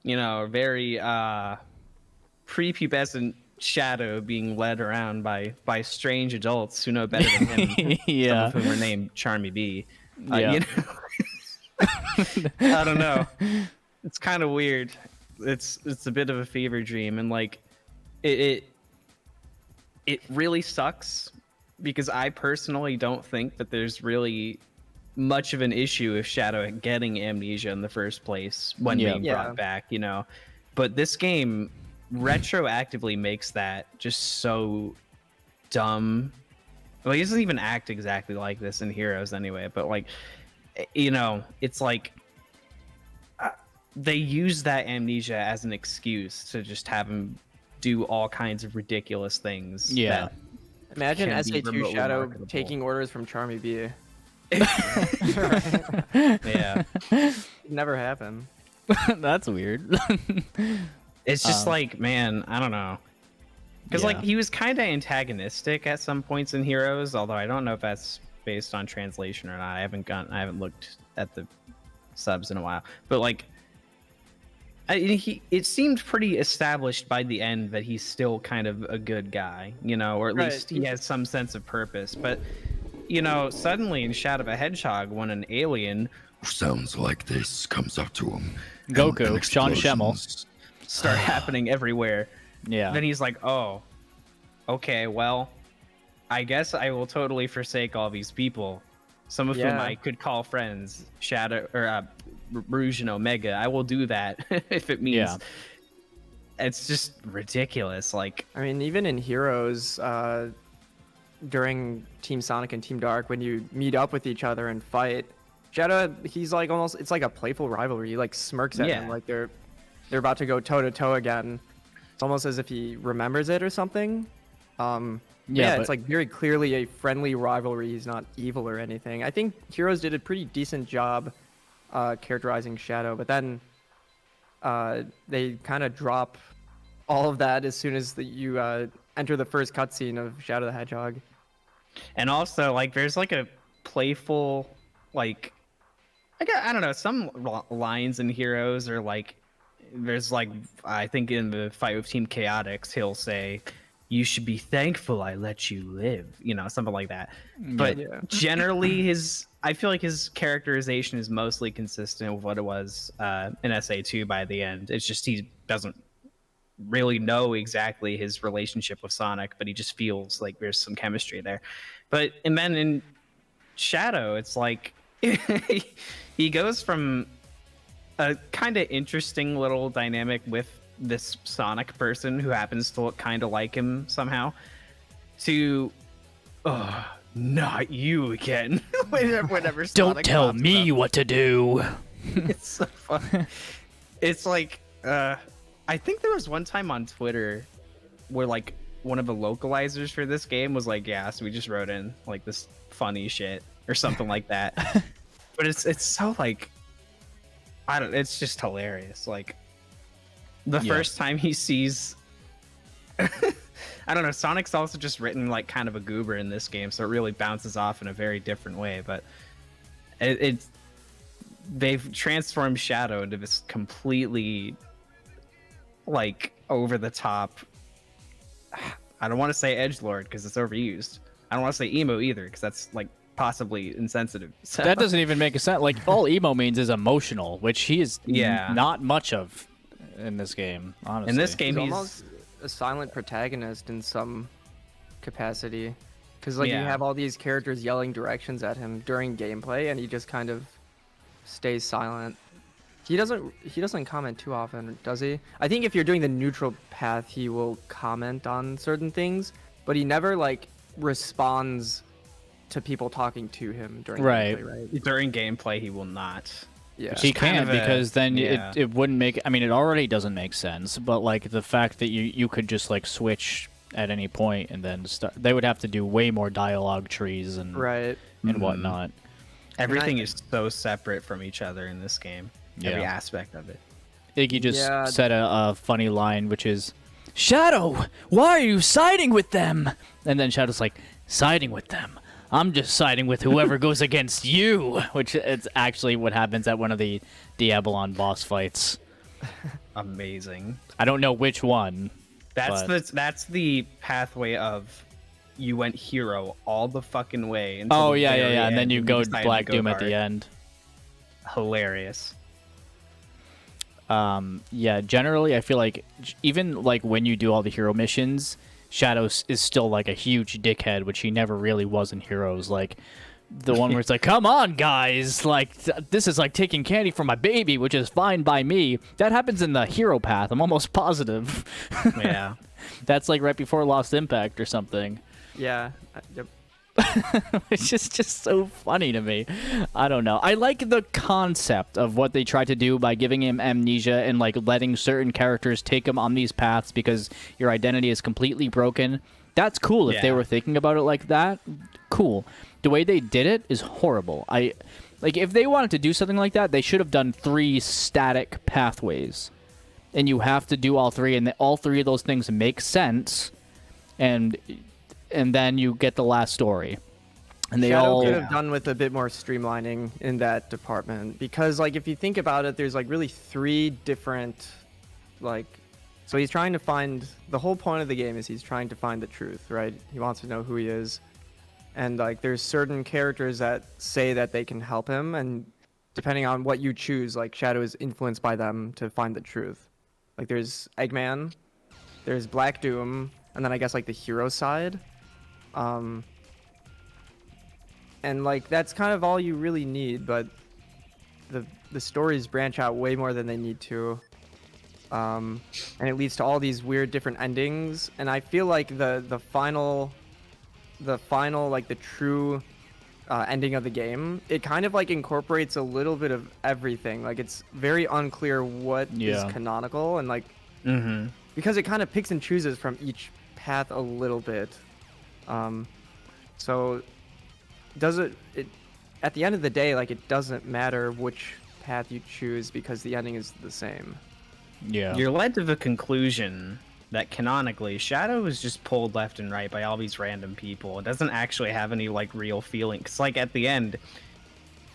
very prepubescent Shadow being led around by strange adults who know better than him. Yeah. Some of whom are named Charmy B. Yeah. I don't know. It's kind of weird. It's a bit of a fever dream, and like it really sucks because I personally don't think that there's really much of an issue with Shadow getting amnesia in the first place when being brought back, But this game retroactively makes that just so dumb. Well, he doesn't even act exactly like this in Heroes anyway, but like, it's like they use that amnesia as an excuse to just have him do all kinds of ridiculous things. Yeah. Imagine can be SA2 remotely Shadow marketable. taking orders from Charmy B. Yeah. Never happened. That's weird. It's just like, man, I don't know. Because like he was kind of antagonistic at some points in Heroes, although I don't know if that's based on translation or not. I haven't looked at the subs in a while. But like, it seemed pretty established by the end that he's still kind of a good guy, or at least he has some sense of purpose. But suddenly in Shadow the Hedgehog, when an alien sounds like this comes up to him, Goku, and Sean Schemmel. explosions start happening everywhere, Yeah. then he's like, oh, okay, well, I guess I will totally forsake all these people, some of whom I could call friends, Shadow or Rouge and Omega. I will do that if it means. Yeah. It's just ridiculous. Like, I mean, even in Heroes, during Team Sonic and Team Dark, when you meet up with each other and fight, Shadow, he's like it's like a playful rivalry. He like smirks at him like they're about to go toe to toe again. It's almost as if he remembers it or something. It's like very clearly a friendly rivalry. He's not evil or anything. I think Heroes did a pretty decent job characterizing Shadow, but then they kind of drop all of that as soon as you enter the first cutscene of Shadow the Hedgehog. and also like there's like a playful like I don't know, some lines in Heroes are like, there's like, I think in the fight with Team Chaotix, he'll say, "You should be thankful I let you live," something like that. But generally, I feel like his characterization is mostly consistent with what it was in SA2 by the end. It's just he doesn't really know exactly his relationship with Sonic, but he just feels like there's some chemistry there. And then in Shadow, it's like he goes from a kind of interesting little dynamic with this Sonic person who happens to look kind of like him somehow to, oh, not you again. Whenever Don't Sonic tell pops me up. what to do. It's so fun. It's like I think there was one time on Twitter where like one of the localizers for this game was like, yeah, so we just wrote in like this funny shit or something like that. But it's so like, it's just hilarious. Like the first time he sees, I don't know, Sonic's also just written like kind of a goober in this game, so it really bounces off in a very different way. But they've transformed Shadow into this completely like over the top. I don't want to say edgelord because it's overused. I don't want to say emo either because that's like possibly insensitive. So, That doesn't even make a sense. Like all emo means is emotional, which he is not much of in this game. Honestly, in this game, he's almost a silent protagonist in some capacity, because like you have all these characters yelling directions at him during gameplay, and he just kind of stays silent. He doesn't comment too often, does he? I think if you're doing the neutral path, he will comment on certain things, but he never like responds to people talking to him during gameplay, right? During gameplay, he will not. Yeah, he can because then it wouldn't make. I mean, it already doesn't make sense. But like the fact that you could just like switch at any point and then start, they would have to do way more dialogue trees and and whatnot. Everything is so separate from each other in this game. Every aspect of it. Iggy just said a funny line, which is, "Shadow, why are you siding with them?" And then Shadow's like, "Siding with them? I'm just siding with whoever goes against you," which is actually what happens at one of the Diabolon boss fights. Amazing. I don't know which one. That's the pathway of you went hero all the fucking way. Until oh yeah, and then you go Black Doom at the end. Hilarious. Yeah, generally I feel like even like when you do all the hero missions, Shadow is still like a huge dickhead, which he never really was in Heroes. Like the one where it's like, "Come on, guys! Like this is like taking candy from my baby, which is fine by me." That happens in the hero path. I'm almost positive. Yeah, that's like right before Lost Impact or something. Yeah. Yep. It's just so funny to me. I don't know. I like the concept of what they tried to do by giving him amnesia and like letting certain characters take him on these paths because your identity is completely broken. That's cool if they were thinking about it like that. Cool. The way they did it is horrible. Like if they wanted to do something like that, they should have done 3 static pathways. And you have to do all 3, and all 3 of those things make sense. And then you get the last story, and they Shadow all could have done with a bit more streamlining in that department, because like if you think about it, there's like really 3 different like, so he's trying to find, the whole point of the game is he's trying to find the truth, right? He wants to know who he is, and like there's certain characters that say that they can help him, and depending on what you choose, like Shadow is influenced by them to find the truth. Like there's Eggman, there's Black Doom, and then I guess like the hero side. And like that's kind of all you really need, but the stories branch out way more than they need to, and it leads to all these weird different endings. And I feel like the final like the true ending of the game, it kind of like incorporates a little bit of everything. Like it's very unclear what is canonical, and like because it kind of picks and chooses from each path a little bit. So does it at the end of the day, like it doesn't matter which path you choose because the ending is the same. Yeah. You're led to the conclusion that canonically Shadow is just pulled left and right by all these random people. It doesn't actually have any like real feeling. 'Cause like at the end,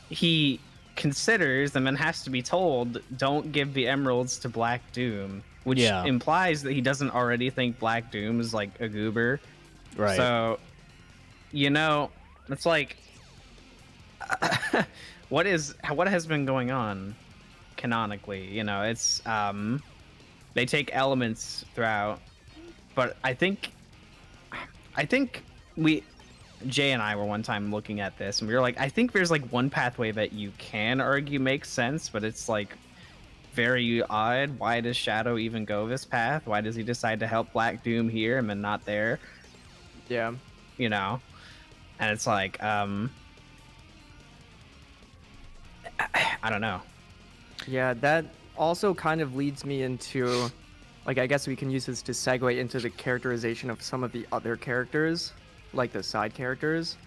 he considers and then has to be told, "Don't give the emeralds to Black Doom," which implies that he doesn't already think Black Doom is like a goober. Right. So, you know, it's like, what has been going on canonically? You know, it's they take elements throughout, but I think Jay and I were one time looking at this, and we were like, I think there's like one pathway that you can argue makes sense, but it's like very odd. Why does Shadow even go this path? Why does he decide to help Black Doom here and then not there? Yeah. You know? And it's like, I don't know. Yeah, that also kind of leads me into, like, I guess we can use this to segue into the characterization of some of the other characters, like the side characters.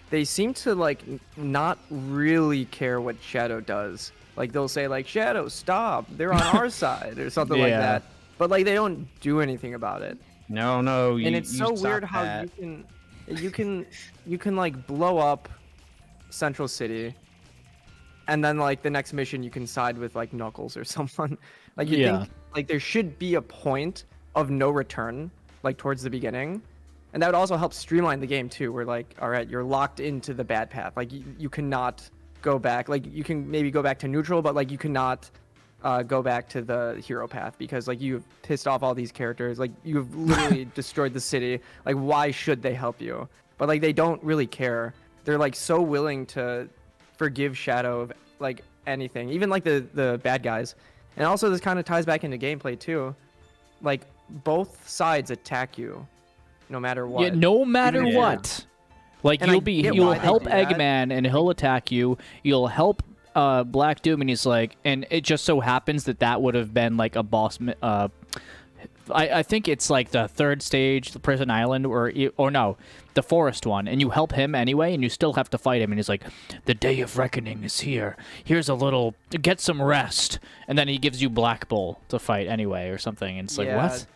They seem to like not really care what Shadow does. Like they'll say like, Shadow, stop, they're on our side or something like Yeah. that. But like they don't do anything about it. No, And it's so weird how you can like blow up Central City, and then like the next mission you can side with like Knuckles or someone. Like you Yeah. think like there should be a point of no return like towards the beginning, and that would also help streamline the game too. Where like, all right, you're locked into the bad path. Like you cannot go back. Like you can maybe go back to neutral, but like you cannot go back to the hero path because like you've pissed off all these characters. Like you've literally destroyed the city. Like why should they help you? But like they don't really care. They're like so willing to forgive Shadow of like anything, even like the bad guys. And also this kind of ties back into gameplay too. Like both sides attack you no matter what. Yeah, no matter Even if what. Like And I get you'll why they help do that. Eggman and he'll attack you. You'll help Black Doom and he's like, and it just so happens that would have been like a boss. I think it's like the third stage, the prison island, or no, the forest one, and you help him anyway, and you still have to fight him, and he's like, the day of reckoning is here. Here's a little, get some rest, and then he gives you Black Bull to fight anyway, or something, and it's like, Yeah. what?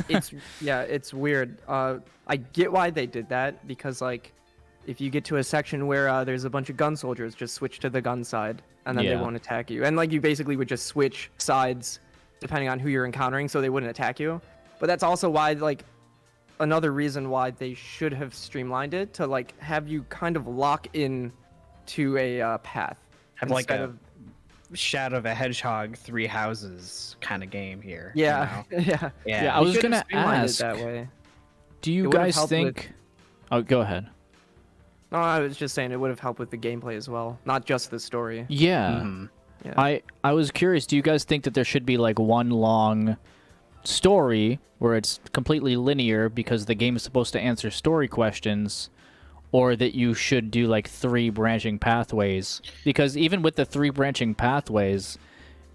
It's weird. I get why they did that because like if you get to a section where there's a bunch of gun soldiers, just switch to the gun side and then they Yeah. won't attack you. And like you basically would just switch sides depending on who you're encountering so they wouldn't attack you. But that's also why like another reason why they should have streamlined it to like have you kind of lock in to a path. Have like instead a of Shadow of a Hedgehog, three houses kind of game here. you yeah, know? yeah. Yeah, I They was should have gonna streamlined ask, it that way. do It you would've guys helped with- think... Oh, go ahead. No, I was just saying it would have helped with the gameplay as well, not just the story. Yeah. Yeah. I was curious, do you guys think that there should be like one long story where it's completely linear because the game is supposed to answer story questions, or that you should do like 3 branching pathways? Because even with the 3 branching pathways,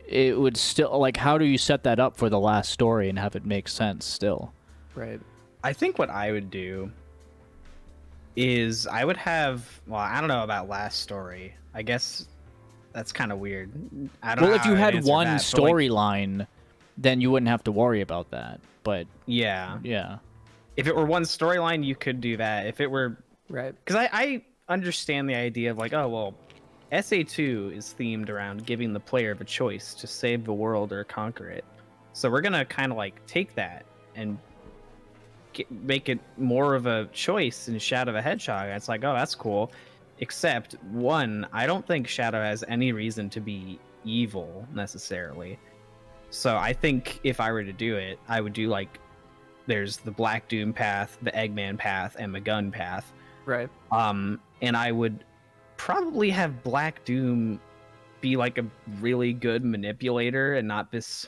it would still, like, how do you set that up for the last story and have it make sense still? Right. I think what I would do is I would have, well, I don't know about last story. I guess that's kind of weird. I don't know Well, if how you I'd had answer one that, but, like, storyline, then you wouldn't have to worry about that. But yeah. yeah. If it were one storyline, you could do that. If it were, Right. because I understand the idea of like, oh, well, SA2 is themed around giving the player a choice to save the world or conquer it. So we're going to kind of like take that and make it more of a choice in Shadow of a Hedgehog. It's like, oh, that's cool. Except, one, I don't think Shadow has any reason to be evil necessarily. So I think if I were to do it, I would do like, there's the Black Doom path, the Eggman path, and the gun path. Right. And I would probably have Black Doom be like a really good manipulator and not this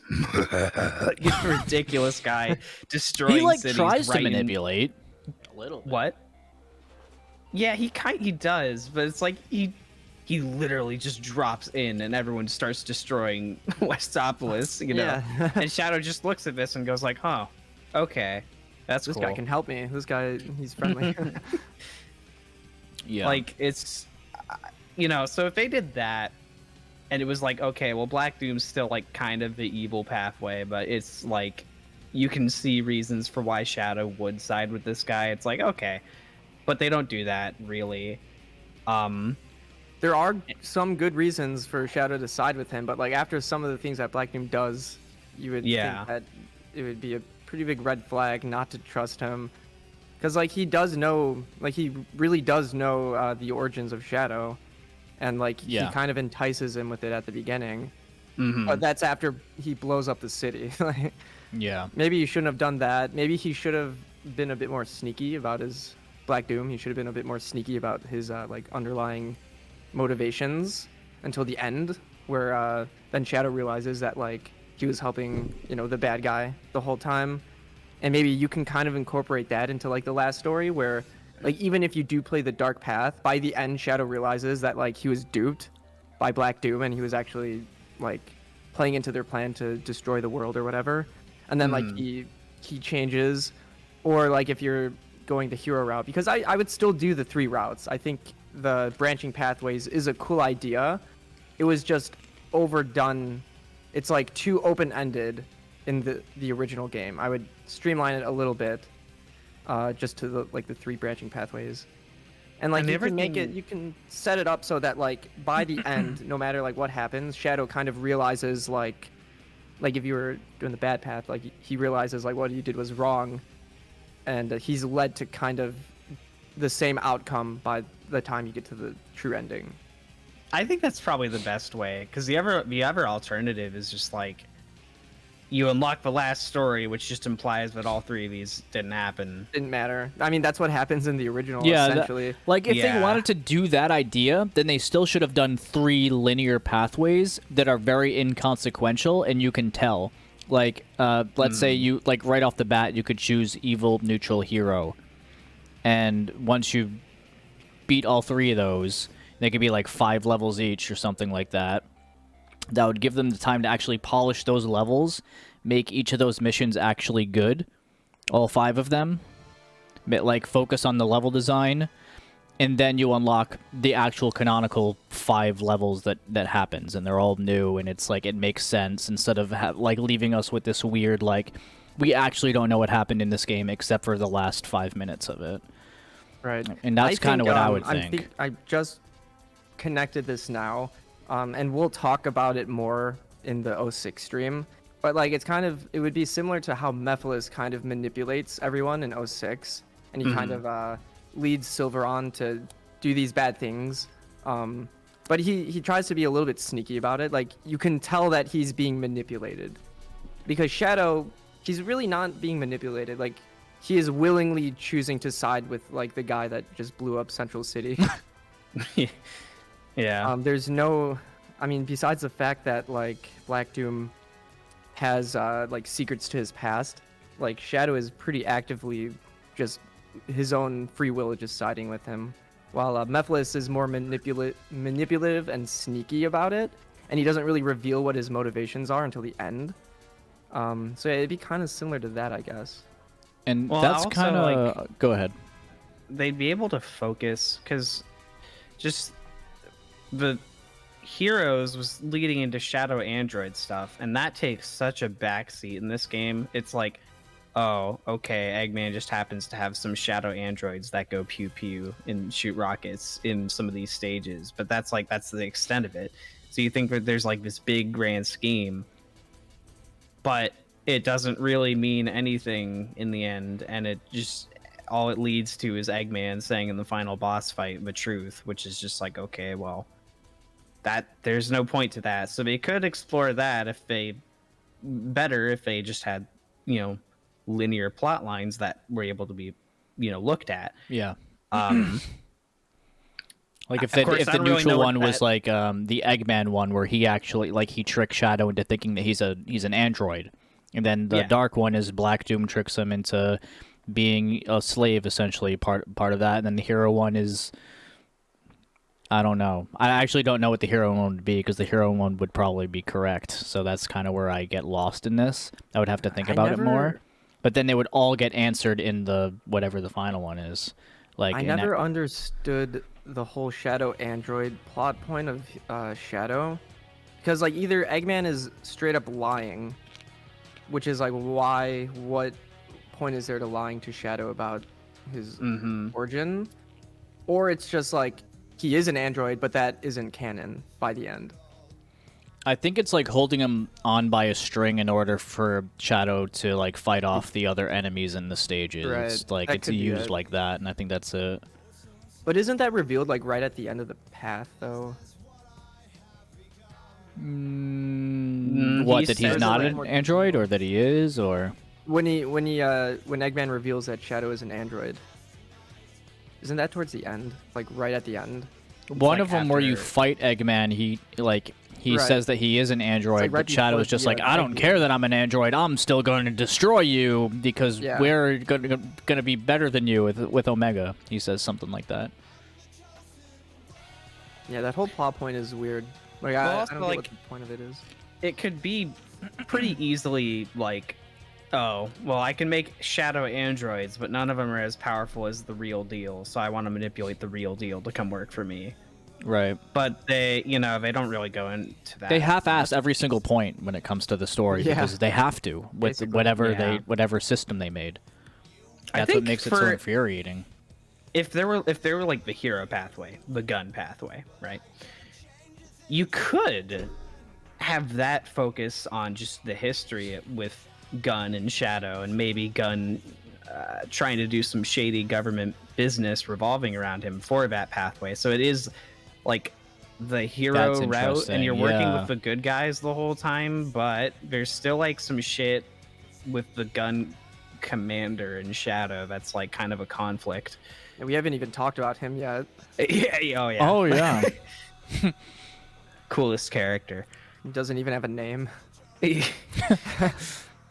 ridiculous guy destroying He like cities tries right to in- manipulate a little bit. What? Yeah, he does, but it's like he literally just drops in and everyone starts destroying Westopolis, you know. Yeah. And Shadow just looks at this and goes like, "Huh, okay, that's This cool." guy can help me. This guy, he's friendly. Yeah. Like it's, you know, so if they did that, and it was like, okay, well, Black Doom's still like kind of the evil pathway, but it's like you can see reasons for why Shadow would side with this guy. It's like, okay, but they don't do that really. There are some good reasons for Shadow to side with him, but like after some of the things that Black Doom does, you would Yeah. think that it would be a pretty big red flag not to trust him. Because like he does know, like he really does know the origins of Shadow, and like Yeah. he kind of entices him with it at the beginning. Mhm. But that's after he blows up the city. Like, yeah. maybe he shouldn't have done that. Maybe he should have been a bit more sneaky about his Black Doom. He should have been a bit more sneaky about his like underlying motivations until the end, where then Shadow realizes that like he was helping, you know, the bad guy the whole time. And maybe you can kind of incorporate that into like the last story where like even if you do play the dark path, by the end Shadow realizes that like he was duped by Black Doom and he was actually like playing into their plan to destroy the world or whatever, and then like he changes, or like if you're going the hero route, because I would still do the 3 routes. I think the branching pathways is a cool idea. It was just overdone. It's like too open-ended in the original game. I would streamline it a little bit, just to the 3 branching pathways. And like you can make it, you can set it up so that like by the end, no matter like what happens, Shadow kind of realizes like if you were doing the bad path, like he realizes like what he did was wrong, and he's led to kind of the same outcome by the time you get to the true ending. I think that's probably the best way, because the other alternative is just like you unlock the last story, which just implies that all 3 of these didn't happen. Didn't matter. I mean, that's what happens in the original, Yeah, essentially. like, if they wanted to do that idea, then they still should have done 3 linear pathways that are very inconsequential, and you can tell. Like, let's say you, like, right off the bat, you could choose evil, neutral, hero. And once you beat all 3 of those, they could be, like, 5 levels each or something like that. That would give them the time to actually polish those levels, make each of those missions actually good, all 5 of them, like focus on the level design, and then you unlock the actual canonical 5 levels that happens, and they're all new, and it's like it makes sense instead of like leaving us with this weird like we actually don't know what happened in this game except for the last 5 minutes of it. Right. And that's kind of what I would think. I just connected this now. And we'll talk about it more in the 06 stream. But like it would be similar to how Mephiles kind of manipulates everyone in 06. And he kind of leads Silver on to do these bad things. But he tries to be a little bit sneaky about it. Like you can tell that he's being manipulated. Because Shadow, he's really not being manipulated. Like he is willingly choosing to side with like the guy that just blew up Central City. Yeah. There's no, I mean, besides the fact that like Black Doom has like secrets to his past, like Shadow is pretty actively just his own free will just siding with him, while Mephiles is more manipulative and sneaky about it, and he doesn't really reveal what his motivations are until the end. So it'd be kind of similar to that, I guess. And that's kind of like, go ahead. They'd be able to focus, because just the heroes was leading into Shadow Android stuff, and that takes such a backseat in this game. It's like, oh, okay, Eggman just happens to have some Shadow Androids that go pew pew and shoot rockets in some of these stages, but that's the extent of it. So you think that there's like this big grand scheme, but it doesn't really mean anything in the end, and it just all it leads to is Eggman saying in the final boss fight the truth, which is just like, okay, well, that there's no point to that. So they could explore that if they just had, linear plot lines that were able to be, looked at. Yeah. Like if the neutral one was like the Eggman one, where he actually like he tricked Shadow into thinking that he's an android, and then the dark one is Black Doom tricks him into being a slave, essentially part of that, and then the hero one is, I don't know. I actually don't know what the hero one would be, because the hero one would probably be correct. So that's kind of where I get lost in this. I would have to think about it more. But then they would all get answered in the whatever the final one is. Like I never understood the whole Shadow Android plot point of Shadow, because like either Eggman is straight up lying, which is like what point is there to lying to Shadow about his origin, or it's just like he is an android, but that isn't canon by the end. I think it's like holding him on by a string in order for Shadow to like fight off the other enemies in the stages. Right. Like it's used like that, and I think that's it. But isn't that revealed like right at the end of the path though? What, that he's not an android, or that he is, or when Eggman reveals that Shadow is an android? Isn't that towards the end? Like right at the end? One of them where you fight Eggman, he says that he is an android, but Shadow is just like, I don't care that I'm an android. I'm still going to destroy you because we're going to be better than you with Omega. He says something like that. Yeah, that whole plot point is weird. Like I don't know what the point of it is. it could be pretty easily like, oh, well, I can make shadow androids, but none of them are as powerful as the real deal, so I want to manipulate the real deal to come work for me. Right. But they, they don't really go into that. They half-ass every single point when it comes to the story Yeah. because they have to with Basically. whatever system they made. I That's what think makes it so infuriating. If there were like the hero pathway, the gun pathway, right? You could have that focus on just the history with Gun and Shadow, and maybe Gun trying to do some shady government business revolving around him for that pathway. So it is like the hero That's route, and you're interesting, working yeah. with the good guys the whole time, but there's still like some shit with the Gun commander and Shadow that's like kind of a conflict. And we haven't even talked about him yet. Yeah, oh yeah. Oh yeah. Coolest character. He doesn't even have a name.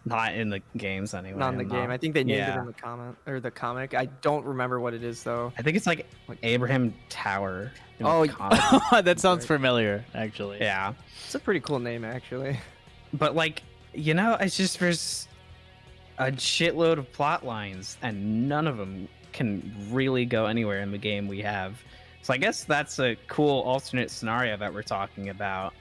Not in the games anyway. Not in the game. I think they named it Yeah. in the comment or the comic. I don't remember what it is though. I think it's like Abraham Tower. in the Oh, comic. That sounds familiar, actually. Yeah. It's a pretty cool name actually. But like, it's just there's a shitload of plot lines and none of them can really go anywhere in the game we have. So I guess that's a cool alternate scenario that we're talking about.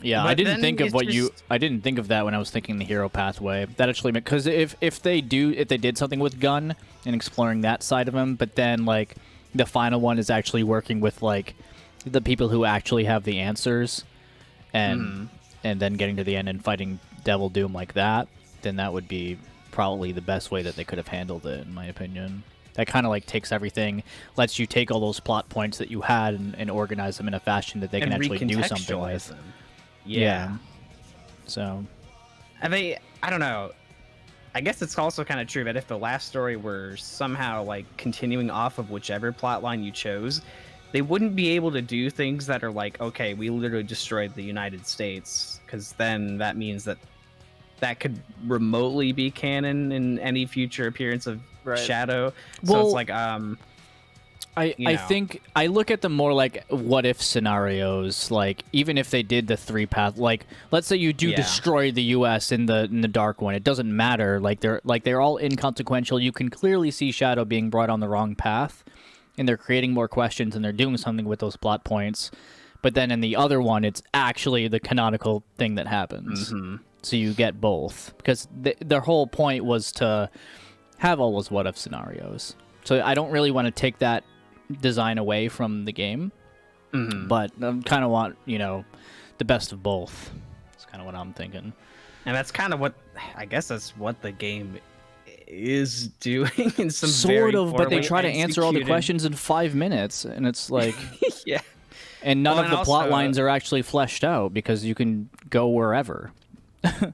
Yeah, But I didn't then think of it's I didn't think of that when I was thinking the hero pathway. That actually, because if they did something with Gun and exploring that side of him, but then like the final one is actually working with like the people who actually have the answers, and then getting to the end and fighting Devil Doom like that, then that would be probably the best way that they could have handled it, in my opinion. That kind of like takes everything, lets you take all those plot points that you had and organize them in a fashion that they can and actually do something recontextualize with. them. Yeah. So, I don't know. I guess it's also kind of true that if the last story were somehow like continuing off of whichever plot line you chose, they wouldn't be able to do things that are like, okay, we literally destroyed the United States, because then that means that could remotely be canon in any future appearance of Right. Shadow. So Well, it's like, I think I look at them more like what if scenarios. Like even if they did the three path, like let's say you do Yeah. destroy the U.S. in the Dark One, it doesn't matter. Like they're all inconsequential. You can clearly see Shadow being brought on the wrong path, and they're creating more questions and they're doing something with those plot points. But then in the other one, it's actually the canonical thing that happens. So you get both because their whole point was to have all those what if scenarios. So I don't really want to take that design away from the game, but I kind of want the best of both. That's kind of what I'm thinking. and that's kind of what I guess that's what the game is doing in some Sort very of, but they poorly try to answer all the executed- questions in 5 minutes, and it's like, Yeah. and none Well, of and the plot also- lines are actually fleshed out because you can go wherever.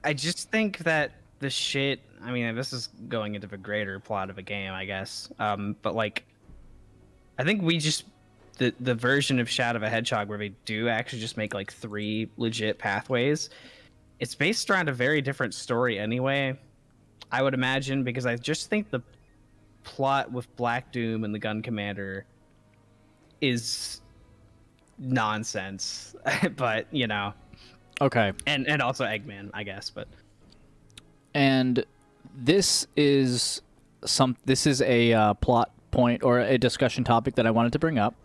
I just think that the shit. I mean, this is going into the greater plot of a game, I guess. But like, I think we just the version of Shadow of a Hedgehog where they do actually just make like 3 legit pathways. It's based around a very different story anyway, I would imagine, because I just think the plot with Black Doom and the Gun Commander is nonsense. But Okay. and also Eggman, I guess, but. And this is a plot point or a discussion topic that I wanted to bring up.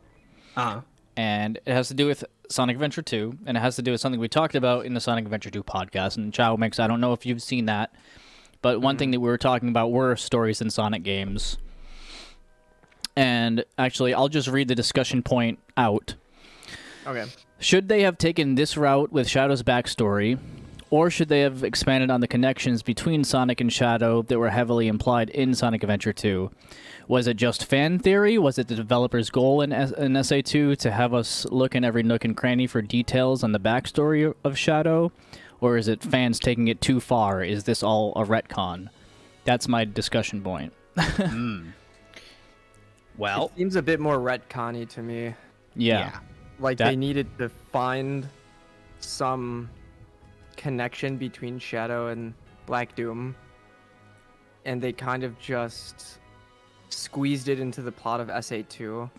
And it has to do with Sonic Adventure 2, and it has to do with something we talked about in the Sonic Adventure 2 podcast. And Chow Mix, I don't know if you've seen that, but one thing that we were talking about were stories in Sonic games. And actually, I'll just read the discussion point out. Okay. Should they have taken this route with Shadow's backstory, or should they have expanded on the connections between Sonic and Shadow that were heavily implied in Sonic Adventure 2? Was it just fan theory? Was it the developer's goal in SA2 to have us look in every nook and cranny for details on the backstory of Shadow? Or is it fans taking it too far? Is this all a retcon? That's my discussion point. Well, It seems a bit more retcon-y to me. Yeah. Like That- they needed to find some connection between Shadow and Black Doom, and they kind of just squeezed it into the plot of SA2.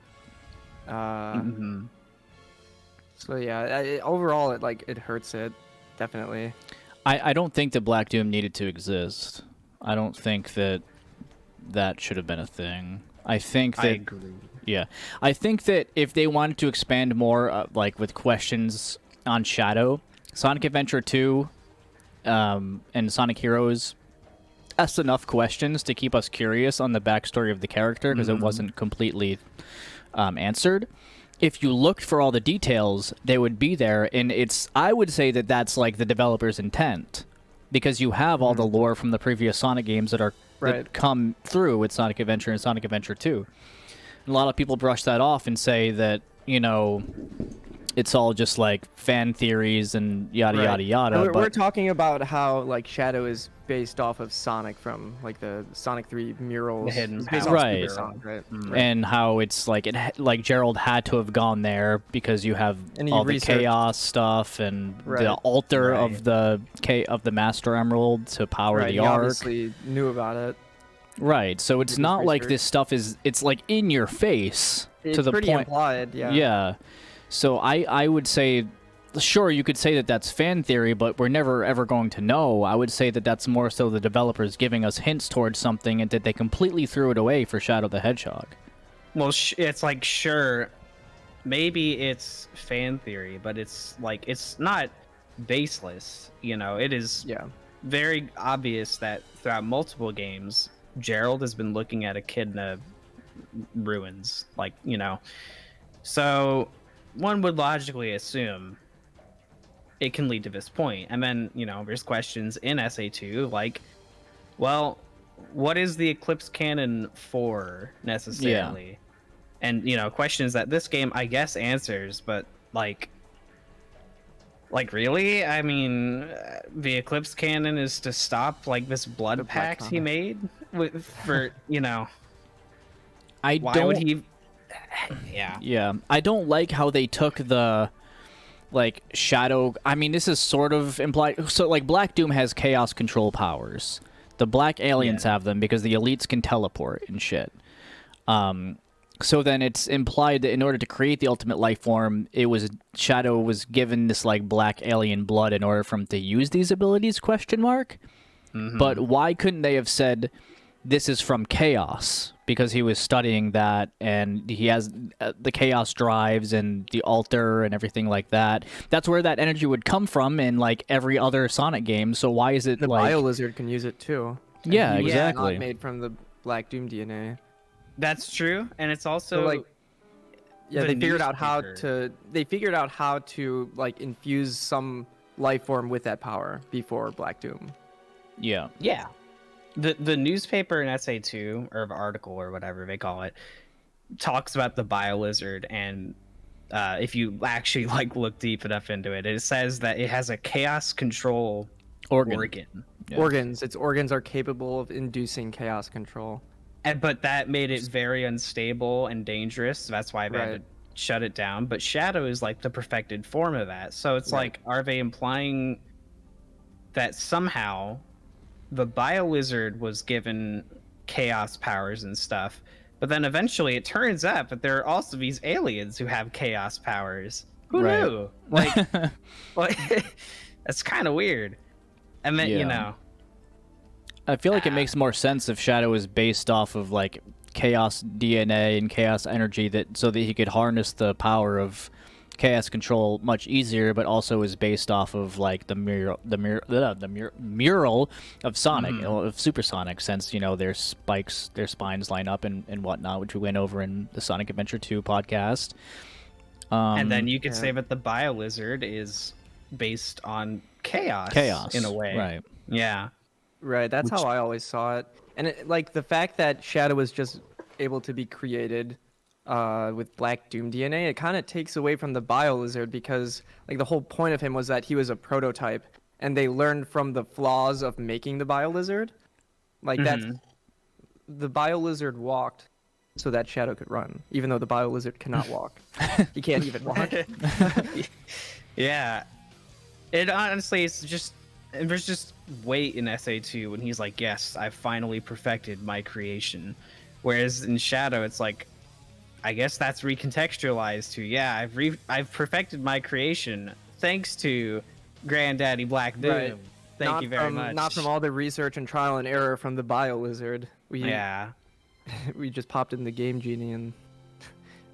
So yeah, overall it hurts it. definitely. I don't think that Black Doom needed to exist. I don't think that should have been a thing. I think that I agree. Yeah, I think that if they wanted to expand more, like with questions on Shadow, Sonic Adventure 2, and Sonic Heroes asked enough questions to keep us curious on the backstory of the character because it wasn't completely answered. If you looked for all the details, they would be there, and I would say that that's like the developer's intent, because you have all the lore from the previous Sonic games that come through with Sonic Adventure and Sonic Adventure 2. A lot of people brush that off and say that, it's all just like fan theories and yada yada yada. And we're talking about how like Shadow is based off of Sonic from like the Sonic 3 murals. The hidden It's based power. off Right. Super Sonic, right? And how it's like like Gerald had to have gone there because you have And he all the researched. chaos stuff and Right. the altar Right. of the Master Emerald to power Right, the he Ark. obviously knew about it. Right. So it's his not like research. this stuff it's like in your face It's to the pretty point. implied, yeah. Yeah. So I would say, sure, you could say that that's fan theory, but we're never ever going to know. I would say that that's more so the developers giving us hints towards something, and that they completely threw it away for Shadow the Hedgehog. Well, it's like, sure, maybe it's fan theory, but it's like, it's not baseless. It is Yeah. very obvious that throughout multiple games, Gerald has been looking at Echidna ruins, so one would logically assume it can lead to this point. And then, there's questions in SA2 like, well, what is the Eclipse Cannon for necessarily? And, questions that this game, I guess, answers, but like really? I mean, the Eclipse Cannon is to stop like this blood The Black pact he Comet. made for, I why don't. would he? Yeah. Yeah, I don't like how they took the like Shadow. I mean, this is sort of implied. So like Black Doom has chaos control powers. The Black Aliens have them because the elites can teleport and shit. So then it's implied that in order to create the ultimate life form, Shadow was given this like black alien blood in order for him to use these abilities? ? But why couldn't they have said this is from chaos? Because he was studying that, and he has the chaos drives and the altar and everything like that. That's where that energy would come from in like every other Sonic game. So why is it The like? Biolizard can use it too. And Yeah, he was exactly. not made from the Black Doom DNA. That's true. And it's also So, like, yeah, the they figured out how newspaper. to like infuse some life form with that power before Black Doom. Yeah. Yeah. The newspaper in SA2, or article or whatever they call it, talks about the Biolizard, and if you actually like look deep enough into it, it says that it has a chaos control organ. Yeah. Its organs are capable of inducing chaos control. But that made it very unstable and dangerous. So that's why they had Right. to shut it down. But Shadow is like the perfected form of that. So it's Right. like, are they implying that somehow the Biolizard was given chaos powers and stuff, but then eventually it turns out that there are also these aliens who have chaos powers? Who Right. knew? Like, that's kind of weird. And then, Yeah. I feel like it makes more sense if Shadow is based off of like chaos DNA and chaos energy, so that he could harness the power of chaos control much easier, but also is based off of like the mural of Sonic, of Supersonic, since their spines line up and whatnot, which we went over in the Sonic Adventure 2 podcast. And then you could yeah. say that the Biolizard is based on chaos in a way. Right. Yeah. Right, that's how I always saw it. And like the fact that Shadow was just able to be created with Black Doom DNA, it kind of takes away from the Biolizard, because like the whole point of him was that he was a prototype, and they learned from the flaws of making the Biolizard. Like that, the Biolizard walked so that Shadow could run, even though the Biolizard cannot walk. He can't even walk. Yeah. It honestly, there's just weight in SA2 when he's like, yes, I finally perfected my creation. Whereas in Shadow, it's like, I guess that's recontextualized to, yeah, I've perfected my creation thanks to Granddaddy Black Doom. Right. Thank you very much. Not from all the research and trial and error from the Bio Lizard. Yeah. We just popped in the Game Genie and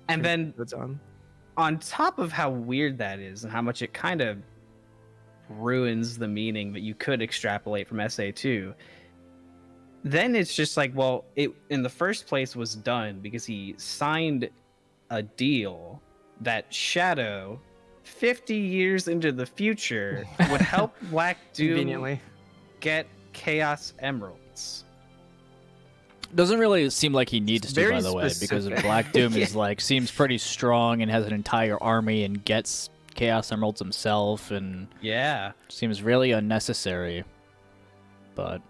then it's on top of how weird that is and how much it kind of ruins the meaning that you could extrapolate from SA2, then it's just like, well, it in the first place was done because he signed a deal that Shadow, 50 years into the future, would help Black Doom conveniently get Chaos Emeralds. Doesn't really seem like he needs to, very by the way, because specific. Black Doom Yeah. is like seems pretty strong and has an entire army and gets Chaos Emeralds himself, and Yeah, seems really unnecessary. But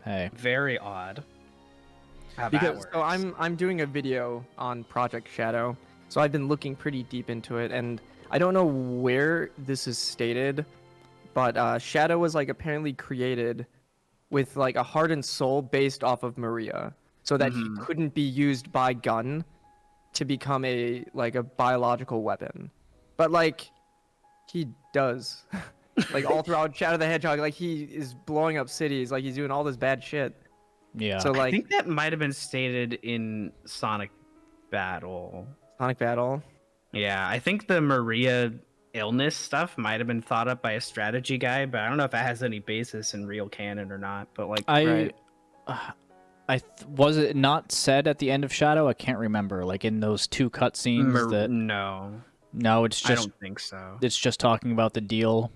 hey, very odd. How that because works. so I'm doing a video on Project Shadow, so I've been looking pretty deep into it, and I don't know where this is stated, but Shadow was like apparently created with like a heart and soul based off of Maria, so that he couldn't be used by Gun to become a biological weapon, but like he does. Like all throughout Shadow the Hedgehog, like he is blowing up cities, like he's doing all this bad shit. yeah. So I like think that might have been stated in Sonic Battle. Sonic Battle. Yeah, I think the Maria illness stuff might have been thought up by a strategy guy, but I don't know if that has any basis in real canon or not. But like, Right. Was it not said at the end of Shadow? I can't remember. Like in those two cutscenes that no, it's I just don't think so. it's just talking about the deal.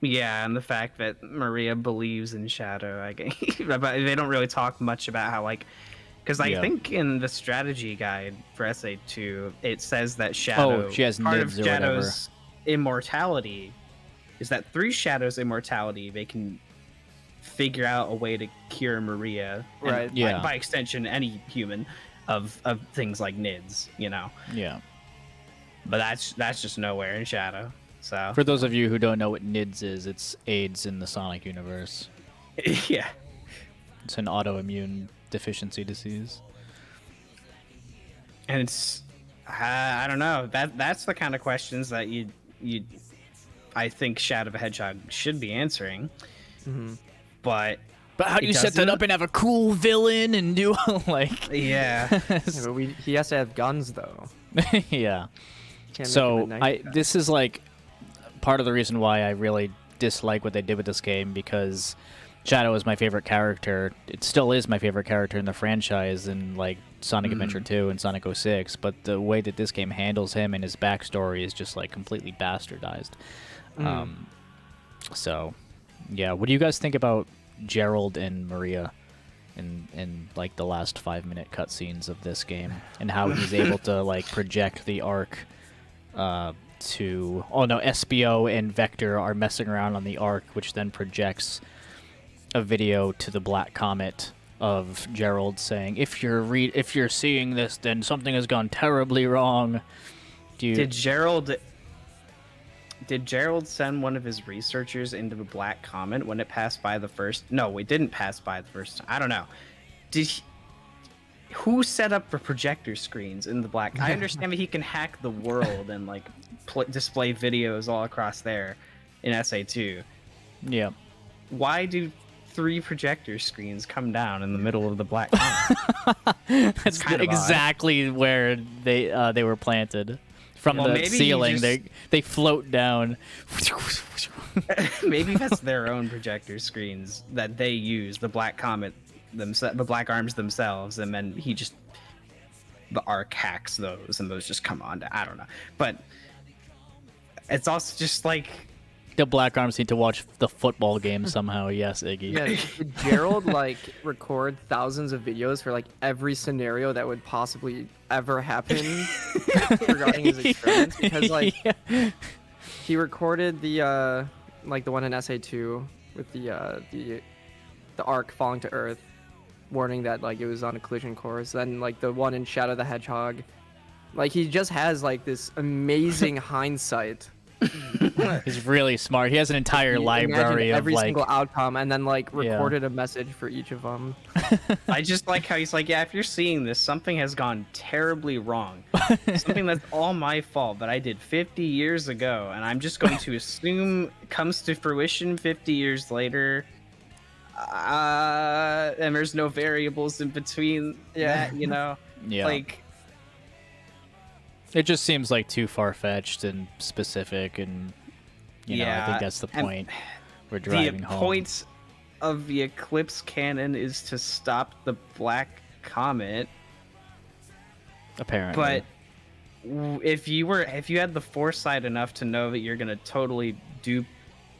Yeah, and the fact that Maria believes in Shadow, I guess, but they don't really talk much about how like, because I Yeah. think in the strategy guide for SA2, it says that Shadow, she has part nibs of or whatever. Shadow's immortality is that through Shadow's immortality, they can figure out a way to cure Maria, and Right. Yeah. by extension, any human of things like NIDS, you know. Yeah. But that's just nowhere in Shadow. So For those of you who don't know what NIDS is, it's AIDS in the Sonic universe. yeah. It's an autoimmune deficiency disease. And it's I don't know, that's the kind of questions that you I think Shadow the Hedgehog should be answering. But how do He you set that doesn't? up and have a cool villain and do like yeah. Yeah, but he has to have guns though. yeah. Can't make So him a knife guy. this is like part of the reason why I really dislike what they did with this game, because Shadow is my favorite character. It still is my favorite character in the franchise in like Sonic Adventure 2 and Sonic 06, but the way that this game handles him and his backstory is just like completely bastardized. So yeah, what do you guys think about Gerald and Maria in like the last 5-minute cutscenes of this game, and how he's able to like project the arc to SBO and Vector are messing around on the arc, which then projects a video to the Black Comet of Gerald saying, if you're seeing this, then something has gone terribly wrong. Did Gerald send one of his researchers into the Black Comet when it passed by the first? No, it didn't pass by the first time. I don't know. Who set up the projector screens in the Black? I understand that he can hack the world and like display videos all across there in SA2. Yeah. Why do 3 projector screens come down in the middle of the Black Comet? That's kind of exactly where they were planted. From Well, the maybe he ceiling, just- they float down. Maybe that's their own projector screens that they use. The Black Comet, the Black Arms themselves, and then the Arc hacks those, and those just come on. I don't know, but it's also just like The Black Arms need to watch the football game somehow. Yes, Iggy. Yeah, did Gerald like record thousands of videos for like every scenario that would possibly ever happen regarding his experiments? Because like Yeah. he recorded the like the one in SA2 with the arc falling to Earth, warning that like it was on a collision course. Then like the one in Shadow the Hedgehog, like he just has like this amazing hindsight He's really smart. He has an entire He library imagined of every like. single outcome and then like Yeah. recorded a message for each of them. I just like how he's like, yeah, if you're seeing this, something has gone terribly wrong. Something that's all my fault that I did 50 years ago, and I'm just going to assume comes to fruition 50 years later. And there's no variables in between that, you know? Yeah. Like, It just seems like too far-fetched and specific, and you know, I Yeah, think that's the and point we're driving the home. point of the Eclipse cannon is to stop the Black Comet, Apparently. but if you had the foresight enough to know that you're gonna totally do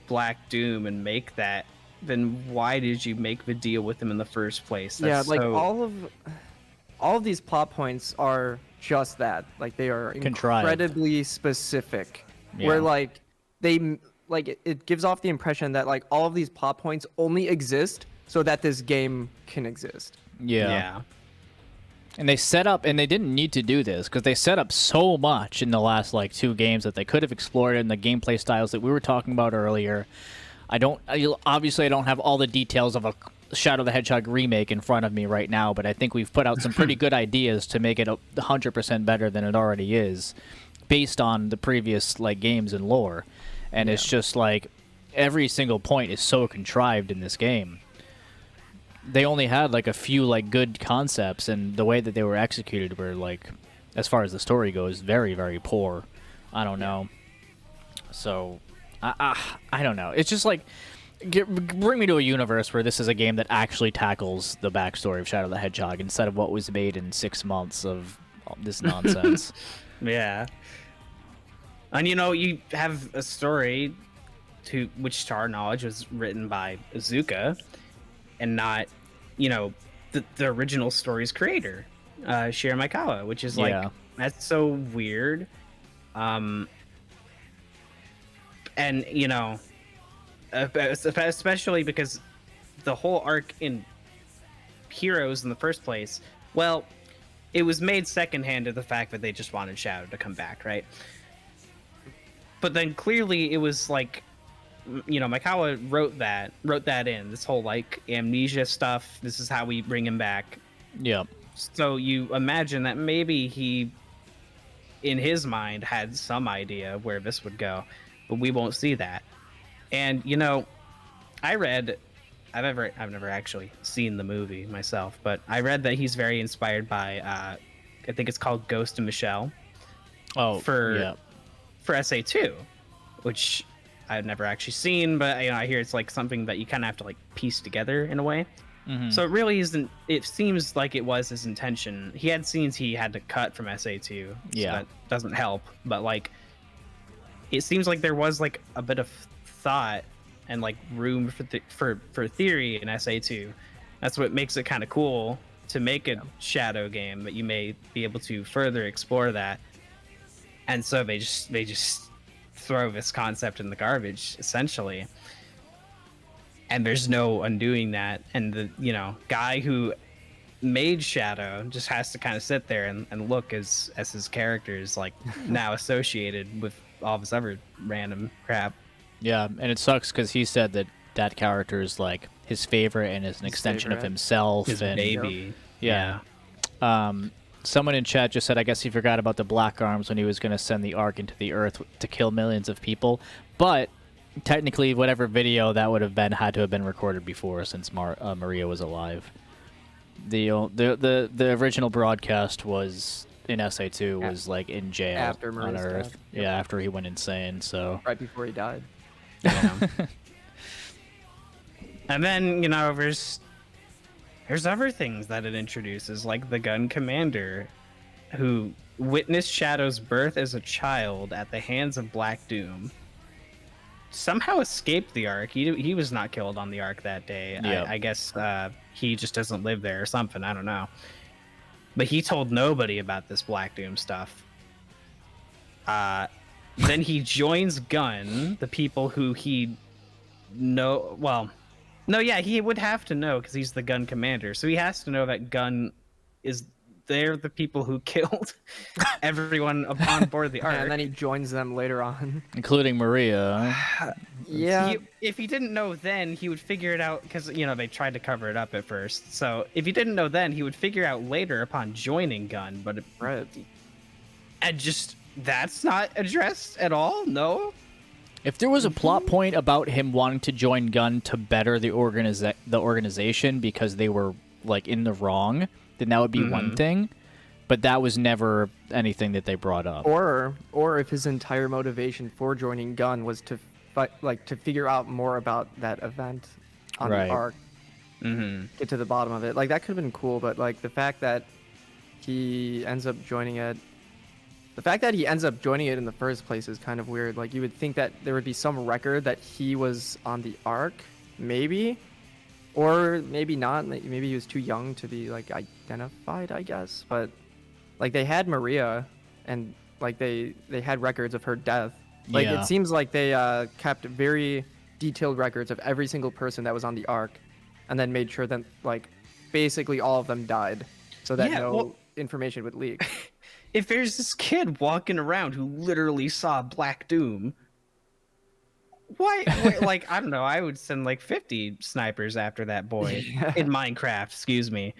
Black Doom and make that, then why did you make the deal with him in the first place? That's like so... all of these plot points are just that. Like they are Contrived. incredibly specific. Yeah. Where like it gives off the impression that like all of these plot points only exist so that this game can exist. yeah. And they set up, and they didn't need to do this because they set up so much in the last like 2 games that they could have explored in the gameplay styles that we were talking about earlier. Obviously I don't have all the details of a Shadow the Hedgehog remake in front of me right now, but I think we've put out some pretty good ideas to make it 100% better than it already is, based on the previous like games and lore. And it's just like every single point is so contrived in this game. They only had like a few like good concepts, and the way that they were executed were like, as far as the story goes, very, very poor. I don't know. So I don't know. It's just like bring me to a universe where this is a game that actually tackles the backstory of Shadow the Hedgehog instead of what was made in 6 months of this nonsense. Yeah. And you know, you have a story which to our knowledge was written by Azuka and not, you know, the original story's creator, Shigeru Maikawa, which is like, that's so weird. And you know, especially because the whole arc in Heroes in the first place, well, it was made secondhand to the fact that they just wanted Shadow to come back, right? But then clearly it was like, you know, Maikawa wrote that in, this whole like amnesia stuff. This is how we bring him back. Yeah. So you imagine that maybe he, in his mind, had some idea of where this would go, but we won't see that. And you know, I've never actually seen the movie myself, but I read that he's very inspired by I think it's called Ghost in Michelle. Oh, for SA2, which I've never actually seen, but you know, I hear it's like something that you kind of have to like piece together in a way. Mm-hmm. So it really isn't. It seems like it was his intention. He had scenes he had to cut from SA2. So that doesn't help. But like, it seems like there was like a bit of thought and like room for theory in SA2. That's what makes it kind of cool to make a Shadow game, that you may be able to further explore that. And so they just throw this concept in the garbage, essentially. And there's no undoing that. And the, you know, guy who made Shadow just has to kind of sit there and look as his character is like now associated with all this other random crap. Yeah, and it sucks because he said that character is like his favorite and is an extension of himself. His and baby. Yeah. Someone in chat just said, I guess he forgot about the Black Arms when he was going to send the Ark into the Earth to kill millions of people. But technically, whatever video that would have been had to have been recorded before, since Maria was alive. The original broadcast was in SA2 was like in jail after on Maria's Earth. death. Yeah, after he went insane. So Right before he died. Yeah. And then, you know, there's other things that it introduces, like the gun commander, who witnessed Shadow's birth as a child at the hands of Black Doom. Somehow escaped the Ark. He was not killed on the Ark that day. Yeah. I guess he just doesn't live there or something. I don't know. But he told nobody about this Black Doom stuff. Then he joins Gun, the people who he know. Well, no, yeah, he would have to know because he's the Gun commander. So he has to know that Gun is they're the people who killed everyone on board the Ark. And then he joins them later on. Including Maria. Yeah. If he didn't know then, he would figure it out because they tried to cover it up at first. So if he didn't know then, he would figure out later upon joining Gun. But Right. and just that's not addressed at all. No. If there was a plot point about him wanting to join Gun to better the organization because they were like in the wrong, then that would be one thing. But that was never anything that they brought up. Or if his entire motivation for joining Gun was to to figure out more about that event on Right. the Ark, get to the bottom of it. Like that could have been cool, but like the fact that he ends up joining it. The fact that he ends up joining it in the first place is kind of weird. Like, you would think that there would be some record that he was on the Ark, maybe. Or maybe not. Maybe he was too young to be, like, identified, I guess. But, like, they had Maria, and, like, they had records of her death. Like, Yeah. it seems like they kept very detailed records of every single person that was on the Ark, and then made sure that, like, basically all of them died, so that information would leak. If there's this kid walking around who literally saw Black Doom, why? Like, I don't know. I would send like 50 snipers after that boy in Minecraft. Excuse me.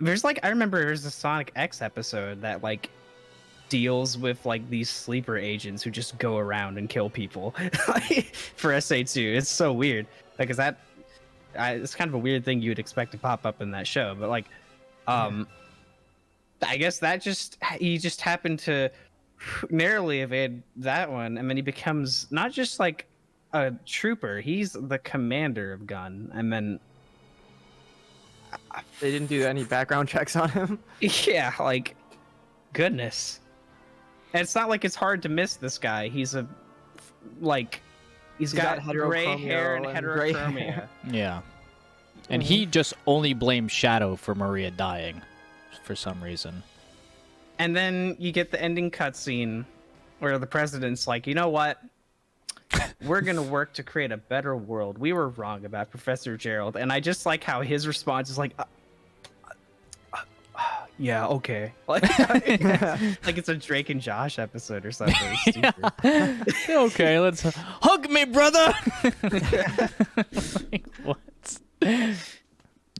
There's like, I remember there's a Sonic X episode that like deals with like these sleeper agents who just go around and kill people for SA2. It's so weird. Like, is that? It's kind of a weird thing you would expect to pop up in that show, but like, I guess that he just happened to narrowly evade that one, and then he becomes not just like a trooper, he's the commander of Gun, and then They didn't do any background checks on him. yeah, like goodness. And it's not like it's hard to miss this guy. He's got gray hair and gray heterochromia. hair. Yeah. And he just only blames Shadow for Maria dying for some reason. And then you get the ending cutscene where the president's like, you know what? We're going to work to create a better world. We were wrong about Professor Gerald. And I just like how his response is like, yeah, okay. Like it's a Drake and Josh episode or something. Yeah. Okay, let's hug me, brother. Like, what?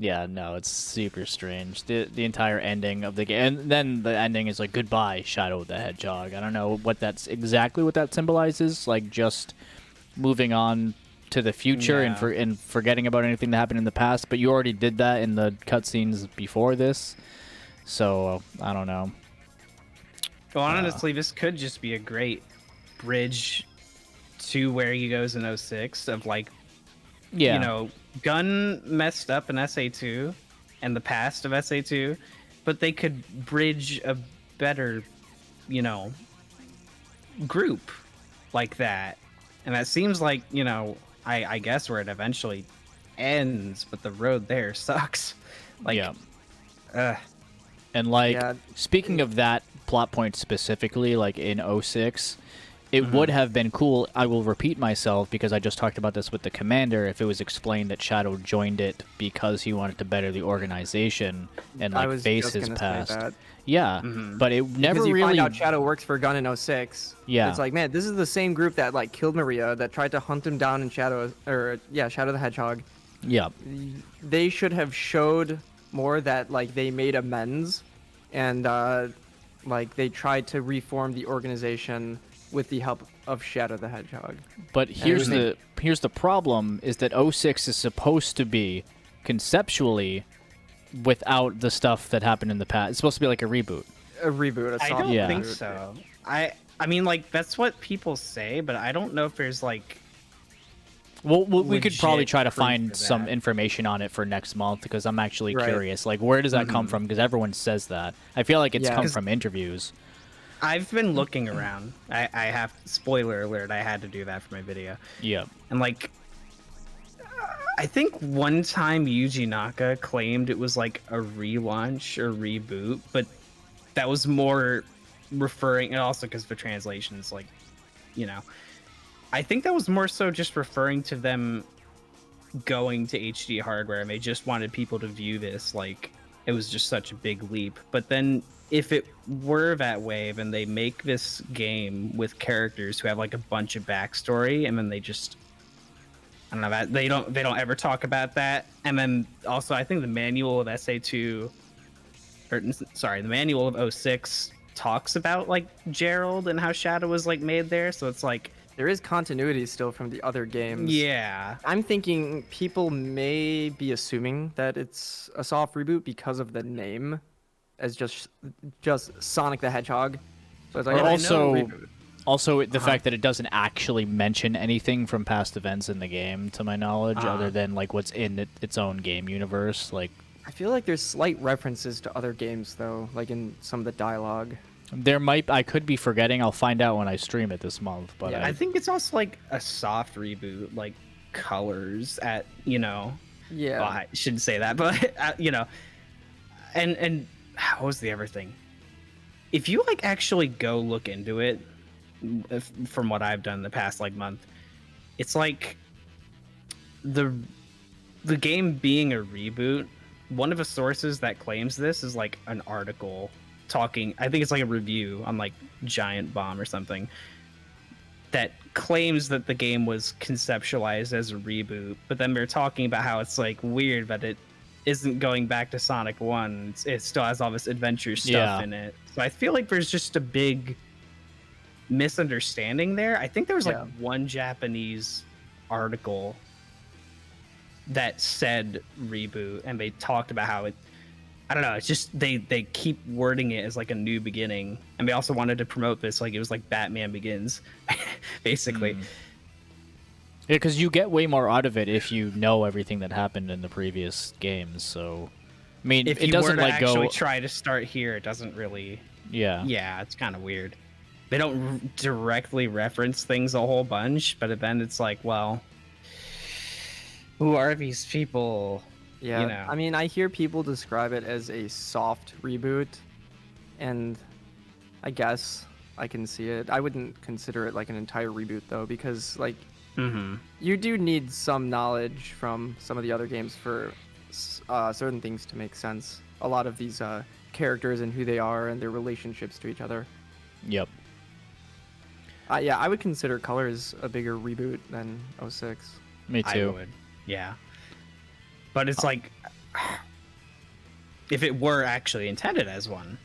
Yeah, no, it's super strange. The entire ending of the game, and then the ending is like goodbye, Shadow the Hedgehog. I don't know what that's exactly what that symbolizes. Like just moving on to the future and forgetting about anything that happened in the past. But you already did that in the cutscenes before this, so I don't know. Well, honestly, this could just be a great bridge to where he goes in 06 of like, Yeah, you know, Gun messed up in SA2 and the past of SA2, but they could bridge a better, you know, group like that. And that seems like, you know, I guess where it eventually ends, but the road there sucks. Like, and like Yeah. speaking of that plot point specifically, like in 06, it would have been cool. I will repeat myself because I just talked about this with the commander. If it was explained that Shadow joined it because he wanted to better the organization and I like was face just his gonna say past. that. Yeah, but it never Because you really. find out Shadow works for Gun in 06. Yeah. It's like, man, this is the same group that like killed Maria, that tried to hunt him down in Shadow the Hedgehog. Yeah, They should have showed more that like they made amends, and like they tried to reform the organization with the help of Shadow the Hedgehog. but here's the problem: is that 06 is supposed to be conceptually without the stuff that happened in the past. It's supposed to be like a reboot. A reboot. I don't Yeah. think so. I mean, like, that's what people say, but I don't know if there's like. Well, we could probably Legit try to proof find for some that. information on it for next month because I'm actually Right. curious. Like, where does that come from? Because everyone says that. I feel like it's Yeah. come 'Cause- from interviews. I've been looking around. I have spoiler alert. I had to do that for my video. Yeah. And like, I think one time Yuji Naka claimed it was like a relaunch or reboot, but that was more referring, and also because the translations, like, you know, I think that was more so just referring to them going to HD hardware, and they just wanted people to view this like it was just such a big leap. But then if it were that way, then they make this game with characters who have like a bunch of backstory, and then they just, I don't know, that they don't ever talk about that. And then also I think the manual of SA2, or sorry, the manual of 06 talks about like Gerald and how Shadow was like made there. So it's like There is continuity still from the other games. yeah. I'm thinking people may be assuming that it's a soft reboot because of the name, as just Sonic the Hedgehog. So it's like, Or oh, also, reboot. also the fact that it doesn't actually mention anything from past events in the game, to my knowledge, other than like what's in its own game universe. Like, I feel like there's slight references to other games though, like in some of the dialogue. there might, I could be forgetting. I'll find out when I stream it this month. But Yeah, I think it's also like a soft reboot, like Colors at, you know. Yeah. Well, I shouldn't say that, but you know. And what was the other thing? If you like actually go look into it, from what I've done the past like month, it's like the game being a reboot. One of the sources that claims this is like an article talking, I think it's like a review on like Giant Bomb or something, that claims that the game was conceptualized as a reboot, but then they're talking about how it's like weird that it isn't going back to Sonic 1. It still has all this adventure stuff in it. So I feel like there's just a big misunderstanding there. I think there was like one Japanese article that said reboot, and they talked about how it, I don't know, it's just they keep wording it as like a new beginning, and they also wanted to promote this like it was like Batman Begins basically. yeah, because you get way more out of it if you know everything that happened in the previous games. So, I mean, If it you doesn't were to like actually go. try to start here, it doesn't really. Yeah, it's kind of weird. They don't directly reference things a whole bunch, but then it's like, well, who are these people? Yeah, You know. I mean, I hear people describe it as a soft reboot, and I guess I can see it. I wouldn't consider it like an entire reboot though, because like you do need some knowledge from some of the other games for certain things to make sense. A lot of these characters and who they are and their relationships to each other. Yep. Yeah, I would consider Colors a bigger reboot than 06. Me too. I would. Yeah. But it's like, if it were actually intended as one,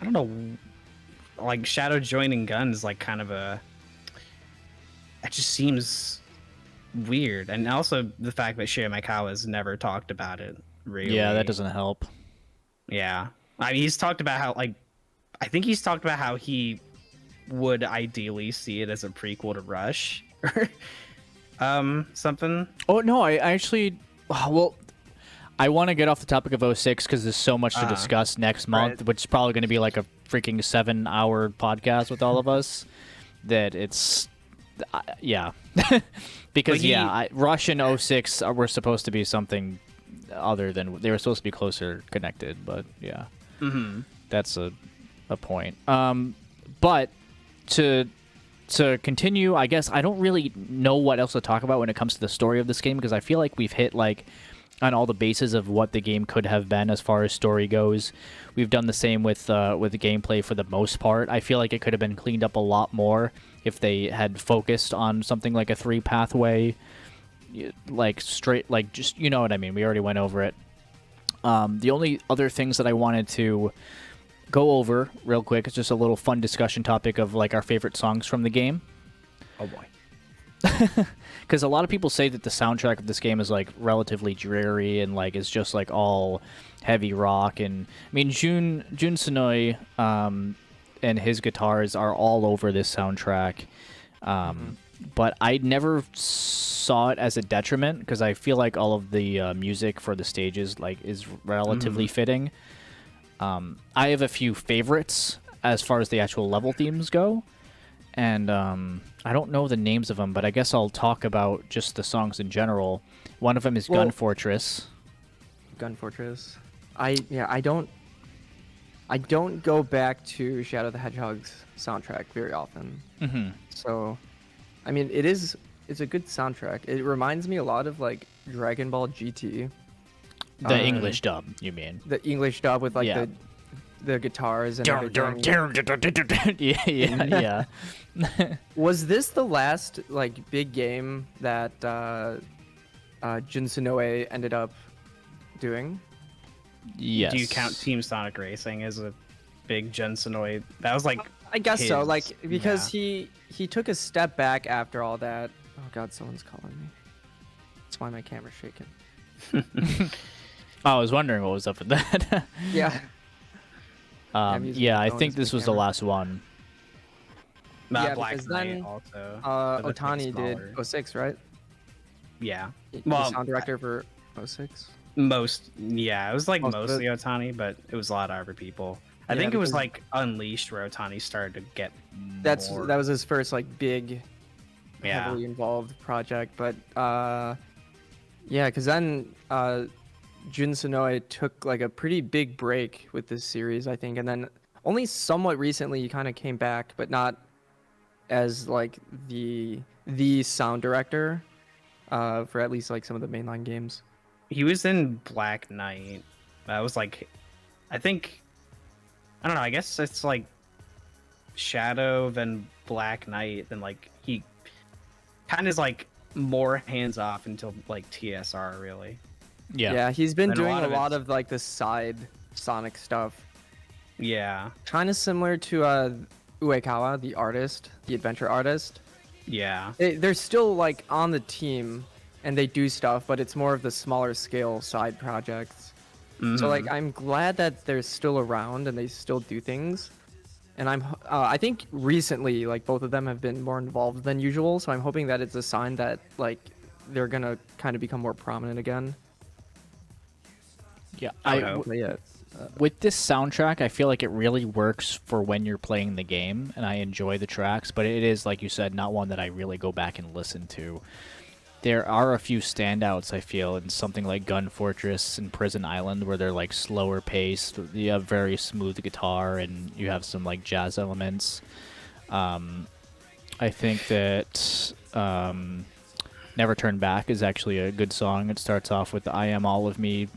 I don't know, like Shadow joining Gun is like kind of a, it just seems weird. And also the fact that Shinya Maikawa's never talked about it, really. Yeah, that doesn't help. Yeah. I mean, he's talked about how, like, I think he's talked about how he would ideally see it as a prequel to Rush. Something. Oh, no, I actually... Well, I want to get off the topic of 06 because there's so much to discuss next month, which is probably going to be like a freaking 7-hour podcast with all of us, that it's... yeah. Because, Rush and 06 were supposed to be something other than... They were supposed to be closer connected, but yeah. That's a point. But to continue, I guess I don't really know what else to talk about when it comes to the story of this game, because I feel like we've hit like on all the bases of what the game could have been as far as story goes. We've done the same with the gameplay for the most part. I feel like it could have been cleaned up a lot more if they had focused on something like a 3-pathway, like straight, like just, you know what I mean. We already went over it. The only other things that I wanted to go over real quick is just a little fun discussion topic of like our favorite songs from the game. Oh boy. Because a lot of people say that the soundtrack of this game is like relatively dreary and like it's just like all heavy rock. And I mean, Jun Sonoy and his guitars are all over this soundtrack. But I never saw it as a detriment because I feel like all of the music for the stages like is relatively fitting. I have a few favorites as far as the actual level themes go, and I don't know the names of them, but I guess I'll talk about just the songs in general. One of them is Gun Fortress. Gun Fortress. I don't go back to Shadow the Hedgehog's soundtrack very often. So, I mean, it's a good soundtrack. It reminds me a lot of like Dragon Ball GT. The English dub, you mean? The English dub with like Yeah. the guitars and everything. Yeah. Was this the last like big game that Jun Sonoe ended up doing? Yes. Do you count Team Sonic Racing as a big Jun Sonoe? That was like I guess so. his- Like because yeah. he took a step back after all that. Oh God, someone's calling me. That's why my camera's shaking. I was wondering what was up with that. Yeah. music Yeah, I going think is my this was the camera. last one. Not Yeah, Black because Knight then, also. but it's like Otani did smaller. 06, right? Yeah. The Well, sound director for 06. yeah, it was like Most of mostly Otani, but it was a lot of other people. I Yeah, think it was because- like Unleashed where Otani started to get That more. was his first like big, Yeah. heavily involved project. But yeah, because then Jun Sonoe took like a pretty big break with this series, I think, and then only somewhat recently he kind of came back, but not as like the sound director for at least like some of the mainline games. He was in Black Knight. That was like, I think, I don't know. I guess it's like Shadow then Black Knight, then like he kind of is like more hands off until like TSR really. Yeah. He's been And a doing lot a of lot it's- of like the side Sonic stuff. Yeah, Kind of similar to Uekawa, the artist, the adventure artist. yeah, They're still like on the team and they do stuff, but it's more of the smaller scale side projects. So like Mhm. I'm glad that they're still around and they still do things. And I think recently like both of them have been more involved than usual, so I'm hoping that it's a sign that like they're going to kind of become more prominent again. Yeah. I I, hope. But yeah. with this soundtrack, I feel like it really works for when you're playing the game, and I enjoy the tracks, but it is, like you said, not one that I really go back and listen to. There are a few standouts, I feel, in something like Gun Fortress and Prison Island, where they're like slower paced. You have very smooth guitar, and you have some like jazz elements. I think that Never Turn Back is actually a good song. It starts off with the I Am All of Me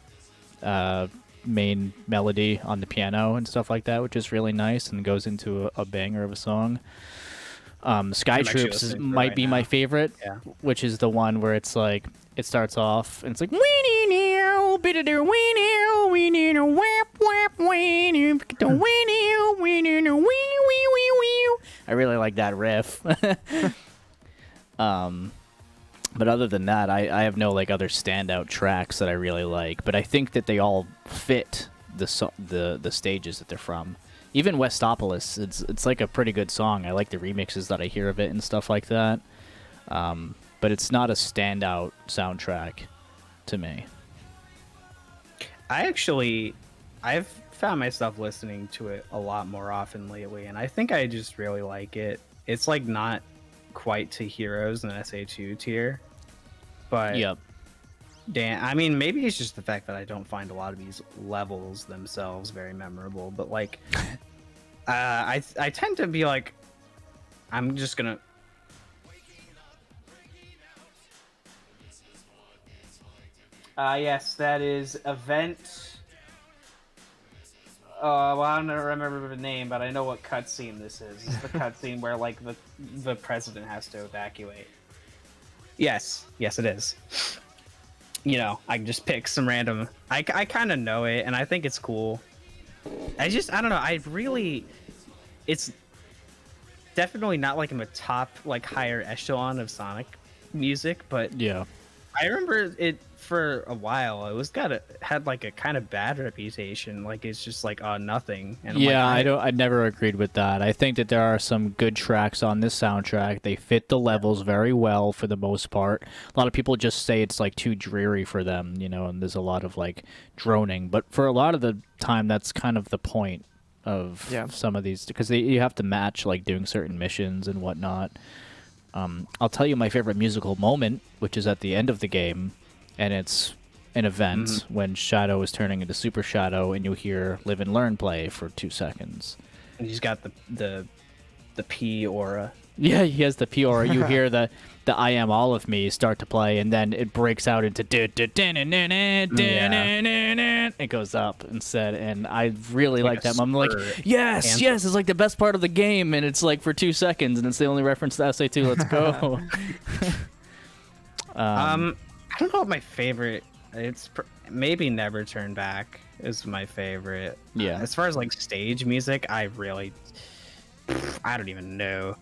main melody on the piano and stuff like that, which is really nice and goes into a banger of a song. Sky I'm actually Troops listening to it might right be my now. favorite, Yeah. which is the one where it's like it starts off and it's like weenie neow bidder weenie weenie wap wap weenie weenie weenie wee wee wee wee. I really like that riff. But other than that, I have no like other standout tracks that I really like. But I think that they all fit the stages that they're from. Even Westopolis, it's like a pretty good song. I like the remixes that I hear of it and stuff like that. But it's not a standout soundtrack to me. I've found myself listening to it a lot more often lately, and I think I just really like it. It's like not quite to Heroes and SA2 tier, but Yep. damn, I mean, maybe it's just the fact that I don't find a lot of these levels themselves very memorable. But like, I tend to be like, I'm just gonna. Yes, that is event. Well, I don't remember the name, but I know what cutscene this is. It's the cutscene where like the president has to evacuate. Yes, it is. You know, I can just pick some random. I kind of know it, and I think it's cool. I don't know. It's definitely not like in the top, like higher echelon of Sonic music, but Yeah. I remember it for a while. It was had like a kind of bad reputation. Like it's just like nothing. And I'm Yeah, like, I never agreed with that. I think that there are some good tracks on this soundtrack. They fit the levels very well for the most part. A lot of people just say it's like too dreary for them, you know, and there's a lot of like droning. But for a lot of the time, that's kind of the point of some of these, because you have to match like doing certain missions and whatnot. I'll tell you my favorite musical moment, which is at the end of the game, and it's an event when Shadow is turning into Super Shadow, and you hear Live and Learn play for 2 seconds. and he's got the P aura. Yeah, he has the Peor. You hear the I Am All of Me start to play, and then it breaks out into it goes up instead, and I really like that. I'm like, yes, yes, it's like the best part of the game, and it's like for 2 seconds, and it's the only reference to SA2. Let's go. I don't know what my favorite. It's maybe Never Turn Back is my favorite. Yeah. As far as like stage music, I don't even know.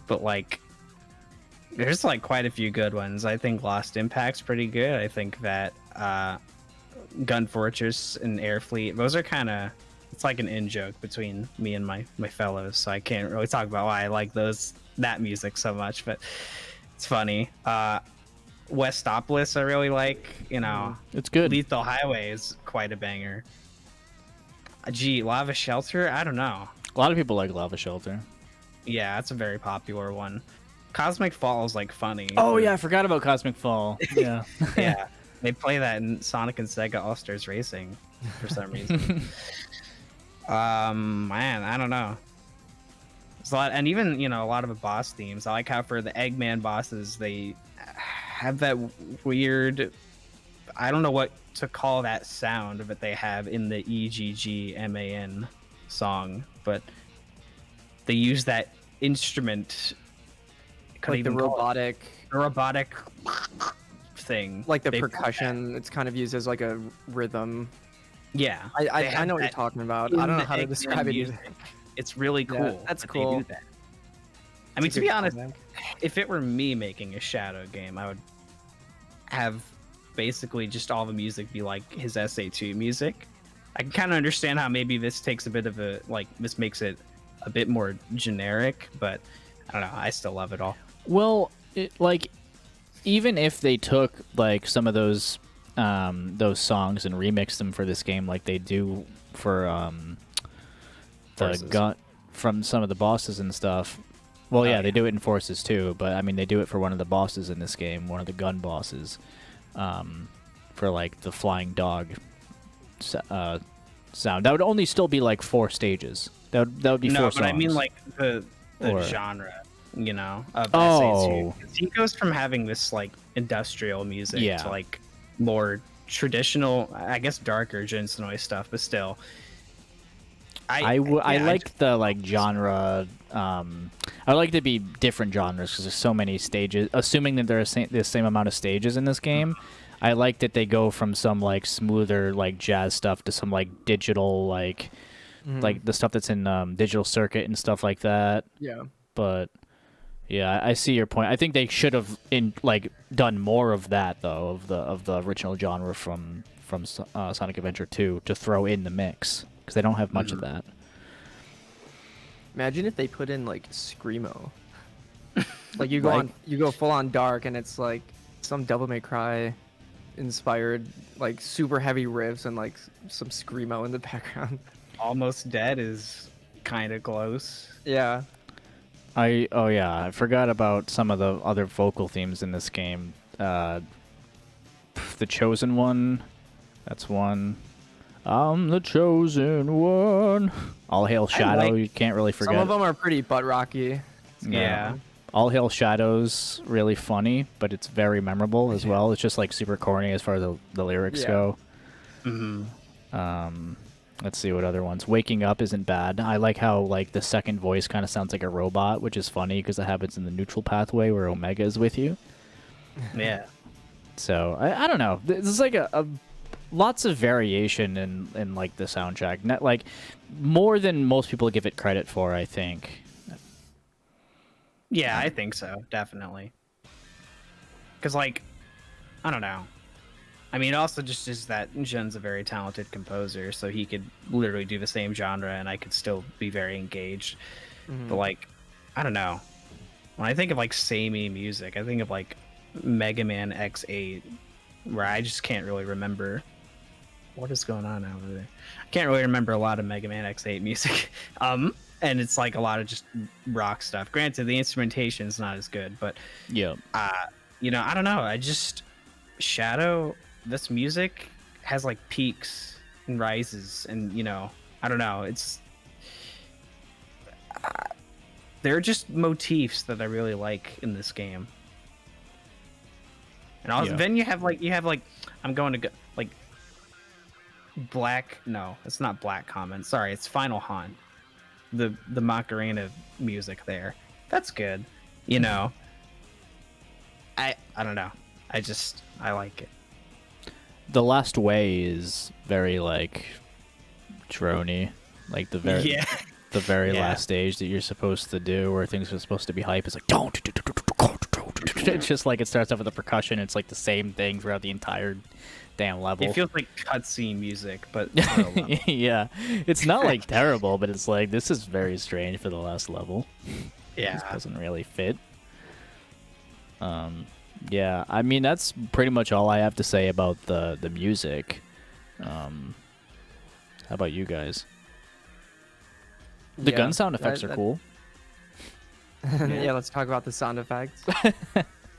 But like, there's like quite a few good ones. I think Lost Impact's pretty good. I think that Gun Fortress and Air Fleet, those are kind of, it's like an in-joke between me and my fellows, so I can't really talk about why I like that music so much, but it's funny. Westopolis I really like, It's good. Lethal Highway is quite a banger. Lava Shelter, I don't know. A lot of people like Lava Shelter. Yeah, that's a very popular one. Cosmic Fall is like funny. Oh yeah, I forgot about Cosmic Fall. Yeah. Yeah, they play that in Sonic and Sega All-Stars Racing for some reason. Man, I don't know. There's a lot, and even a lot of the boss themes. I like how for the Eggman bosses, they have that weird, I don't know what to call that sound, but they have in the EGGMAN song, but they use that instrument, like the robotic thing, like the percussion. It's kind of used as like a rhythm. Yeah, I know what you're talking about. I don't know how to describe it either. It's really cool. Yeah, that's cool. They do that. I mean, to be honest, if it were me making a Shadow game, I would have basically just all the music be like his SA2 music. I can kind of understand how maybe this takes a bit of this makes it a bit more generic, but I don't know. I still love it all. Well, even if they took like some of those songs and remixed them for this game, like they do for the gun from some of the bosses and stuff. Well, yeah, they do it in Forces too, but I mean they do it for one of the bosses in this game, one of the gun bosses, for like the flying dog sound. That would only still be like 4 stages. That would be 4 songs. No, but I mean like the genre, of Oh. SA2. He goes from having this like industrial music Yeah. to like more traditional, I guess darker Jin's noise stuff, but still. I like the like genre. I like to be different genres because there's so many stages. Assuming that there are the same amount of stages in this game, I like that they go from some like smoother like jazz stuff to some like digital like the stuff that's in Digital Circuit and stuff like that. Yeah. But yeah, I see your point. I think they should have done more of that though, of the original genre from Sonic Adventure 2 to throw in the mix because they don't have much of that. Imagine if they put in like screamo. Like you go full on dark and it's like some Devil May Cry inspired like super heavy riffs and like some screamo in the background. Almost Dead is kind of close. Yeah. I forgot about some of the other vocal themes in this game. The Chosen One, that's one. I'm the Chosen One. All Hail Shadow, you can't really forget. Some of them are pretty butt rocky. Yeah. All Hail Shadow's really funny, but it's very memorable as well. It's just like super corny as far as the lyrics go. Let's see what other ones. Waking Up isn't bad. I like how like the second voice kind of sounds like a robot, which is funny because it happens in the neutral pathway where Omega is with you. Yeah. So I don't know. There's like a lots of variation in like the soundtrack. Not like more than most people give it credit for, I think. Yeah, I think so, definitely. Because, like, I don't know. I mean, it also just is that Jun's a very talented composer, so he could literally do the same genre and I could still be very engaged. But, like, I don't know. When I think of, like, samey music, I think of, like, Mega Man X8, where I just can't really remember what is going on over there. I can't really remember a lot of Mega Man X8 music. And it's like a lot of just rock stuff. Granted, the instrumentation is not as good, but yeah, I don't know. Shadow, this music has like peaks and rises, and I don't know. there are just motifs that I really like in this game. And also, then you have like I'm going to go like Black. No, it's not Black Common. Sorry, it's Final Haunt. The Macarena music there. That's good. You know. I don't know. I like it. The Last Way is very like drony, like the very last stage that you're supposed to do, where things are supposed to be hype. It's like don't. It's just like it starts off with the percussion. It's like the same thing throughout the entire damn level. It feels like cutscene music, but yeah, it's not like terrible, but it's like this is very strange for the last level. Yeah, this doesn't really fit. Yeah, I mean that's pretty much all I have to say about the music. How about you guys? The gun sound effects are cool. Yeah, let's talk about the sound effects.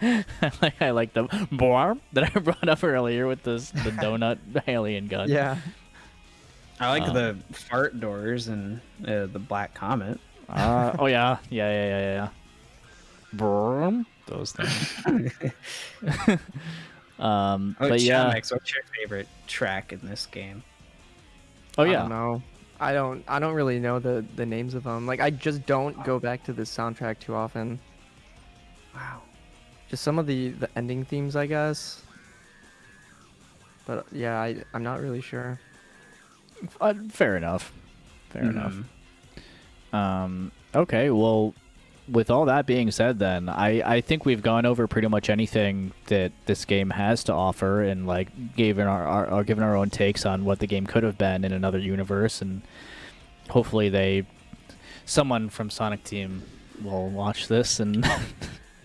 I like the boom that I brought up earlier with the donut alien gun. Yeah. I like the fart doors and the Black Comet. Oh yeah. Boom. Those things. But yeah. Max, what's your favorite track in this game? Oh yeah. I don't know. I don't really know the names of them. Like I just don't go back to this soundtrack too often. Wow. Just some of the ending themes, I guess. But yeah, I'm not really sure. Fair enough. Okay, well, with all that being said, then I think we've gone over pretty much anything that this game has to offer, and like given our own takes on what the game could have been in another universe, and hopefully someone from Sonic Team will watch this and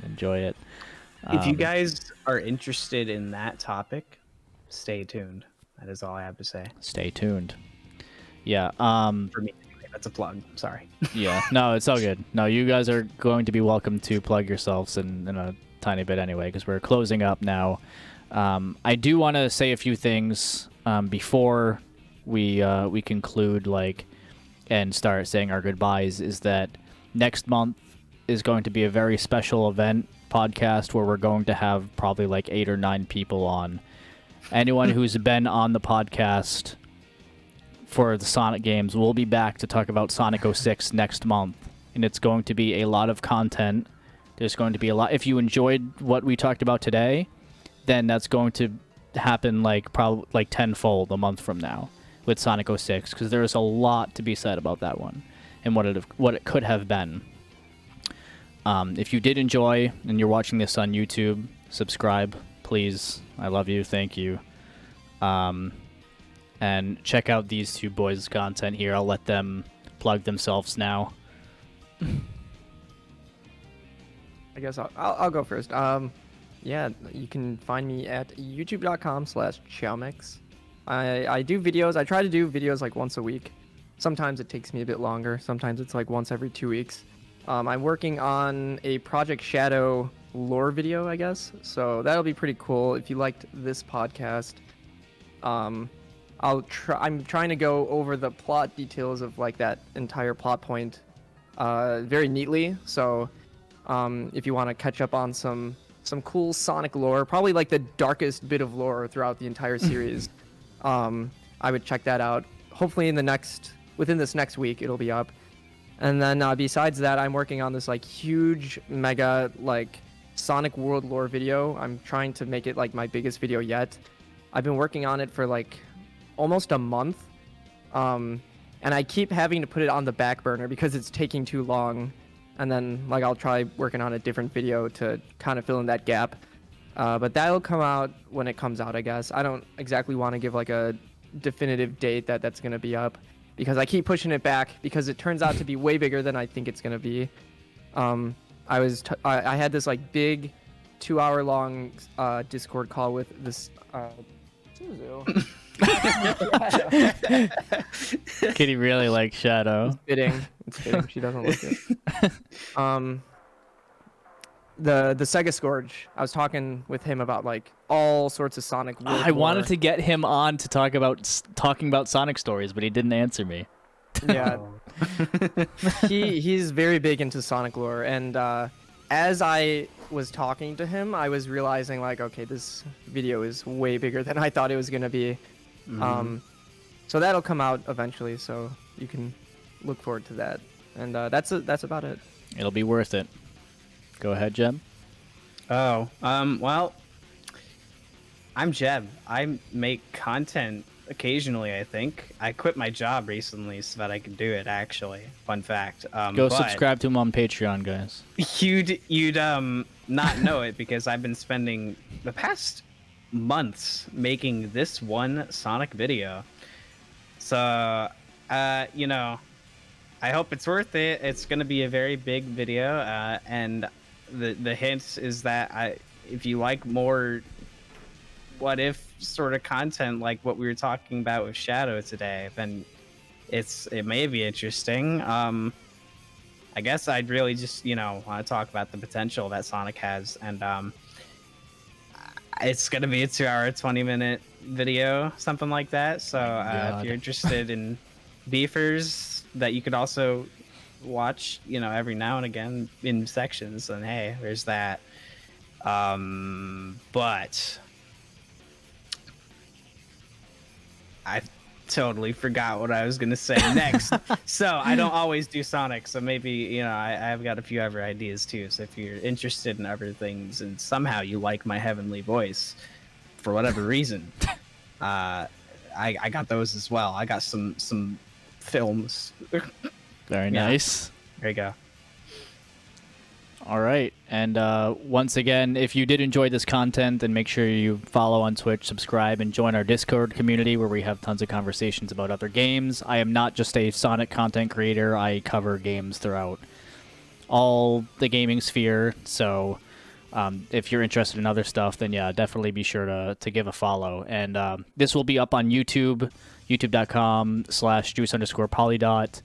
enjoy it. If you guys are interested in that topic, stay tuned. That is all I have to say. Stay tuned. Yeah. For me, that's a plug. Sorry. Yeah. No, it's all good. No, you guys are going to be welcome to plug yourselves in a tiny bit anyway, because we're closing up now. I do want to say a few things before we conclude, and start saying our goodbyes. Is that next month is going to be a very special event podcast where we're going to have probably like 8 or 9 people on. Anyone who's been on the podcast for the Sonic games will be back to talk about Sonic 06 next month, and it's going to be a lot of content. There's going to be a lot. If you enjoyed what we talked about today, then that's going to happen probably like tenfold a month from now with Sonic 06, because there's a lot to be said about that one and what it could have been. If you did enjoy and you're watching this on YouTube, subscribe, please. I love you. Thank you. And check out these two boys' content here. I'll let them plug themselves now. I guess I'll go first. Yeah, you can find me at youtube.com/Xiaomix. I do videos. I try to do videos like once a week. Sometimes it takes me a bit longer. Sometimes it's like once every 2 weeks. I'm working on a Project Shadow lore video, I guess. So that'll be pretty cool. If you liked this podcast, I'm trying to go over the plot details of like that entire plot point very neatly. So if you want to catch up on some cool Sonic lore, probably like the darkest bit of lore throughout the entire series, I would check that out. Hopefully within this next week it'll be up. And then besides that, I'm working on this like huge mega like Sonic World lore video. I'm trying to make it like my biggest video yet. I've been working on it for like almost a month, and I keep having to put it on the back burner because it's taking too long, and then like I'll try working on a different video to kind of fill in that gap, but that'll come out when it comes out, I guess. I don't exactly want to give like a definitive date that's going to be up, because I keep pushing it back because it turns out to be way bigger than I think it's going to be. I had this like big 2-hour long Discord call with this Suzu. Kitty really likes Shadow. It's fitting. She doesn't look it. The Sega Scourge. I was talking with him about like all sorts of Sonic. I wanted to get him on to talking about Sonic stories, but he didn't answer me. Yeah, Oh. he's very big into Sonic lore, and as I was talking to him, I was realizing like, okay, this video is way bigger than I thought it was gonna be. So that'll come out eventually, so you can look forward to that. And that's about it. It'll be worth it. Go ahead, Jem. Oh, well, I'm Jeb. I make content occasionally, I think. I quit my job recently so that I could do it, actually. Fun fact. Go but subscribe to him on Patreon, guys. You'd not know it because I've been spending the past months making this one Sonic video. So, you know, I hope it's worth it. It's going to be a very big video, and the hint is that if you like more what if sort of content like what we were talking about with Shadow today, then it may be interesting. I guess I'd really just want to talk about the potential that Sonic has, and it's gonna be a 2-hour 20-minute video, something like that. So if you're interested in beefers that you could also watch every now and again in sections, then hey, there's that. But I totally forgot what I was gonna say next. So I don't always do Sonic, so maybe I've got a few other ideas too. So if you're interested in other things and somehow you like my heavenly voice for whatever reason, I got those as well. I got some films. Very nice. There you go. All right. And once again, if you did enjoy this content, then make sure you follow on Twitch, subscribe, and join our Discord community where we have tons of conversations about other games. I am not just a Sonic content creator. I cover games throughout all the gaming sphere. So if you're interested in other stuff, then yeah, definitely be sure to give a follow. And this will be up on YouTube, youtube.com/juice_polydot.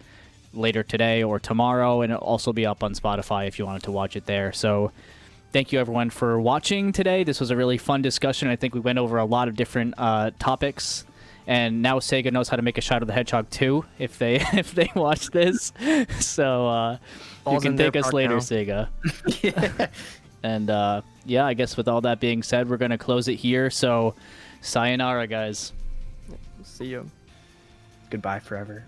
later today or tomorrow, and it'll also be up on Spotify if you wanted to watch it there. So thank you everyone for watching today. This was a really fun discussion. I think we went over a lot of different topics, and now SEGA knows how to make a Shadow the Hedgehog 2 if they watch this. So you can thank us later, SEGA. Yeah. And yeah, I guess with all that being said, we're going to close it here. So sayonara, guys. See you. Goodbye forever.